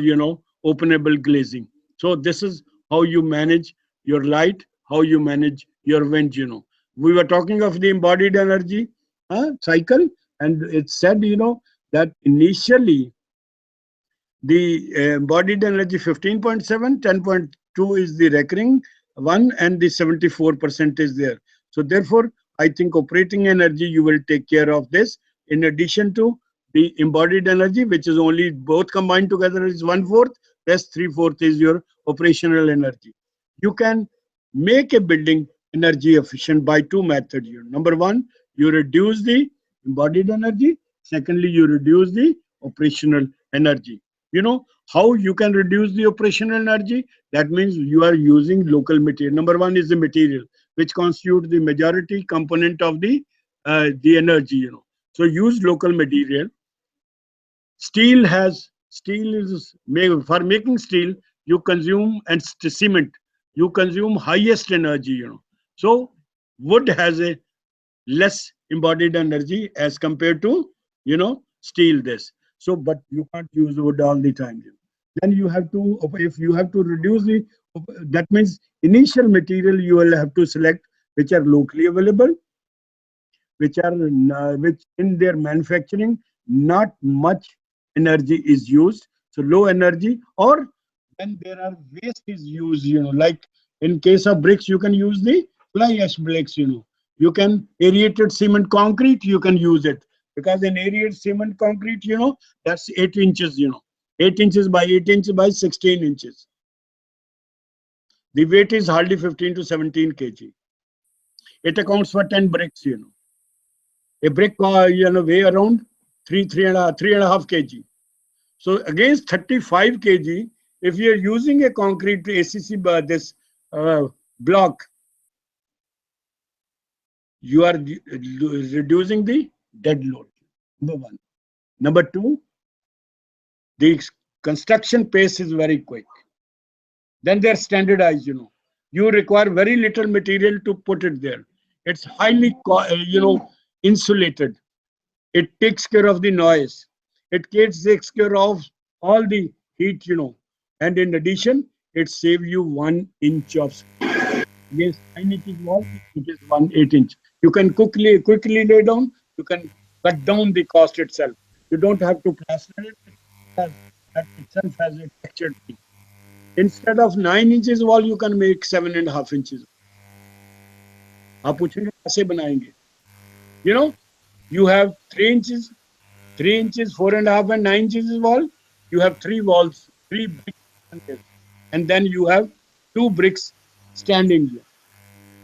openable glazing. So this is how you manage your light, how you manage your wind. We were talking of the embodied energy cycle, and it said, that initially the embodied energy 15.7, 10.2 is the recurring one, and the 74% is there. So therefore, I think operating energy, you will take care of this in addition to the embodied energy, which is only both combined together is 1/4, rest 3/4 is your operational energy. You can make a building energy efficient by two methods here. Number one, you reduce the embodied energy. Secondly, you reduce the operational energy. You know how you can reduce the operational energy? That means you are using local material. Number one is the material, which constitute the majority component of the energy. So use local material. Steel is made for making steel. You consume and cement. You consume highest energy. So wood has a less embodied energy as compared to steel. This so, but you can't use wood all the time. Then you have to, if you have to reduce the, that means initial material you will have to select which are locally available, which in their manufacturing not much energy is used, so low energy. Or when there are waste is used, like in case of bricks you can use the fly ash bricks. You can aerated cement concrete, you can use it, because in aerated cement concrete, that's 8 inches. 8 inches by 8 inches by 16 inches. The weight is hardly 15 to 17 kg. It accounts for 10 bricks. A brick weigh around 3.5 kg. So against 35 kg, if you are using a concrete ACC this block, you are reducing the dead load. Number one. Number two, the construction pace is very quick. Then they're standardized. You require very little material to put it there. It's highly insulated. It takes care of the noise. It takes care of all the heat. And in addition, it saves you 1 inch of space. Against 9 inches wall, it is 1 8 inch. You can quickly lay down. You can cut down the cost itself. You don't have to plaster it. That itself has a textured thing. Instead of 9 inches wall, you can make 7.5 inches. आप पूछेंगे कैसे बनाएंगे? You know, you have 3 inches, 3 inches, 4.5, and 9 inches wall. You have three walls, three bricks, and then you have two bricks standing here.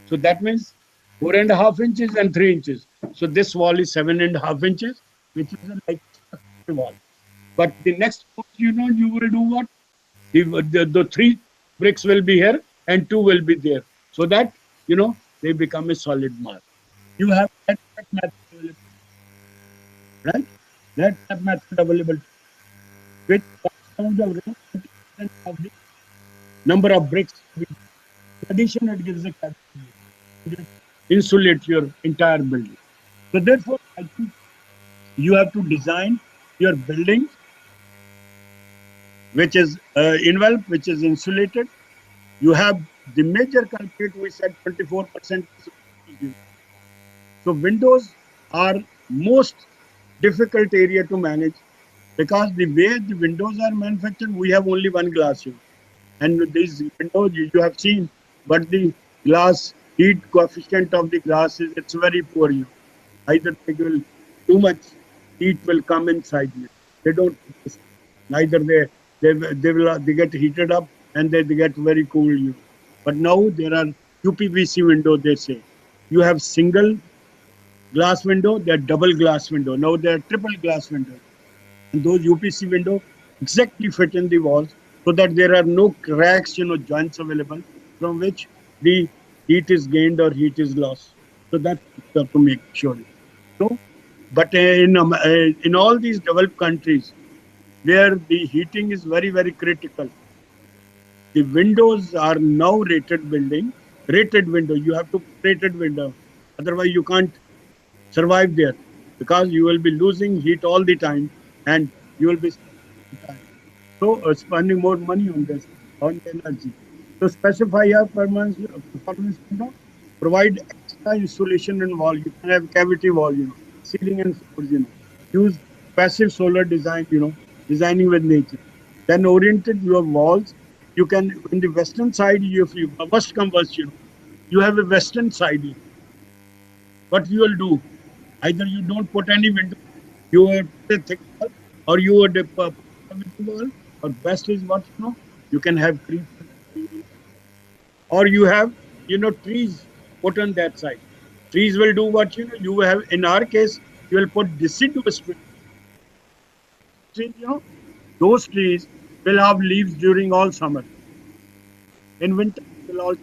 So that means 4.5 inches and 3 inches. So this wall is 7.5 inches, which is like a wall. But the next, you will do what? The three bricks will be here and two will be there, so that they become a solid mass. You have that method available, right? That method available, which cuts down the around 20% of the number of bricks. In addition, it gives a cavity, insulate your entire building. So therefore, I think you have to design your building which is enveloped, which is insulated. You have the major culprit, we said 24%. So windows are most difficult area to manage, because the way the windows are manufactured, we have only one glass here. And these windows you have seen, but the glass heat coefficient of the glass is, it's very poor. Either they will, too much heat will come inside you. They don't, neither they get heated up and they get very cool. But now there are UPVC window, they say. You have single glass window, they're double glass window. Now they're triple glass window. And those UPC window exactly fit in the walls, so that there are no cracks, joints available from which the heat is gained or heat is lost. So that you have to make sure. So, but in all these developed countries where the heating is very, very critical, the windows are now rated building, rated window. You have to put rated window, otherwise you can't survive there, because you will be losing heat all the time and you will be so spending more money on this, on energy. So specify your performance window, provide extra insulation in wall. You can have cavity wall, ceiling and floors, use passive solar design, designing with nature. Then oriented your walls. You can, in the western side, if you worst come worst, you have a western side. What you will do? Either you don't put any window, you put a thick wall, or you would put a wall, or best is what you can have creepers, or you have trees put on that side. Trees will do what you have. In our case, you will put deciduous trees, Those trees will have leaves during all summer. In winter, they will all.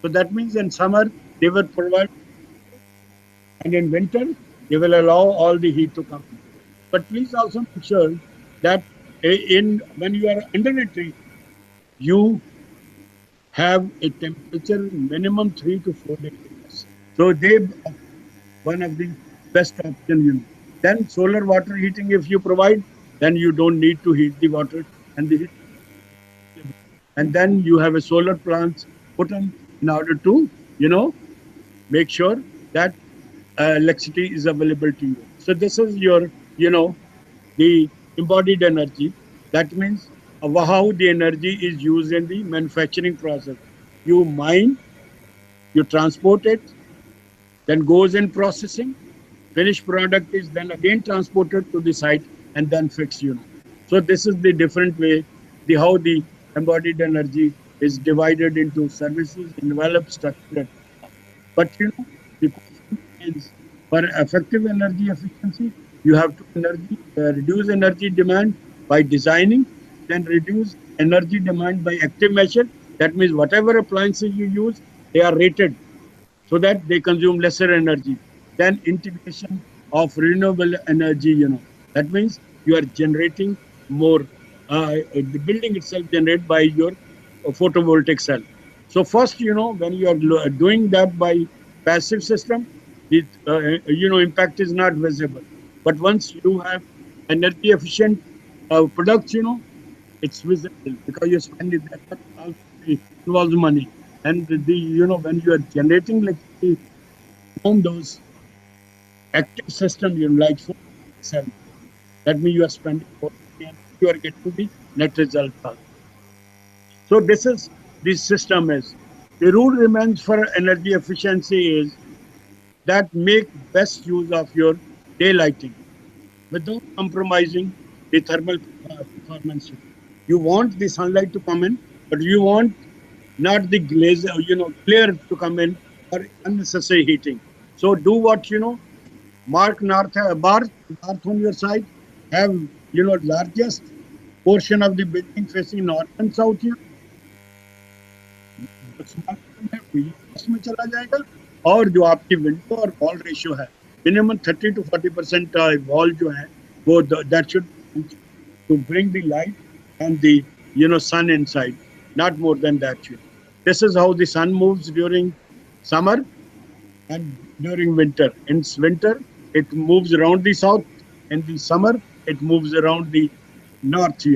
So that means in summer they will provide, and in winter they will allow all the heat to come in. But please also make sure that in when you are under a tree, you have a temperature minimum 3 to 4 degrees. So they are one of the best option. Then solar water heating, if you provide, then you don't need to heat the water, and the heat, and then you have a solar plants put on in order to make sure that electricity is available to you. So this is your the embodied energy. That means how the energy is used in the manufacturing process. You mine, you transport it, then goes in processing. Finished product is then again transported to the site and then fixed. So this is the different way the how the embodied energy is divided into services, envelope, structure, etc. But the question remains, for effective energy efficiency, you have to reduce energy demand by designing, then reduce energy demand by active measure. That means whatever appliances you use, they are rated so that they consume lesser energy. Then integration of renewable energy. That means you are generating more. The building itself generated by your photovoltaic cell. So first, when you are doing that by passive system, the impact is not visible. But once you have energy efficient products, it's visible because you're spending that also involves money. And when you are generating electricity from those active system, like solar cell, that means you are spending more money and you are getting the net result also. So this is this system is. The rule remains for energy efficiency is that make best use of your daylighting without compromising the thermal performance. You want the sunlight to come in, but you want not the glaze, glare to come in or unnecessary heating. So do what mark north bar north on your side, have largest portion of the building facing north and south here. जो smart button है वो cost में चला जाएगा, और जो आपकी window और वॉल रेशियो है मिनिमम 30 to 40% वॉल जो है वो that should to bring the light and the sun inside, not more than that. This is how the sun moves during summer and during winter. In winter, it moves around the south. In the summer, it moves around the north.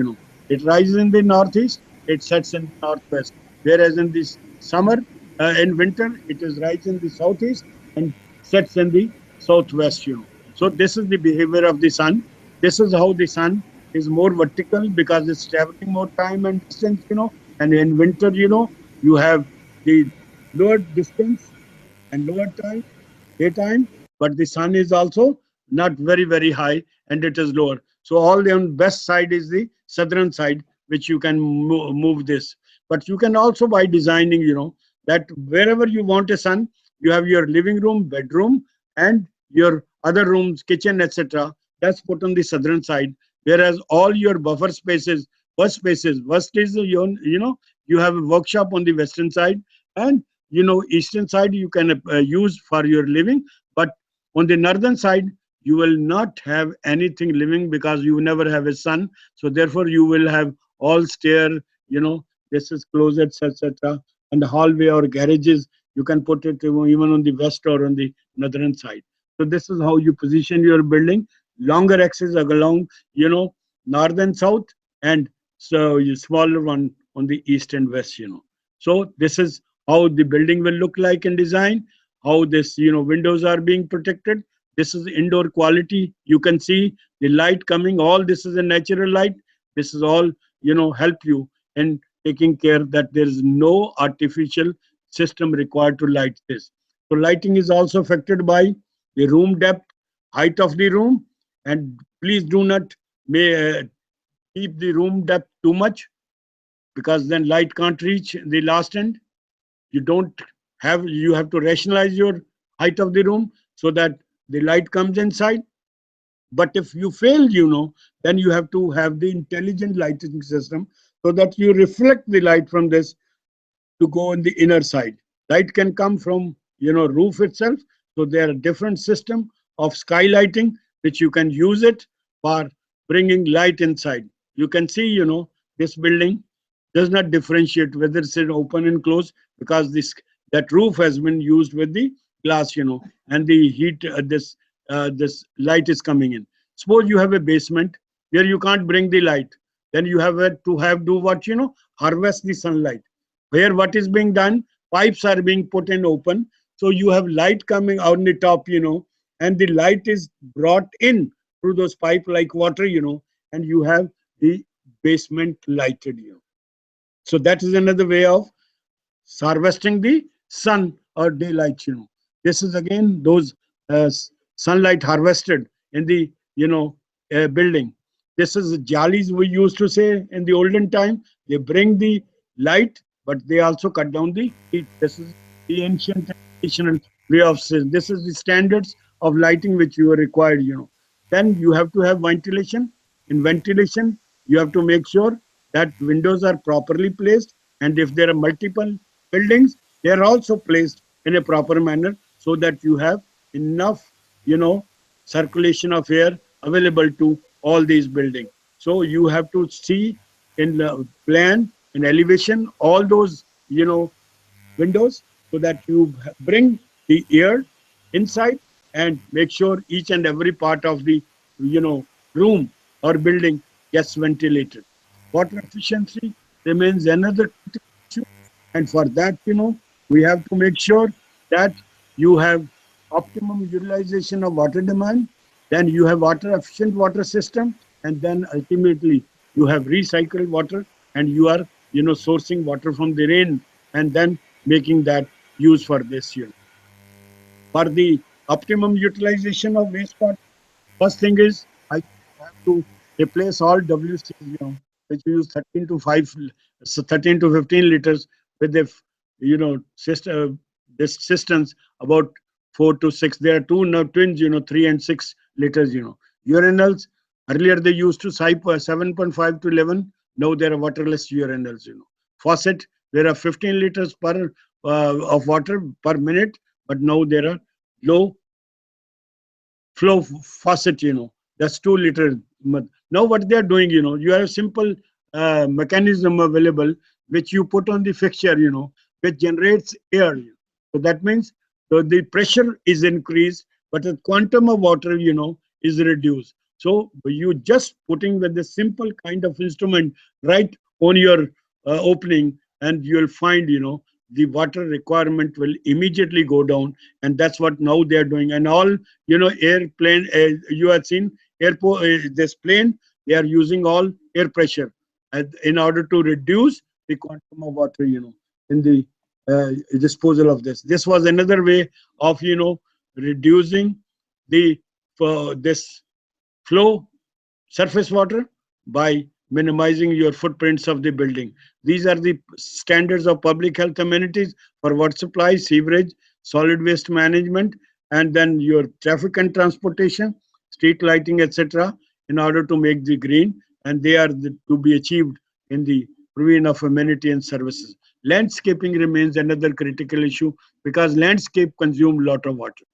It rises in the northeast, it sets in the northwest. Whereas in this summer, in winter, it is rise in the southeast and sets in the southwest. So this is the behavior of the sun. This is how the sun is more vertical because it's traveling more time and distance. And in winter, you have the lower distance and lower time, daytime, but the sun is also not very, very high and it is lower. So all the best side is the southern side, which you can move this. But you can also by designing, that wherever you want a sun, you have your living room, bedroom, and your other rooms, kitchen, etc. That's put on the southern side. Whereas all your buffer spaces, worst is you have a workshop on the western side, and eastern side you can use for your living, but on the northern side you will not have anything living because you never have a sun. So therefore you will have all stair, you know this is closets, etc., and the hallway or garages you can put it even on the west or on the northern side. So this is how you position your building. Longer axis along north and south, and so you smaller one on the east and west. So this is how the building will look like in design, how this windows are being protected. This is indoor quality. You can see the light coming. All this is a natural light. This is all help you in taking care that there is no artificial system required to light this. So lighting is also affected by the room depth, height of the room, and please do not keep the room depth too much because then light can't reach the last end. You have to rationalize your height of the room so that the light comes inside. But if you fail, then you have to have the intelligent lighting system so that you reflect the light from this to go on the inner side. Light can come from roof itself. So there are different system of skylighting which you can use it for bringing light inside. You can see this building does not differentiate whether it's an open and closed, because this that roof has been used with the glass, and the heat, this light is coming in. Suppose you have a basement where you can't bring the light, then you have to have do what, harvest the sunlight. Where what is being done, pipes are being put in open, so you have light coming out on the top, and the light is brought in through those pipe like water, and you have the basement lighted, so that is another way of harvesting the sun or daylight. This is again those sunlight harvested in the building. This is the jalis we used to say in the olden time. They bring the light, but they also cut down the heat. This is the ancient traditional way of saying. This is the standards of lighting which you are required. Then you have to have ventilation. In ventilation, you have to make sure that windows are properly placed, and if there are multiple buildings, they are also placed in a proper manner so that you have enough, you know, circulation of air available to all these buildings. So you have to see in the plan, in elevation, all those, windows, so that you bring the air inside and make sure each and every part of the, room or building gets ventilated. Water efficiency remains another critical issue, and for that, we have to make sure that you have optimum utilization of water demand, then you have water efficient water system, and then ultimately you have recycled water, and you are sourcing water from the rain and then making that use for this year. For the optimum utilization of wastewater, first thing is I have to replace all WCs, which use 13 to 5, so 13 to 15 liters with the, system, this systems about 4 to 6. There are two now twins, 3 and 6 liters, Urinals, earlier they used to 7.5 to 11. Now there are waterless urinals, Faucet, there are 15 liters per of water per minute, but now there are low flow faucet, that's 2 liter. Now what they are doing, you have a simple mechanism available which you put on the fixture, which generates air. So that means the pressure is increased, but the quantum of water, is reduced. So you just putting with the simple kind of instrument right on your opening, and you'll find, the water requirement will immediately go down, and that's what now they are doing. And all, airplane, you have seen airport, this plane, they are using all air pressure in order to reduce the quantum of water, in the disposal of this. This was another way of, reducing the this flow surface water by minimizing your footprints of the building. These are the standards of public health amenities for water supply, sewerage, solid waste management, and then your traffic and transportation, street lighting, etc., in order to make the green, and they are to be achieved in the provision of amenity and services. Landscaping remains another critical issue because landscape consume a lot of water.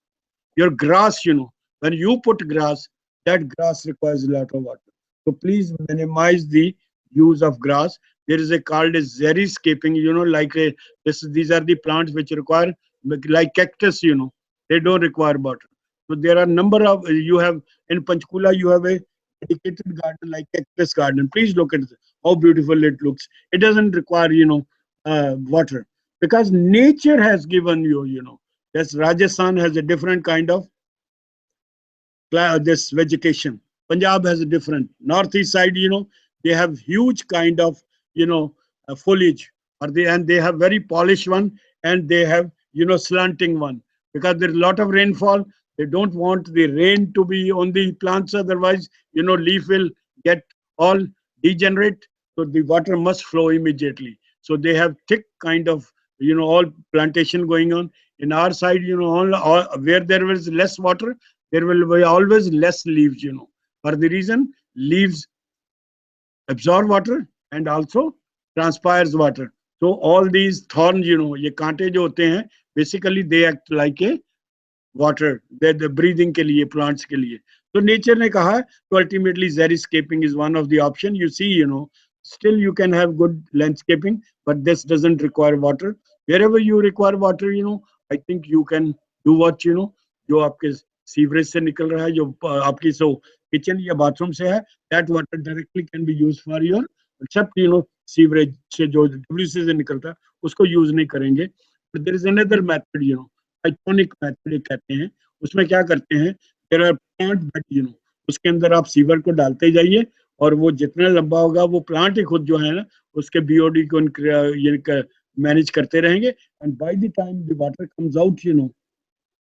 Your grass, when you put grass, that grass requires a lot of water. So please minimize the use of grass. There is a called as xeriscaping, like these are the plants which require, like cactus, they don't require water. So there are number of, you have in Panchkula, you have a dedicated garden like cactus garden. Please look at how beautiful it looks. It doesn't require, water, because nature has given you, Yes, Rajasthan has a different kind of this vegetation. Punjab has a different. Northeast side, they have huge kind of, foliage, or and they have very polished one, and they have, slanting one, because there's a lot of rainfall. They don't want the rain to be on the plants, otherwise, leaf will get all degenerate. So the water must flow immediately. So they have thick kind of, all plantation going on. In our side, all where there is less water, there will be always less leaves, for the reason leaves absorb water and also transpires water. So all these thorns, ये कांटे जो होते हैं, basically they act like a water, the breathing के लिए, plants के लिए. So nature ने कहा, so ultimately xeriscaping is one of the option. You see, still you can have good landscaping, but this doesn't require water. Wherever you require water, I think you can do what, जो आपके sewerage से निकल रहा है, जो आपकी सो kitchen या bathroom से है, that water directly can be used for your, except, sewerage से जो डब्ल्यूसी से निकलता है, उसको यूज नहीं करेंगे. But there is another method, iconic method कहते हैं. उसमें क्या करते हैं, देयर आर प्लांट बेड, उसके अंदर आप सीवर को डालते जाइए और वो जितना लंबा होगा वो प्लांट ही खुद जो है ना उसके बीओडी को ये मैनेज करते रहेंगे. And by the time the water comes out,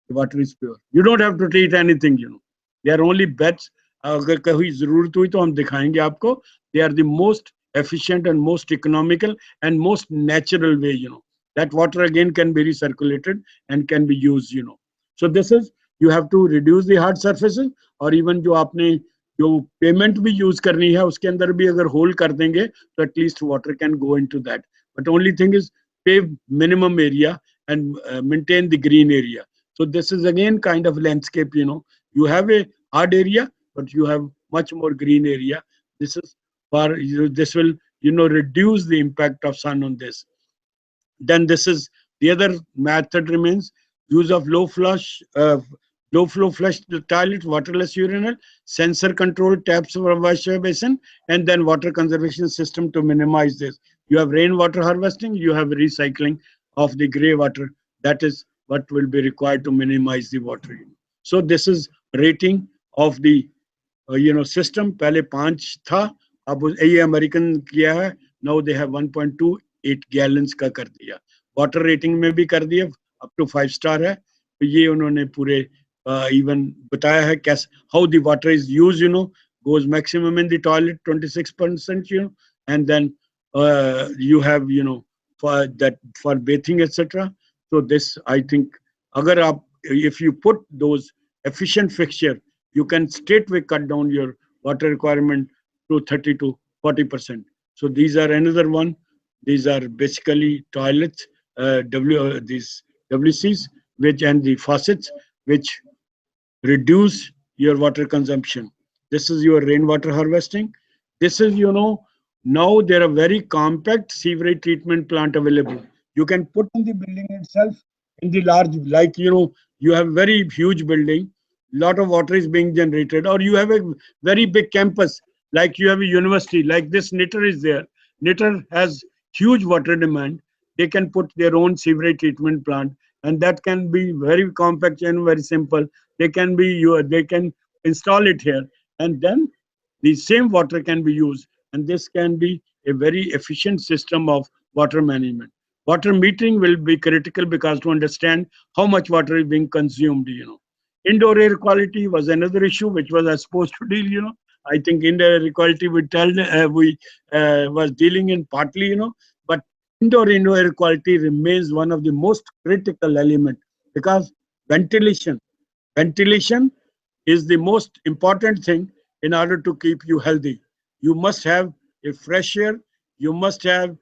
the water is pure. You don't have to treat anything, They are only beds. अगर कहीं जरूरत हुई तो हम दिखाएंगे आपको. They are the most efficient and most economical and most natural way, That water again can be recirculated and can be used, So this is, you have to reduce the hard surfaces, और even जो आपने जो payment भी use करनी है उसके अंदर भी अगर होल्ड कर देंगे तो at least water can go into that. But only thing is pave minimum area and maintain the green area. So this is again kind of landscape, You have a hard area, but you have much more green area. This is for, this will, reduce the impact of sun on this. Then this is the other method remains, use of low flow flush toilet, waterless urinal, sensor controlled taps for wash basin, and then water conservation system to minimize this. You have rainwater harvesting, you have recycling of the grey water. That is what will be required to minimize the water. So this is rating of the system. पहले 5 था, अब ये American किया है. Now they have 1.28 gallons का कर दिया. Water rating में भी कर दिया, अप टू 5 स्टार है. तो ये उन्होंने पूरे इवन बताया है कैसे, how the water is use, goes maximum in the toilet 26%, and then you have, for that, for bathing, etc. So this, I think, agar aap, if you put those efficient fixture, you can straightway cut down your water requirement to 30 to 40%. So these are another one. These are basically toilets, these WCs, which, and the faucets, which reduce your water consumption. This is your rainwater harvesting. This is, now there are very compact sewerage treatment plant available. You can put in the building itself, in the large, like, you have very huge building, lot of water is being generated, or you have a very big campus, like you have a university, like this Knitter is there. Knitter has huge water demand. They can put their own sewerage treatment plant, and that can be very compact and very simple. They can be, they can install it here, and then the same water can be used, and this can be a very efficient system of water management. Water metering will be critical because to understand how much water is being consumed, Indoor air quality was another issue which was I supposed to deal, I think indoor air quality we was dealing in partly, but indoor air quality remains one of the most critical element, because ventilation ventilation is the most important thing in order to keep you healthy. You must have a fresh air. You must have,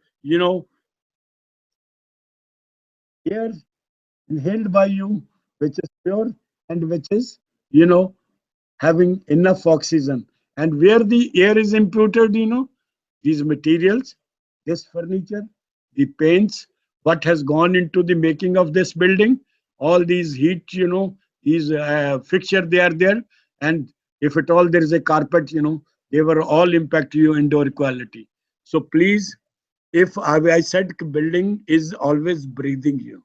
air inhaled by you, which is pure and which is, you know, having enough oxygen. And where the air is imputed, these materials, this furniture, the paints, what has gone into the making of this building, all these heat, these fixture, they are there. And if at all there is a carpet, they were all impact your indoor quality. So please, if I said building is always breathing you,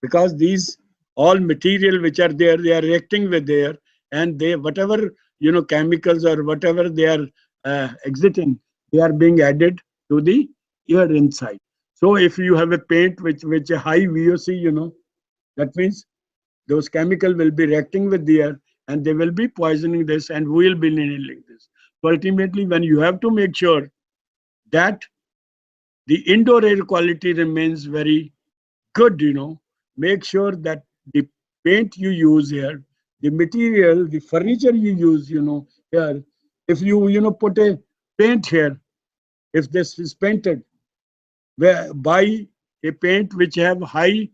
because these all material which are there, they are reacting with air, and they, whatever, chemicals or whatever they are exiting, they are being added to the air inside. So if you have a paint which a high VOC, that means those chemical will be reacting with the air, and they will be poisoning this, and we will be inhaling this. So ultimately, when you have to make sure that the indoor air quality remains very good, make sure that the paint you use here, the material, the furniture you use, here, if you put a paint here, if this is painted, where buy a paint which have high,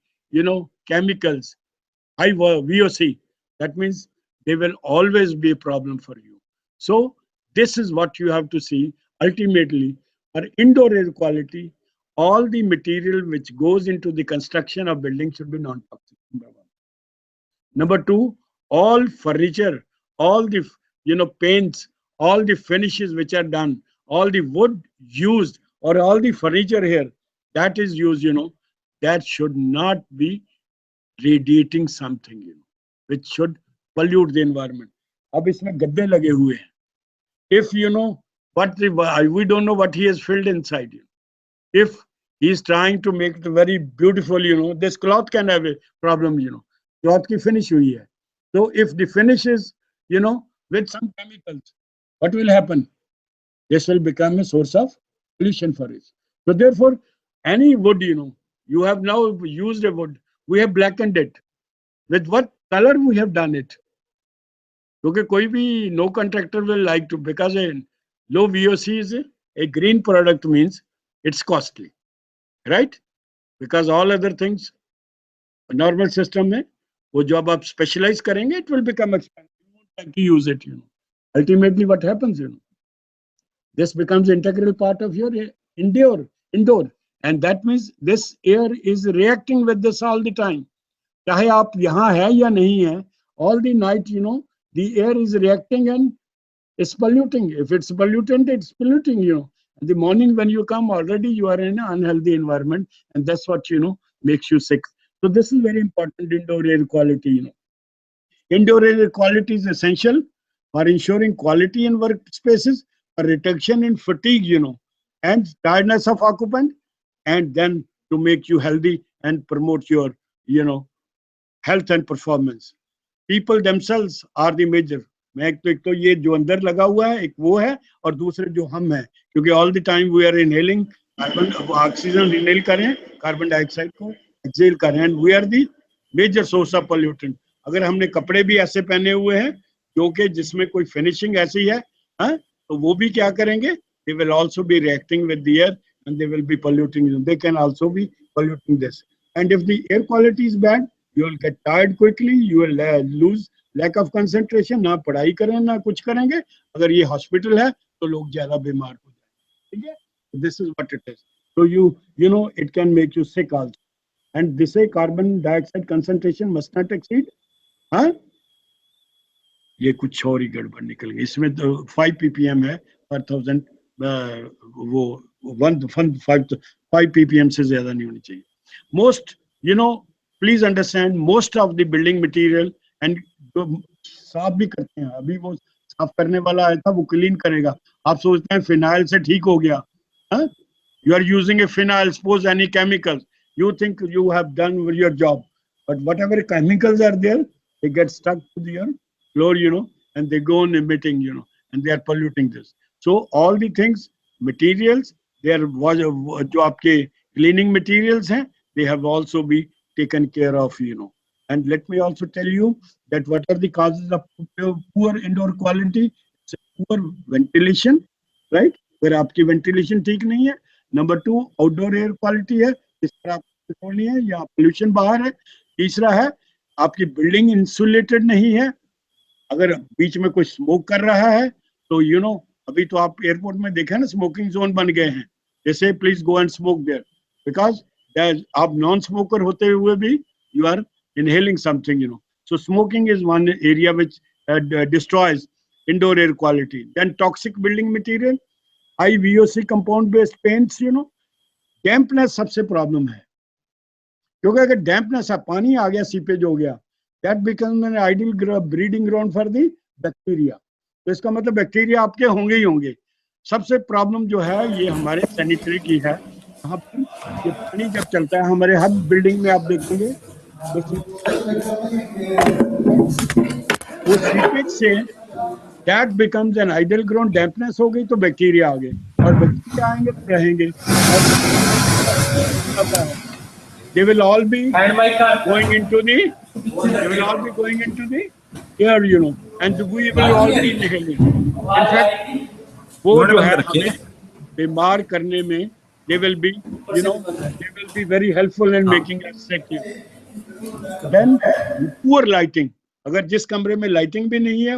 chemicals, high VOC, that means they will always be a problem for you. So this is what you have to see. Ultimately, for indoor air quality, all the material which goes into the construction of buildings should be non-toxic. Number two, all furniture, all the paints, all the finishes which are done, all the wood used, or all the furniture here that is used, that should not be radiating something, which should pollute the environment. अब इसमें गद्दे लगे हुए हैं. If what we don't know what he has filled inside. If he is trying to make it very beautiful, this cloth can have a problem. Cloth की finish हुई है. So if the finish is, with some chemicals, what will happen? This will become a source of pollution for us. So therefore, any wood, you have now used a wood, we have blackened it. With what color we have done it? Because koi bhi, no contractor will like to, because a low VOC is a green product means it's costly, right? Because all other things, normal system में, वो जो आप specialize करेंगे, it will become expensive. You won't like to use it, Ultimately, what happens, this becomes integral part of your indoor, and that means this air is reacting with this all the time. चाहे आप यहाँ है या नहीं है, all the night, the air is reacting and it's polluting. If it's pollutant, it's polluting, In the morning when you come, already you are in an unhealthy environment, and that's what, makes you sick. So this is very important, indoor air quality, Indoor air quality is essential for ensuring quality in workspaces, for reduction in fatigue, and tiredness of occupant, and then to make you healthy and promote your, health and performance. People themselves are the major. मैं एक तो ये जो अंदर लगा हुआ है, एक वो है, और दूसरे जो हम हैं, क्योंकि all the time we are inhaling carbon, oxygen inhale कर रहे हैं, कार्बन डाइऑक्साइड को एक्सहेल कर रहे हैं, and we are the major source of pollutant. अगर हमने कपड़े भी ऐसे पहने हुए हैं क्योंकि जिसमें कोई फिनिशिंग ऐसी है, तो वो भी क्या करेंगे? They will also be reacting with the air and they will be polluting. They can also be polluting this. And if the air quality is bad, you will get tired quickly. You will lose lack of concentration. ना पढ़ाई करें ना कुछ करेंगे. अगर ये hospital है तो लोग ज्यादा बीमार हो जाएंगे. ठीक है? This is what it is. So it can make you sick also. And this carbon dioxide concentration must not exceed. ये कुछ और ही गड़बड़ निकल गई. इसमें तो 5 ppm है per thousand. वो 5 ppm से ज्यादा नहीं होनी चाहिए. Most, please understand, most of the building material, and जो साफ भी करते हैं, अभी वो साफ करने वाला आया था, वो क्लीन करेगा. आप सोचते हैं फिनाइल से ठीक हो गया. You are using a phenyl, suppose any chemicals, you think you have done your job, but whatever chemicals are there, they get stuck to your floor, and they go on emitting, and they are polluting this. So all the things, materials, there was जो आपके cleaning materials हैं, they have also be taken care of, And let me also tell you that what are the causes of poor indoor quality? It's poor ventilation, right? where आपकी ventilation ठीक नहीं है. Number 2, outdoor air quality है, इस पर आपको control नहीं है, या pollution बाहर है. तीसरा है आपकी building insulated नहीं है. अगर बीच में कोई smoke कर रहा है तो अभी तो आप एयरपोर्ट में देखा ना, स्मोकिंग जोन बन गए हैं. जैसे please go and smoke there, because आप नॉन स्मोकर होते हुए भी you are inhaling something, so smoking is one area which destroys indoor air quality. Then toxic building material, high VOC compound based paints, dampness सबसे problem है, क्योंकि अगर dampness है, पानी आ गया, सीपेज हो गया, that become an ideal breeding ground for the bacteria. तो इसका मतलब बैक्टीरिया आपके होंगे ही होंगे. सबसे प्रॉब्लम जो है ये हमारे सैनिटरी की है. यहाँ पर ये पानी जब चलता है हमारे हर बिल्डिंग में, आप देखेंगे वो seepage say that becomes an ideal ground. Dampness हो गई तो बैक्टीरिया आ गए, और बैक्टीरिया आएंगे तो रहेंगे, they will all be going into the air, and we will all be inhaling. In fact, वो उन्होंने जो बंद है कर रखी हमें है। बीमार करने में, they will be, you know, they will be very helpful in हाँ। making us sick. Then poor lighting. अगर जिस कमरे में लाइटिंग भी नहीं है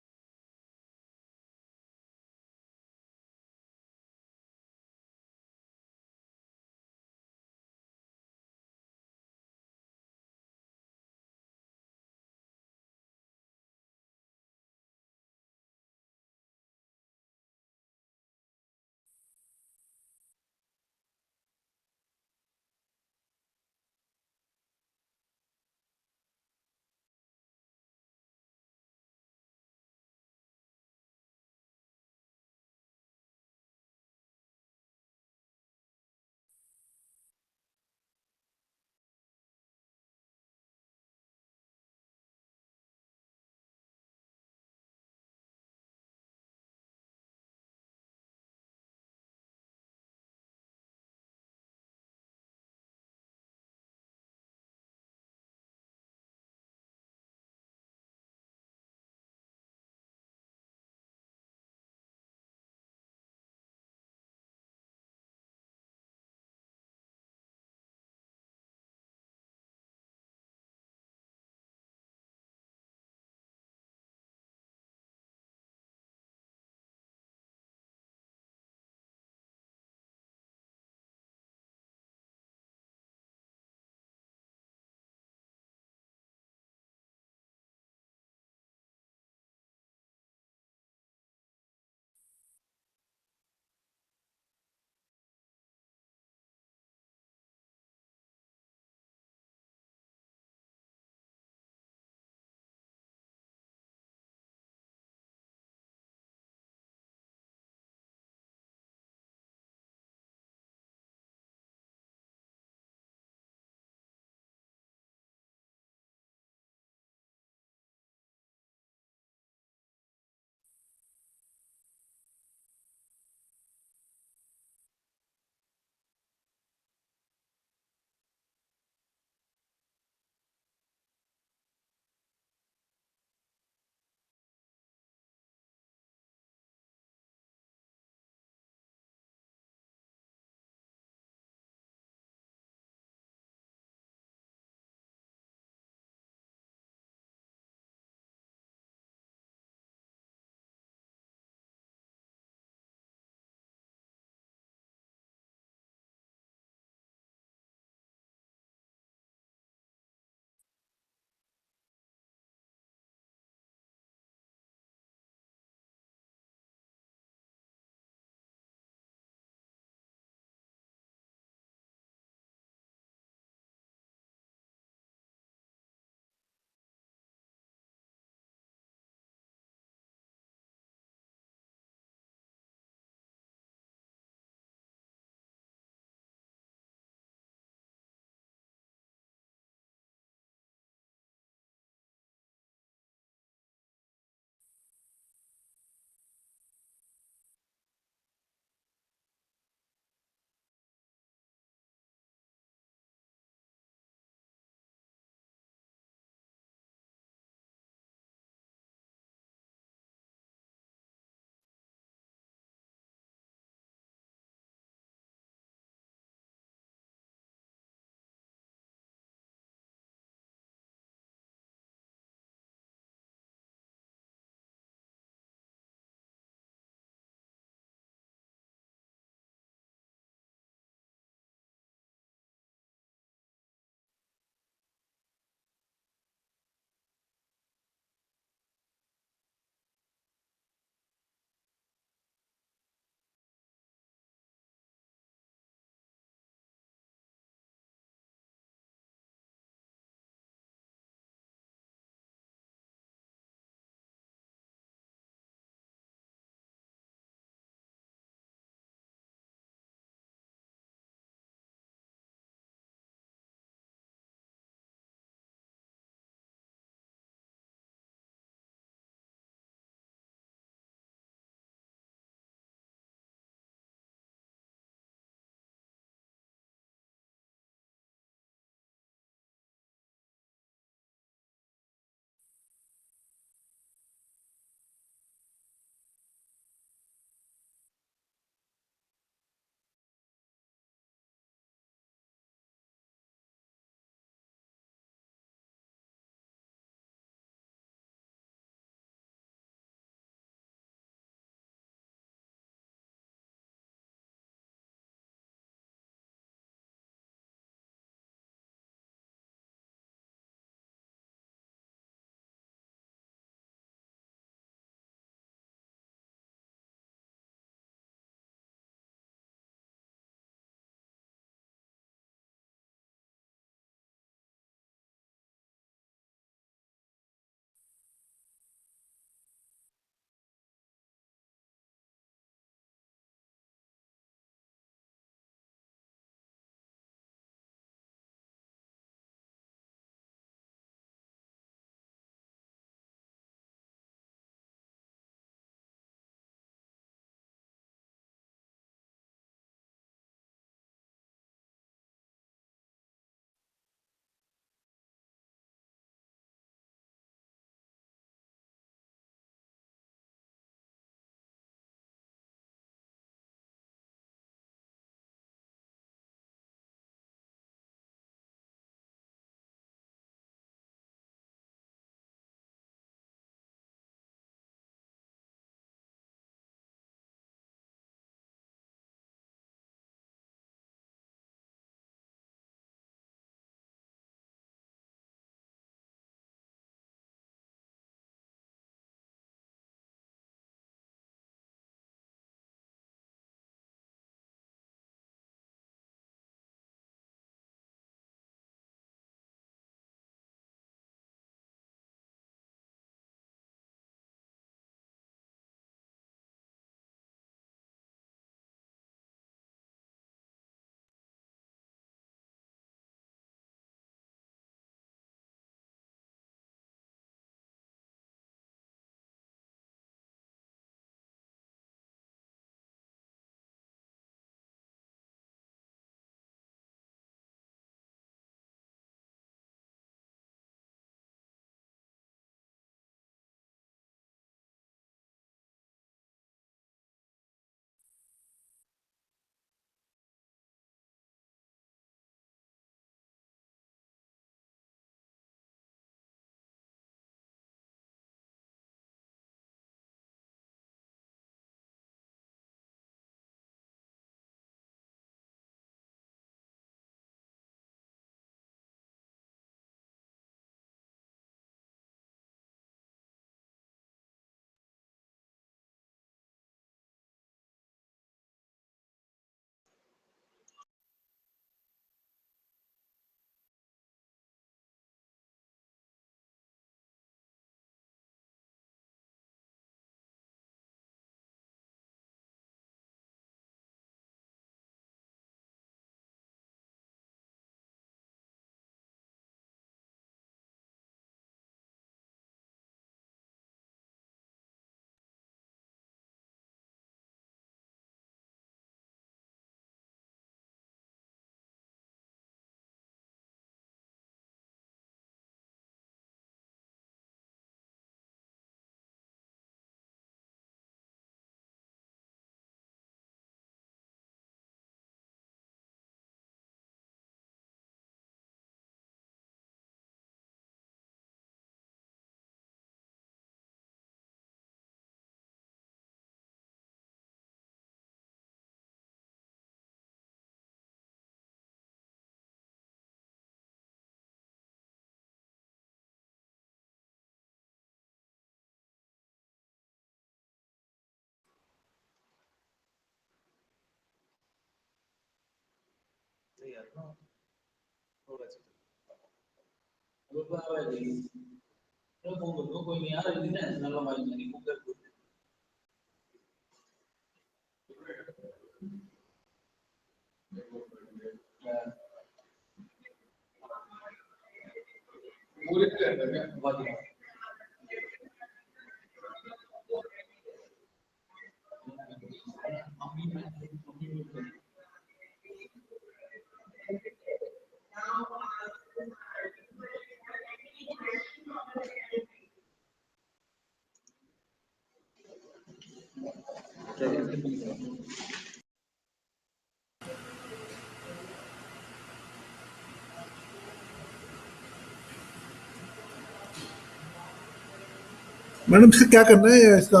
मैडम इसका क्या करना है इसका?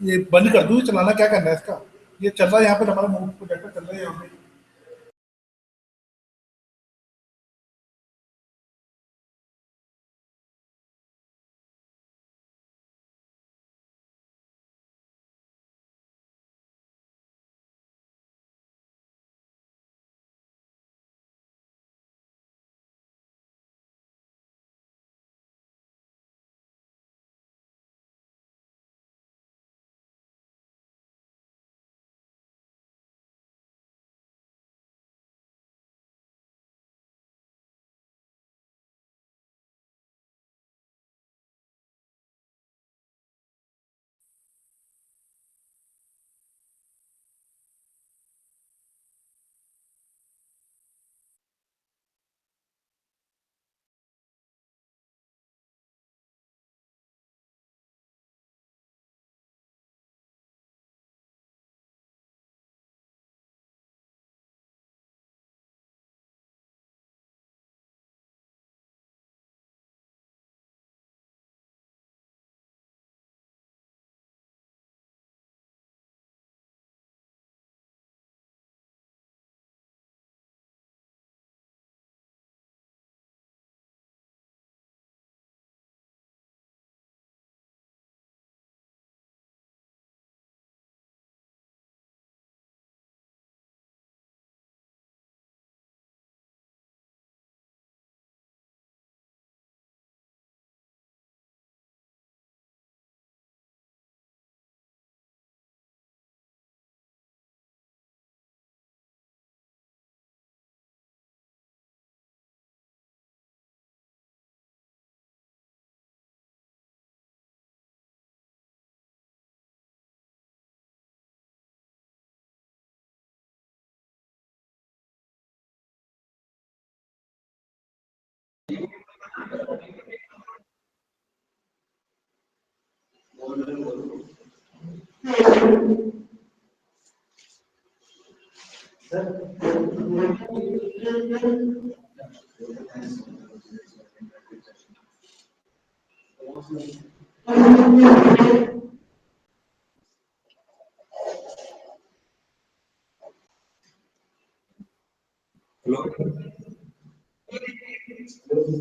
ये बंद कर दूँ, चलाना क्या करना है इसका? ये चल रहा है यहाँ पे, हमारा मूव प्रोजेक्टर चल रहा है यहाँ पे।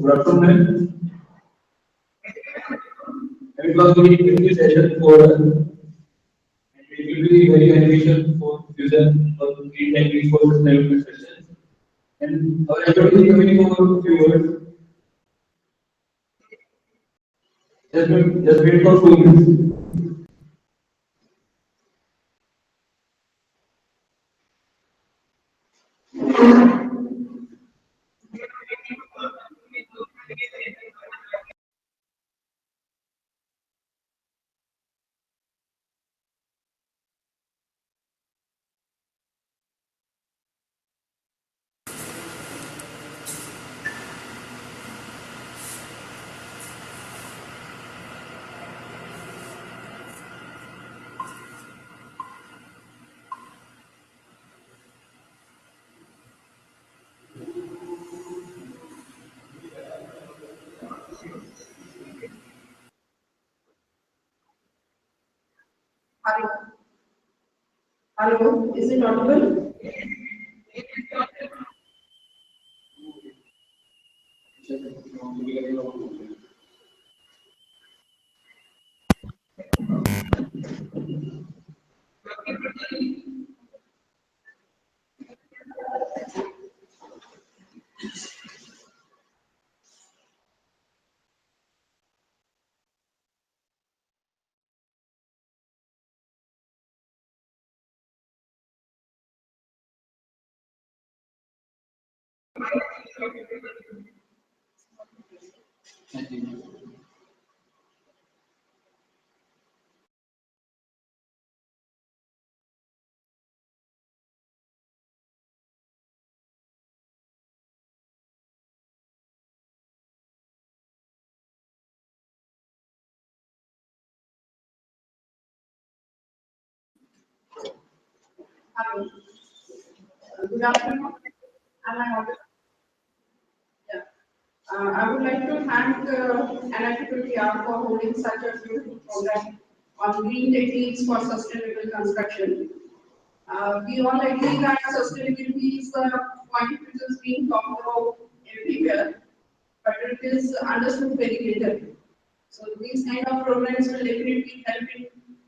Good afternoon. It was very interesting session for it will be very beneficial for future or green techniques for sustainable sessions. And our everybody is coming for few words. Just wait for 2 minutes. Hello. Hello, is it audible? I think. Hello. Good afternoon. Am I audible? Yeah. I would like to thank Analytical PR for holding such a beautiful program on green techniques for sustainable construction. We all agree that sustainability is the point which is being talked about everywhere, but it is understood very little. So these kind of programs will definitely help in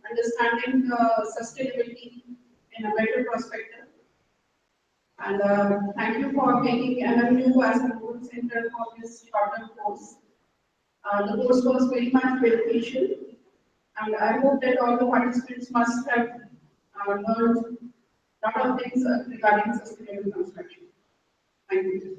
understanding sustainability in a better perspective. And thank you for taking MMU as a goal center for this shorter course. The course was very much beneficial, and I hope that all the participants must have learned a lot of things regarding sustainable construction. Thank you.